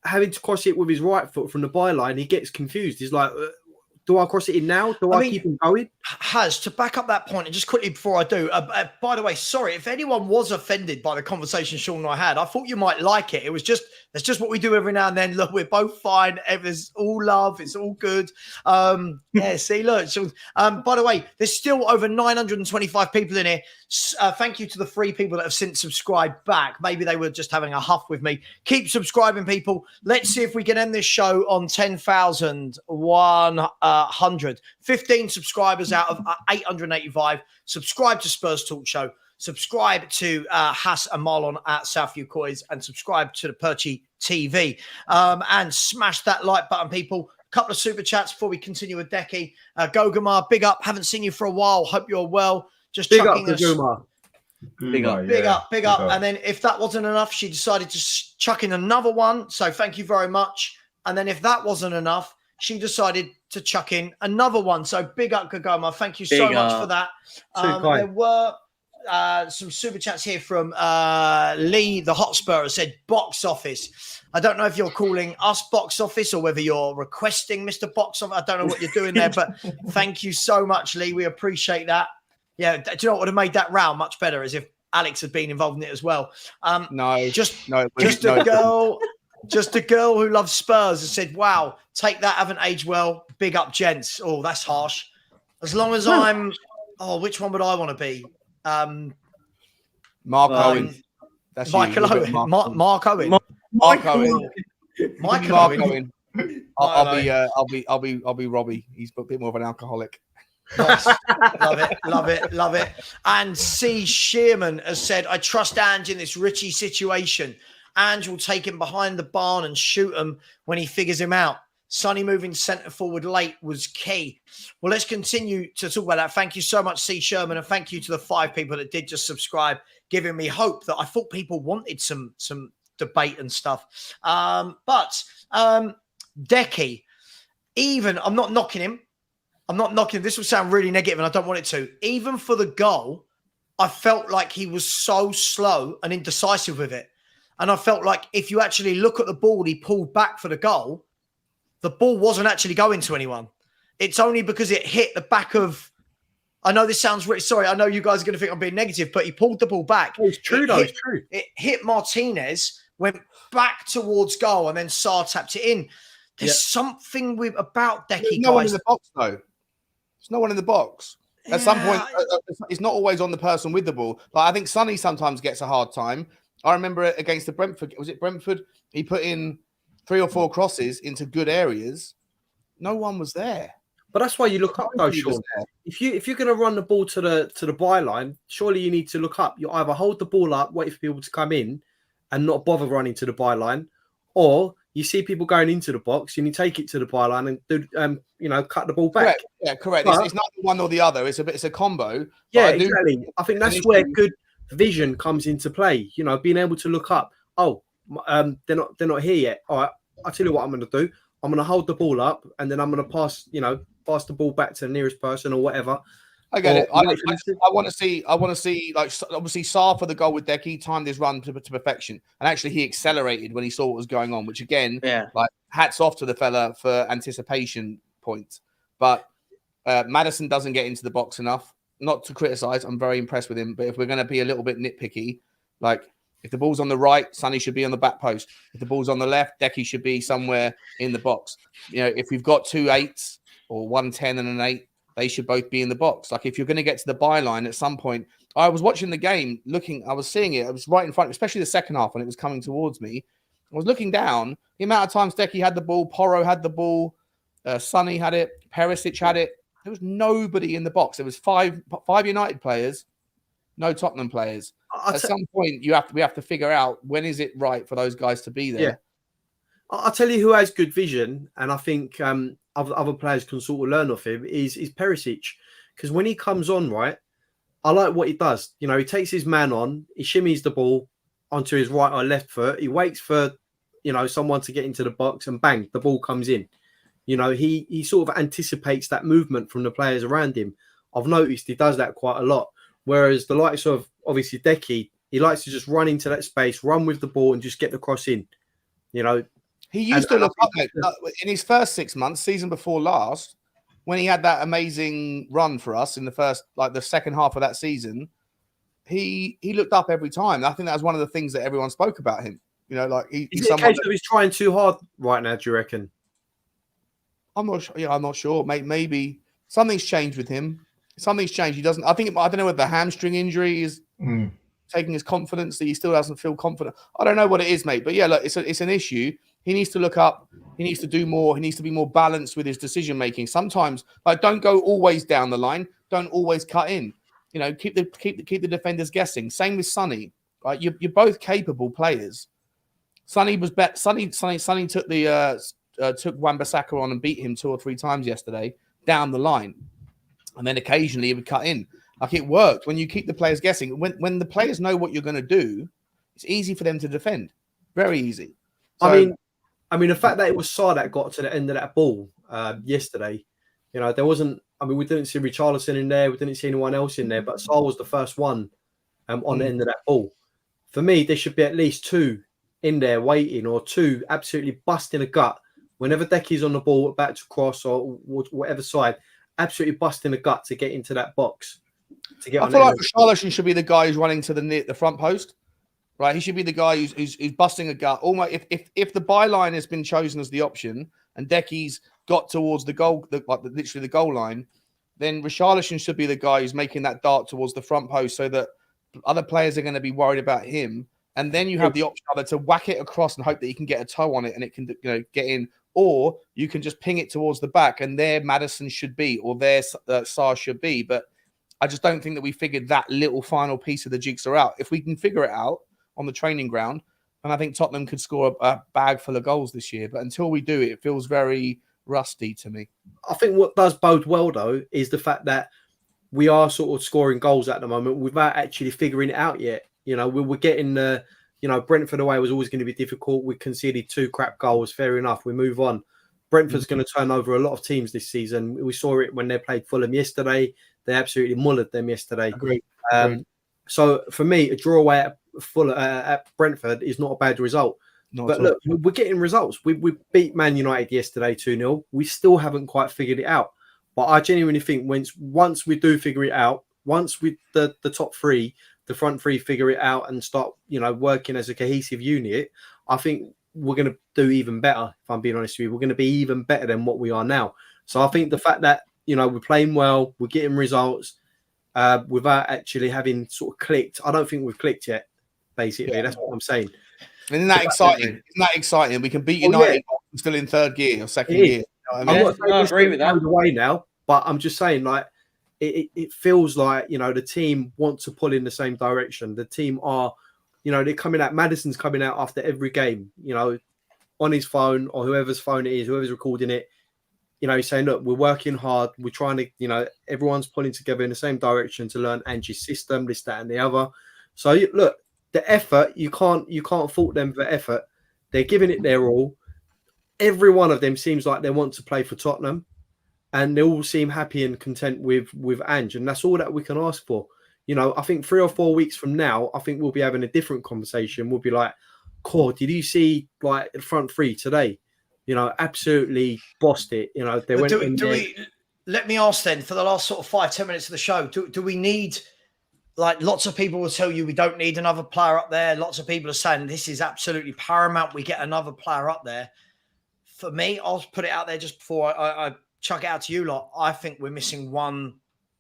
Having to cross it with his right foot from the byline, he gets confused. He's like, do I cross it in now? Do I keep him going? Has to back up that point, and just quickly before I do, by the way, sorry if anyone was offended by the conversation Sean and I had. I thought you might like it. That's just what we do every now and then. Look, we're both fine. There's all love. It's all good. See, look. So, by the way, there's still over 925 people in here. Thank you to the 3 people that have since subscribed back. Maybe they were just having a huff with me. Keep subscribing, people. Let's see if we can end this show on 10,100. 15 subscribers out of 885. Subscribe to Spurs Talk Show. Subscribe to Has and Marlon at Southview Coys, and subscribe to the Perchy TV. And smash that like button, people. Couple of super chats before we continue with Decky. Gogomar, big up. Haven't seen you for a while. Hope you're well. just Big up chucking to us. Guma. Big up. Big up. And then if that wasn't enough, she decided to chuck in another one. So thank you very much. And then if that wasn't enough, she decided to chuck in another one. So big up, Gagoma. Thank you so much for that. There were some super chats here from Lee, the Hotspur, said box office. I don't know if you're calling us box office or whether you're requesting Mr. Box Office. I don't know what you're doing there, but thank you so much, Lee. We appreciate that. Yeah, do you know what would have made that round much better? As if Alex had been involved in it as well. Just a girl who loves Spurs has said, "Wow, take that, haven't aged well. Big up, gents." Oh, that's harsh. As long as I'm, which one would I want to be? Mark Owen. That's Michael Owen. Mark Owen. Mark Owen. Michael Owen. I'll be Robbie. He's a bit more of an alcoholic. Nice. Love it. And C. Shearman has said, I trust Ange in this Richie situation. Ange will take him behind the barn and shoot him when he figures him out. Sonny moving centre forward late was key. Well, let's continue to talk about that. Thank you so much, C. Sherman, and thank you to the 5 people that did just subscribe, giving me hope that I thought people wanted some debate and stuff. But Decky, even, I'm not knocking him. This will sound really negative and I don't want it to. Even for the goal, I felt like he was so slow and indecisive with it. And I felt like if you actually look at the ball, he pulled back for the goal. The ball wasn't actually going to anyone. It's only because it hit the back of, I know this sounds really, sorry, I know you guys are going to think I'm being negative, but he pulled the ball back. It's true, it's true. It hit Martinez, went back towards goal, and then Sarr tapped it in. There's something about Decky, There's no one in the box, though. There's no one in the box. At some point, it's not always on the person with the ball. Like I think Sonny sometimes gets a hard time. I remember it against the Brentford. Was it Brentford? He put in 3 or 4 crosses into good areas. No one was there. But that's why you look up, though, Sean. If you're going to run the ball to the byline, surely you need to look up. You either hold the ball up, wait for people to come in, and not bother running to the byline, or you see people going into the box and you take it to the byline and do, cut the ball back. Correct. Yeah, correct. But, it's not one or the other. It's a combo. Yeah, exactly. I think that's where good vision comes into play. You know, being able to look up. Oh, they're not here yet. All right, I'll tell you what I'm going to do. I'm going to hold the ball up and then I'm going to pass the ball back to the nearest person or whatever. I get it. I want to see, like, obviously Sarr for the goal with Decky timed his run to perfection. And actually he accelerated when he saw what was going on, which again, like hats off to the fella for anticipation points. But Maddison doesn't get into the box enough. Not to criticize, I'm very impressed with him. But if we're going to be a little bit nitpicky, like if the ball's on the right, Sonny should be on the back post. If the ball's on the left, Decky should be somewhere in the box. You know, if we've got 2 8s or 1 10 and an 8, they should both be in the box. Like if you're going to get to the byline at some point, I was watching the game, I was seeing it. It was right in front, especially the second half when it was coming towards me. I was looking down. The amount of times Decky had the ball, Porro had the ball, Sonny had it, Perisic had it. There was nobody in the box. There was five United players, no Tottenham players. At some point, we have to figure out when is it right for those guys to be there. Yeah. I'll tell you who has good vision, and I think other players can sort of learn off him, is Perisic. Because when he comes on, right, I like what he does. You know, he takes his man on, he shimmies the ball onto his right or left foot, he waits for, someone to get into the box, and bang, the ball comes in. You know, he sort of anticipates that movement from the players around him. I've noticed he does that quite a lot. Whereas the likes of, obviously, Decky, he likes to just run into that space, run with the ball and just get the cross in. You know, he used to look up in his first 6 months, season before last, when he had that amazing run for us in the second half of that season, he looked up every time. I think that was one of the things that everyone spoke about him. You know, like is it a case of he's trying too hard right now, do you reckon? I'm not sure. Yeah, I'm not sure. Maybe something's changed with him. Something's changed. He doesn't. I don't know whether the hamstring injury is taking his confidence, that he still doesn't feel confident. I don't know what it is, mate. But yeah, look, it's an issue. He needs to look up. He needs to do more. He needs to be more balanced with his decision making. Sometimes, like, don't go always down the line. Don't always cut in. You know, keep the defenders guessing. Same with Sonny. Right, you're both capable players. Sonny was Sonny took took Wan-Bissaka on and beat him 2 or 3 times yesterday down the line. And then occasionally he would cut in. Like it worked when you keep the players guessing. When the players know what you're going to do, it's easy for them to defend. Very easy. So, I mean, the fact that it was Sarr that got to the end of that ball yesterday, there wasn't. I mean, we didn't see Richarlison in there. We didn't see anyone else in there, but Sarr was the first one on the end of that ball. For me, there should be at least two in there waiting, or two absolutely busting a gut whenever Decky's on the ball about to cross or whatever side, absolutely busting a gut to get into that box. To get. I feel like Richarlison should be the guy who's running to the front post. Right, he should be the guy who's busting a gut. Almost if the byline has been chosen as the option and Decky's got towards the goal, literally the goal line, then Richarlison should be the guy who's making that dart towards the front post, so that other players are going to be worried about him. And then you have the option either to whack it across and hope that you can get a toe on it and it can get in, or you can just ping it towards the back and there Maddison should be, or there Sarr should be. But I just don't think that we figured that little final piece of the jigsaw out. If we can figure it out on the training ground, and I think Tottenham could score a bag full of goals this year. But until we do it, it feels very rusty to me. I think what does bode well, though, is the fact that we are sort of scoring goals at the moment without actually figuring it out yet. We're getting the, Brentford away was always going to be difficult. We conceded 2 crap goals. Fair enough. We move on. Brentford's going to turn over a lot of teams this season. We saw it when they played Fulham yesterday. They absolutely mullered them yesterday. Agreed. So for me, a draw away at Brentford is not a bad result. But look, we're getting results. We beat Man United yesterday 2-0. We still haven't quite figured it out. But I genuinely think once we do figure it out, once we the top three, the front three figure it out and start, working as a cohesive unit, I think we're going to do even better. If I'm being honest with you, we're going to be even better than what we are now. So I think the fact that we're playing well, we're getting results without actually having sort of clicked. I don't think we've clicked yet. Basically, that's what I'm saying. Isn't that exciting? Isn't that exciting? We can beat United still in third gear or second gear. I agree with that. Away now, but I'm just saying, it feels like the team want to pull in the same direction. The team are, they're coming out. Maddison's coming out after every game, on his phone or whoever's phone it is, whoever's recording it. He's saying, look, we're working hard. We're trying to, everyone's pulling together in the same direction to learn Angie's system, this, that, and the other. So look, the effort, you can't fault them for effort. They're giving it their all. Every one of them seems like they want to play for Tottenham, and they all seem happy and content with Ange, and that's all that we can ask for. I think 3 or 4 weeks from now, I think we'll be having a different conversation. We'll be like, "Cool, did you see the front three today? Absolutely bossed it. They went in there." Let me ask then, for the last sort of 5-10 minutes of the show, do we need? Lots of people will tell you we don't need another player up there. Lots of people are saying this is absolutely paramount. We get another player up there. For me, I'll put it out there just before I chuck it out to you lot. I think we're missing one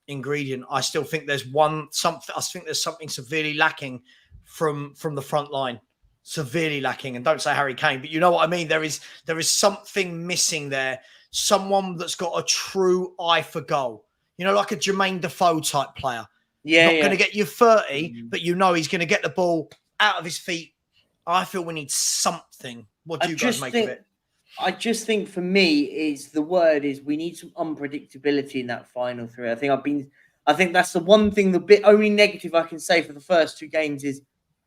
ingredient. I still think there's something. I think there's something severely lacking from the front line. Severely lacking. And don't say Harry Kane, but you know what I mean. There is something missing there. Someone that's got a true eye for goal. Like a Jermaine Defoe type player. Not going to get you 30, but he's going to get the ball out of his feet. I feel we need something. What do you guys make of it? I just think for me we need some unpredictability in that final three. I think that's the one thing, the only negative I can say for the first 2 games is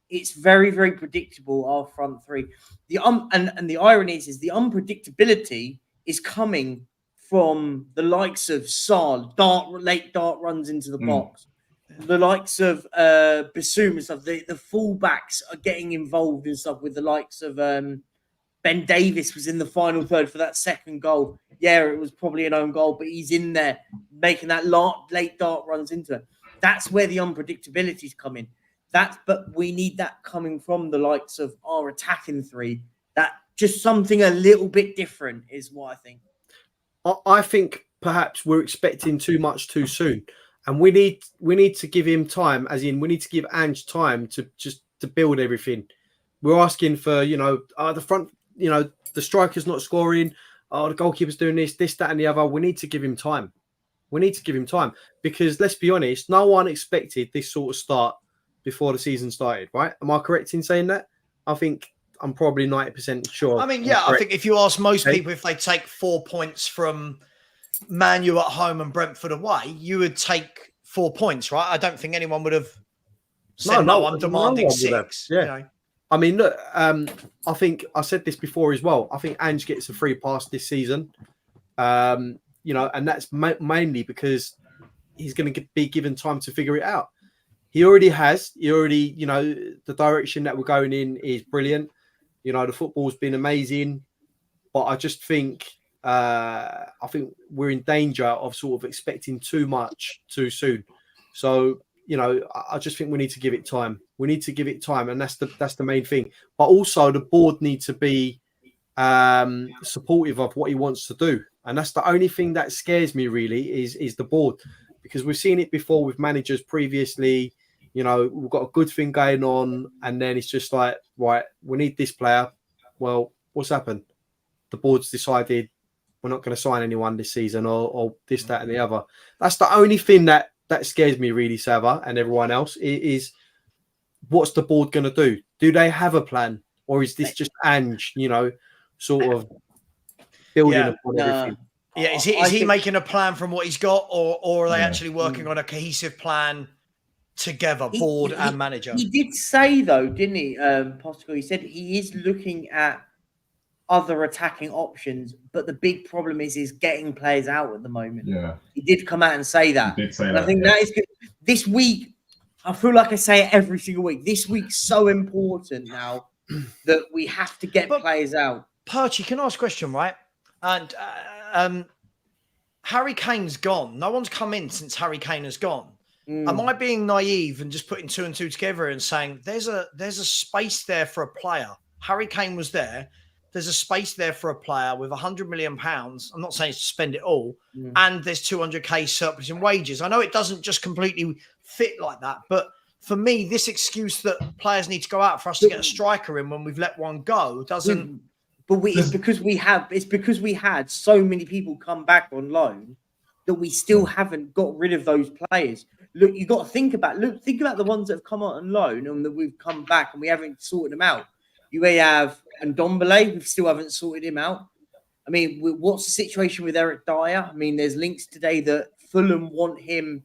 it's very, very predictable, our front three. And the irony is the unpredictability is coming from the likes of Sarr, late dart runs into the box. The likes of Bassoum and stuff, the fullbacks are getting involved and stuff with the likes of Ben Davis was in the final third for that second goal. Yeah, it was probably an own goal, but he's in there making that late dart runs into it. That's where the unpredictability is coming. But we need that coming from the likes of our attacking three. That just something a little bit different is what I think. I think perhaps we're expecting too much too soon. And we need to give him time, as in we need to give Ange time to build everything. We're asking for, the front, the striker's not scoring. The goalkeeper's doing this, that, and the other. We need to give him time. Because let's be honest, no one expected this sort of start before the season started, right? Am I correct in saying that? I think I'm probably 90% sure. I mean, I think if you ask most people if they take 4 points from Man U at home and Brentford away, you would take 4 points, right? I don't think anyone would have said, no, I'm demanding 6. Yeah. You know? I mean, look, I think I said this before as well. I think Ange gets a free pass this season, and that's mainly because he's going to be given time to figure it out. He already has. The direction that we're going in is brilliant. The football's been amazing, but I just think we're in danger of sort of expecting too much too soon. So, I just think we need to give it time. We need to give it time, and that's the main thing. But also, the board need to be supportive of what he wants to do, and that's the only thing that scares me really is the board, because we've seen it before with managers previously. We've got a good thing going on, and then it's just like, right, we need this player. Well, what's happened? The board's decided we're not going to sign anyone this season, or this, that, and the other. That's the only thing that scares me really, Sava, and everyone else, is what's the board going to do? Do they have a plan, or is this just Ange, sort of building upon everything? Yeah, is he making a plan from what he's got, or are they actually working on a cohesive plan together, board and manager? He did say, though, didn't he, Postegodlou? He said he is looking at other attacking options, but the big problem is getting players out at the moment. Yeah, he did come out and say that. He did say and that. I think that is good. This week, I feel like I say it every single week. This week's so important now that we have to get players out. Perchy, can I ask a question, right? And Harry Kane's gone. No one's come in since Harry Kane has gone. Am I being naive and just putting 2 and 2 together and saying there's a space there for a player? Harry Kane was there. There's a space there for a player with £100 million. I'm not saying to spend it all. And there's 200k surplus in wages. I know it doesn't just completely fit like that, but for me, this excuse that players need to go out for us to get a striker in when we've let one go doesn't. But it's because we had so many people come back on loan that we still haven't got rid of those players. Look, you got to think about the ones that have come out on loan and that we've come back and we haven't sorted them out. You may have Ndombele, we still haven't sorted him out. I mean, what's the situation with Eric Dyer? I mean, there's links today that Fulham want him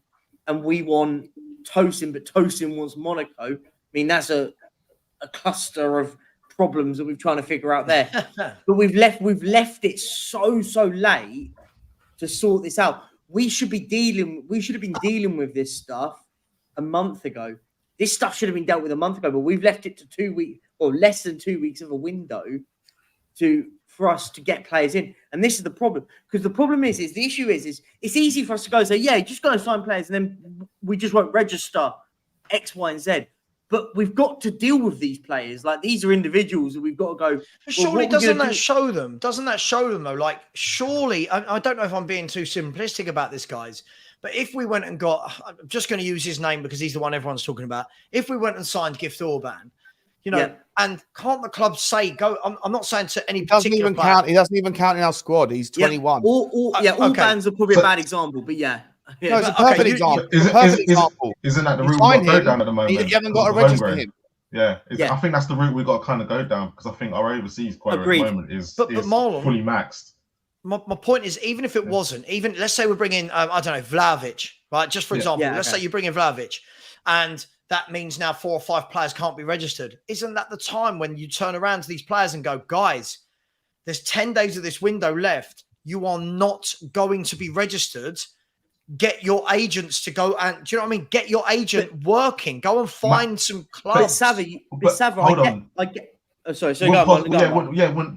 and we want Tosin, but Tosin wants Monaco. I mean, that's a cluster of problems that we're trying to figure out there. But we've left it so late to sort this out. We should have been dealing with this stuff a month ago. This stuff should have been dealt with a month ago, but we've left it to 2 weeks or less than 2 weeks of a window for us to get players in. And this is the problem. Because the problem is the issue is it's easy for us to go and say, yeah, just go and sign players and then we just won't register X, Y, and Z. But we've got to deal with these players. Like, these are individuals that we've got to go. But surely doesn't that show them? Doesn't that show them, though? Like, surely, I don't know if I'm being too simplistic about this, guys, but if we went and got, I'm just going to use his name because he's the one everyone's talking about. If we went and signed Gift Orban, and can't the club say go? I'm not saying to any particular player. He doesn't even count in our squad. He's 21. Orban's are probably a bad example, but yeah. No, it's a perfect example. Isn't that the route we've got to go down at the moment? You haven't got to register him. Yeah, I think that's the route we've got to kind of go down, because I think our overseas player at the moment is Marlon, fully maxed. My point is, even if it wasn't, even let's say we bring in, I don't know, Vlahovic, right? Just for example, let's say you bring in Vlahovic, and that means now 4 or 5 players can't be registered. Isn't that the time when you turn around to these players and go, guys, there's 10 days of this window left. You are not going to be registered. Get your agents to go and, do you know what I mean? Get your agent working. Go and find some clubs. Wouldn't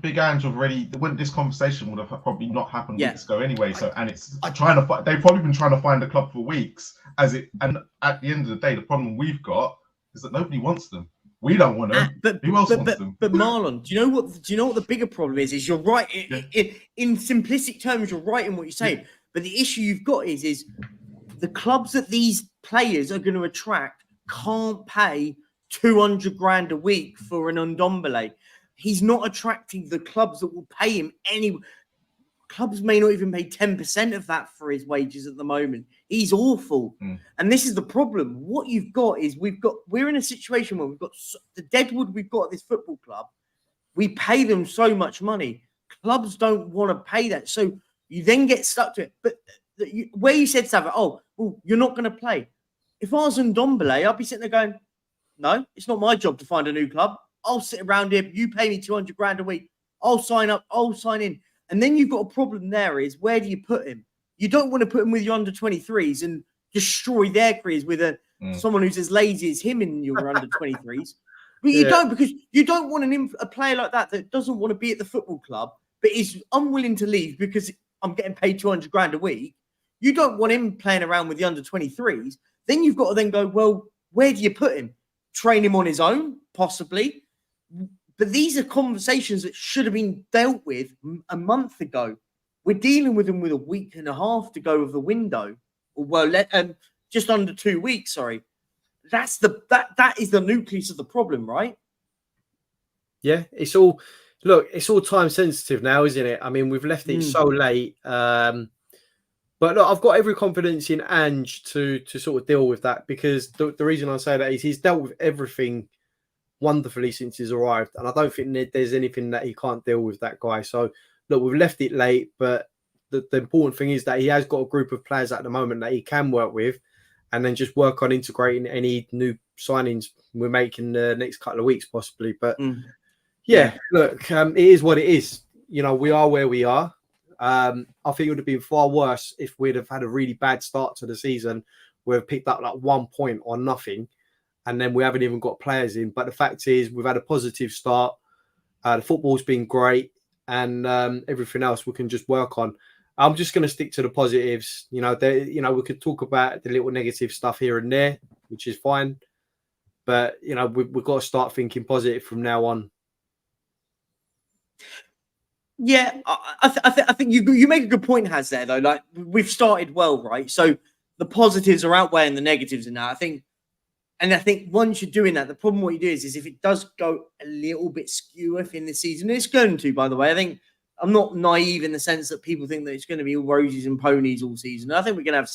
Big Ange already? Wouldn't this conversation would have probably not happened weeks ago anyway? So, and it's trying to find. They've probably been trying to find a club for weeks. And at the end of the day, the problem we've got is that nobody wants them. We don't want them. Who else wants them? But Marlon, do you know what the bigger problem is? Is you're right in simplistic terms. You're right in what you're saying. But the issue you've got is the clubs that these players are going to attract can't pay 200 grand a week for an Ndombele. He's not attracting the clubs that will pay him any. Clubs may not even pay 10% of that for his wages at the moment. He's awful. And this is the problem. What you've got is we're in a situation where we've got the Deadwood we've got at this football club. We pay them so much money. Clubs don't want to pay that. So you then get stuck to it. But where you said something, oh, well, you're not going to play. If I was in Ndombele, I'd be sitting there going, no, it's not my job to find a new club. I'll sit around here. You pay me 200 grand a week. I'll sign up. I'll sign in. And then you've got a problem there is where do you put him? You don't want to put him with your under 23s and destroy their careers with someone who's as lazy as him in your under 23s. But you don't, because you don't want a player like that doesn't want to be at the football club, but is unwilling to leave because I'm getting paid 200 grand a week. You don't want him playing around with the under 23s. Then you've got to then go, well, where do you put him? Train him on his own, possibly. But these are conversations that should have been dealt with a month ago. We're dealing with them with a week and a half to go of the window. Well, just under 2 weeks, sorry. That is the nucleus of the problem, right? Yeah, it's all time sensitive now, isn't it? I mean, we've left it so late. But look, I've got every confidence in Ange to sort of deal with that, because the reason I say that is he's dealt with everything wonderfully since he's arrived, and I don't think there's anything that he can't deal with, that guy. So look, we've left it late, but the important thing is that he has got a group of players at the moment that he can work with, and then just work on integrating any new signings we're making the next couple of weeks, possibly. But look, it is what it is. You know, we are where we are. I think it would have been far worse if we'd have had a really bad start to the season. We've picked up like 1 point or nothing, and then we haven't even got players in. But the fact is, we've had a positive start. The football's been great, and everything else we can just work on. I'm just going to stick to the positives. You know, we could talk about the little negative stuff here and there, which is fine. But, you know, we've got to start thinking positive from now on. Yeah, I think you make a good point, Has, there, though. Like, we've started well, right? So the positives are outweighing the negatives in that. I think once you're doing that, the problem what you do is if it does go a little bit skew in this season, it's going to, by the way. I think I'm not naive in the sense that people think that it's going to be all roses and ponies all season. I think we're going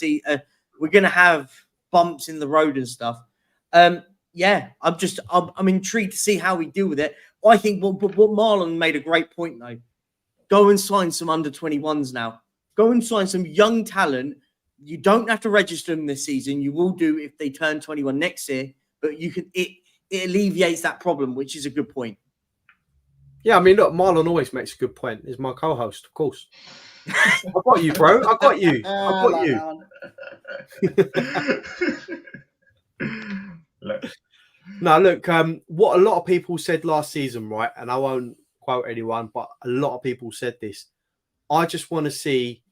to have bumps in the road and stuff. I'm intrigued to see how we deal with it. I think what Marlon made a great point, though. Go and sign some under 21s now. Go and sign some young talent. You don't have to register them this season. You will do if they turn 21 next year, but you can. It alleviates that problem, which is a good point. Yeah, I mean, look, Marlon always makes a good point. He's my co-host, of course. I got you, bro. I got you. No, look, what a lot of people said last season, right? And I won't quote anyone, but a lot of people said this. I just want to see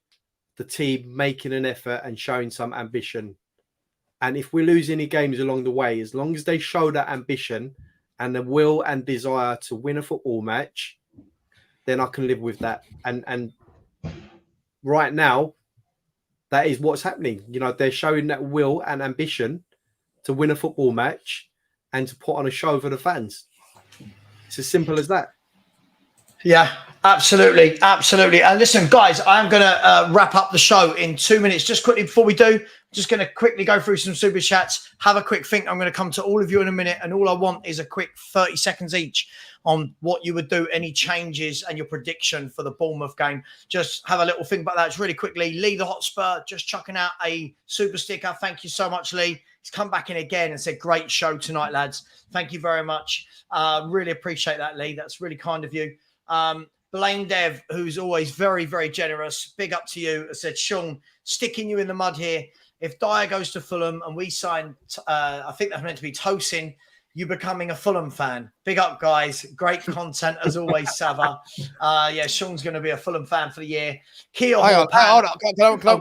the team making an effort and showing some ambition. And if we lose any games along the way, as long as they show that ambition and the will and desire to win a football match, then I can live with that. And right now, that is what's happening. You know, they're showing that will and ambition to win a football match and to put on a show for the fans. It's as simple as that. Yeah, absolutely. Absolutely. And listen, guys, I'm going to wrap up the show in 2 minutes. Just quickly before we do, just going to quickly go through some super chats, have a quick think. I'm going to come to all of you in a minute. And all I want is a quick 30 seconds each on what you would do, any changes and your prediction for the Bournemouth game. Just have a little think about that. It's really quickly. Lee the Hotspur just chucking out a super sticker. Thank you so much, Lee. He's come back in again and said, great show tonight, lads. Thank you very much. Really appreciate that, Lee. That's really kind of you. Blaine Dev, who's always very, very generous. Big up to you. I said, Sean, sticking you in the mud here. If Dyer goes to Fulham and we sign, I think that's meant to be Tosin, you becoming a Fulham fan. Big up, guys. Great content as always, Sava. Yeah, Sean's going to be a Fulham fan for the year. Hold on. Go. Go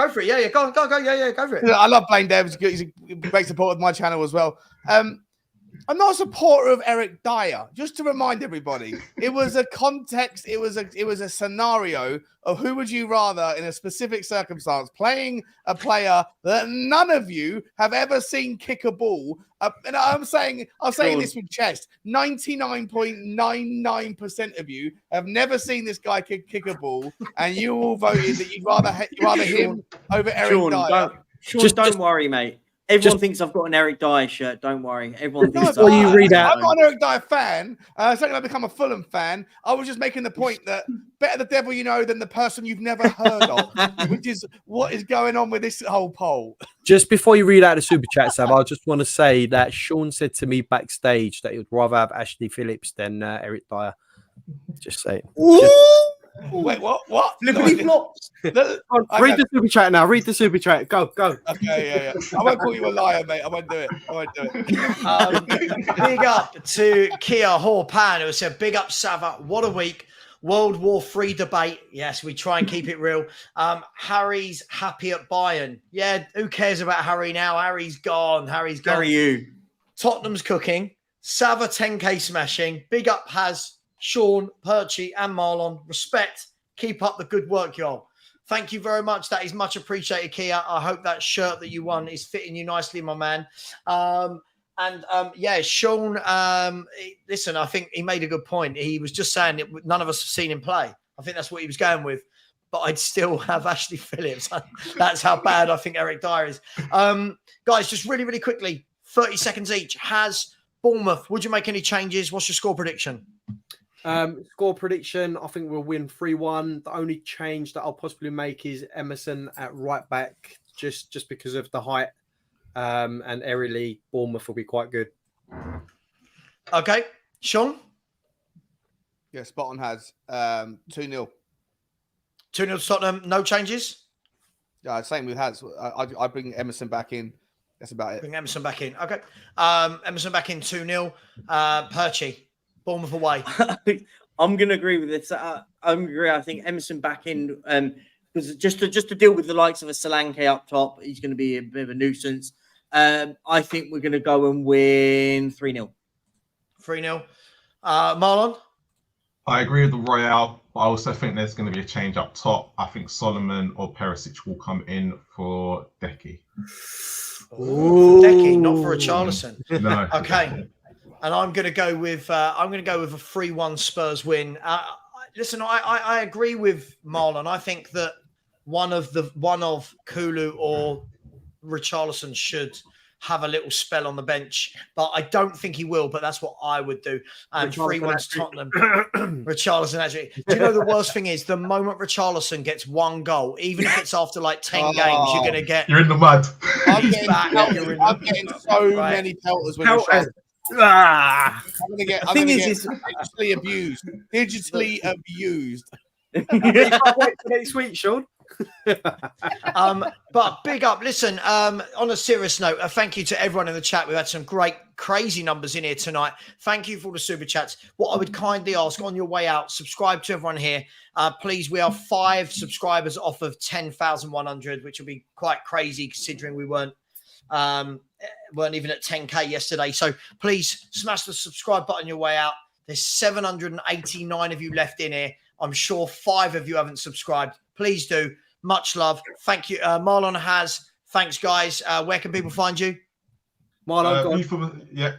for it. Yeah, go. Yeah, go for it. I love Blaine Dev. He's a great supporter of my channel as well. I'm not a supporter of Eric Dyer. Just to remind everybody, it was a context. It was a scenario of who would you rather in a specific circumstance, playing a player that none of you have ever seen kick a ball. And I'm saying this with chest. 99.99% of you have never seen this guy kick a ball, and you all voted that you'd rather him over Eric Dyer. Sean, don't worry, mate. Everyone thinks I've got an Eric Dyer shirt. Don't worry. Everyone thinks before you read out. I'm not an Eric Dyer fan. Certainly, I've become a Fulham fan. I was just making the point that better the devil you know than the person you've never heard of, which is what is going on with this whole poll. Just before you read out the super chat, Sam, I just want to say that Sean said to me backstage that he would rather have Ashley Phillips than Eric Dyer. Just saying. Wait, what? Flippity flops. Read the super chat now. Read the super chat. Go. Okay, yeah. I won't call you a liar, mate. I won't do it. Big up to Kia Horpan, who said, big up Sava. What a week. World War III debate. Yes, we try and keep it real. Harry's happy at Bayern. Yeah, who cares about Harry now? Harry's gone. Harry you. Tottenham's cooking. Sava 10K smashing. Big up Has, Sean, Perchy, and Marlon. Respect. Keep up the good work, y'all. Thank you very much. That is much appreciated, Kia. I hope that shirt that you won is fitting you nicely, my man. Sean, listen, I think he made a good point. He was just saying that none of us have seen him play. I think that's what he was going with. But I'd still have Ashley Phillips. That's how bad I think Eric Dyer is. Guys, just really, really quickly, 30 seconds each. Has Bournemouth, would you make any changes? What's your score prediction? Score prediction, I think we'll win 3-1. The only change that I'll possibly make is Emerson at right back, just because of the height. And aerially, Bournemouth will be quite good. Okay. Sean? Yeah, spot on Has. 2-0. 2-0 to Tottenham. No changes? Yeah, same with Has. I bring Emerson back in. That's about it. Bring Emerson back in. Okay. Emerson back in 2-0. Perchy. Bournemouth away. I'm going to agree with this. I agree. I think Emerson back in because just to deal with the likes of a Solanke up top, he's going to be a bit of a nuisance. I think we're going to go and win 3-0. 3-0. Marlon? I agree with the Royale, but I also think there's going to be a change up top. I think Solomon or Perisic will come in for Decky. Decky, not for a Richarlison. No. Okay. And I'm going to go with a 3-1 Spurs win. Listen, I agree with Marlon. I think that one of Kulu or Richarlison should have a little spell on the bench, but I don't think he will. But that's what I would do. And 3-1 Tottenham. Richarlison actually. Do you know the worst thing is the moment Richarlison gets one goal, even if it's after like 10 games, you're going to get. You're in the mud. I'm getting so many pelters when I'm going to get digitally abused. Digitally abused. Very sweet, Sean. But big up. Listen, on a serious note, thank you to everyone in the chat. We've had some great, crazy numbers in here tonight. Thank you for all the super chats. What I would kindly ask on your way out, subscribe to everyone here. Please, we are 5 subscribers off of 10,100, which will be quite crazy considering we weren't even at 10K yesterday. So please smash the subscribe button on your way out. There's 789 of you left in here. I'm sure 5 of you haven't subscribed. Please do. Much love. Thank you. Marlon Has. Thanks, guys. Where can people find you? Marlon,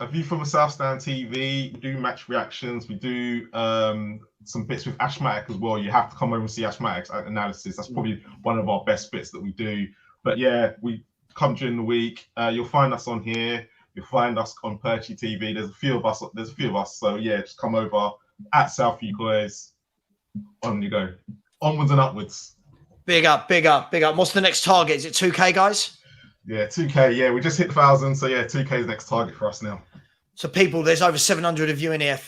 A View from the South Stand TV. We do match reactions. We do some bits with Ashmatic as well. You have to come over and see Ashmatic's analysis. That's probably one of our best bits that we do. But yeah, we come during the week. You'll find us on here. You'll find us on Perchy TV. There's a few of us. So yeah, just come over at South You guys. On you go. Onwards and upwards. Big up. What's the next target? Is it 2K, guys? Yeah, 2K. Yeah, we just hit 1,000. So yeah, 2K is the next target for us now. So people, there's over 700 of you in here.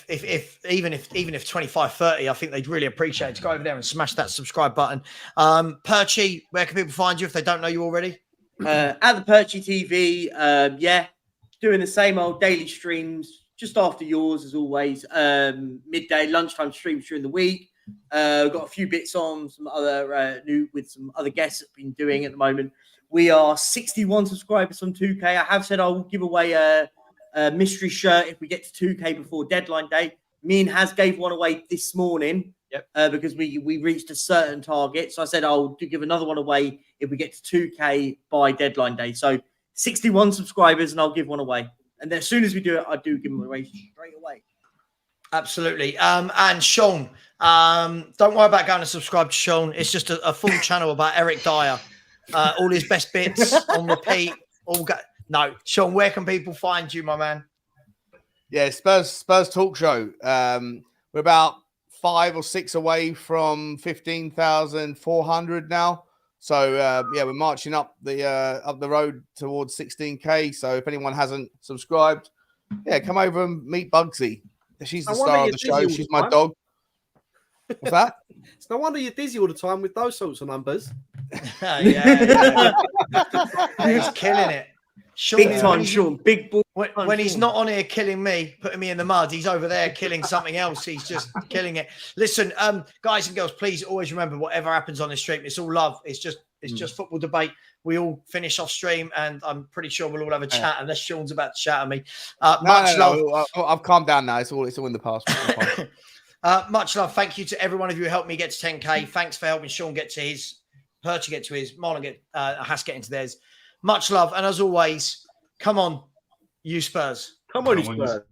Even if 25, 30, I think they'd really appreciate it to go over there and smash that subscribe button. Perchy, where can people find you if they don't know you already? At the Perchy TV, doing the same old daily streams just after yours as always. Midday, lunchtime streams during the week. Got a few bits on some other with some other guests that have been doing at the moment. We are 61 subscribers on 2K. I have said I will give away a mystery shirt if we get to 2K before deadline day. Me and Has gave one away this morning. Yep. Because we reached a certain target. So I said I'll give another one away if we get to 2K by deadline day. So 61 subscribers and I'll give one away. And then as soon as we do it, I do give them away straight away. Absolutely. And Sean, don't worry about going to subscribe to Sean. It's just a full channel about Eric Dyer. All his best bits on repeat. No. Sean, where can people find you, my man? Yeah, Spurs Talk Show. We're about 5 or 6 away from 15,400 now. So yeah, we're marching up the road towards 16K. So if anyone hasn't subscribed, yeah, come over and meet Bugsy. She's the star of the show. She's my dog. What's that? It's no wonder you're dizzy all the time with those sorts of numbers. Yeah. He's killing it. Sean, Big time, Sean. Big ball. When he's not on here killing me, putting me in the mud, he's over there killing something else. He's just killing it. Listen, guys and girls, please always remember whatever happens on this stream, it's all love. It's just football debate. We all finish off stream, and I'm pretty sure we'll all have a chat unless Sean's about to shout at me. Much love. I've calmed down now. It's all in the past. Much love. Thank you to every one of you who helped me get to 10K. Thanks for helping Sean get to his, Perchy get to his, Marlon Has get into theirs. Much love. And as always, come on, you Spurs. Come on, you Spurs.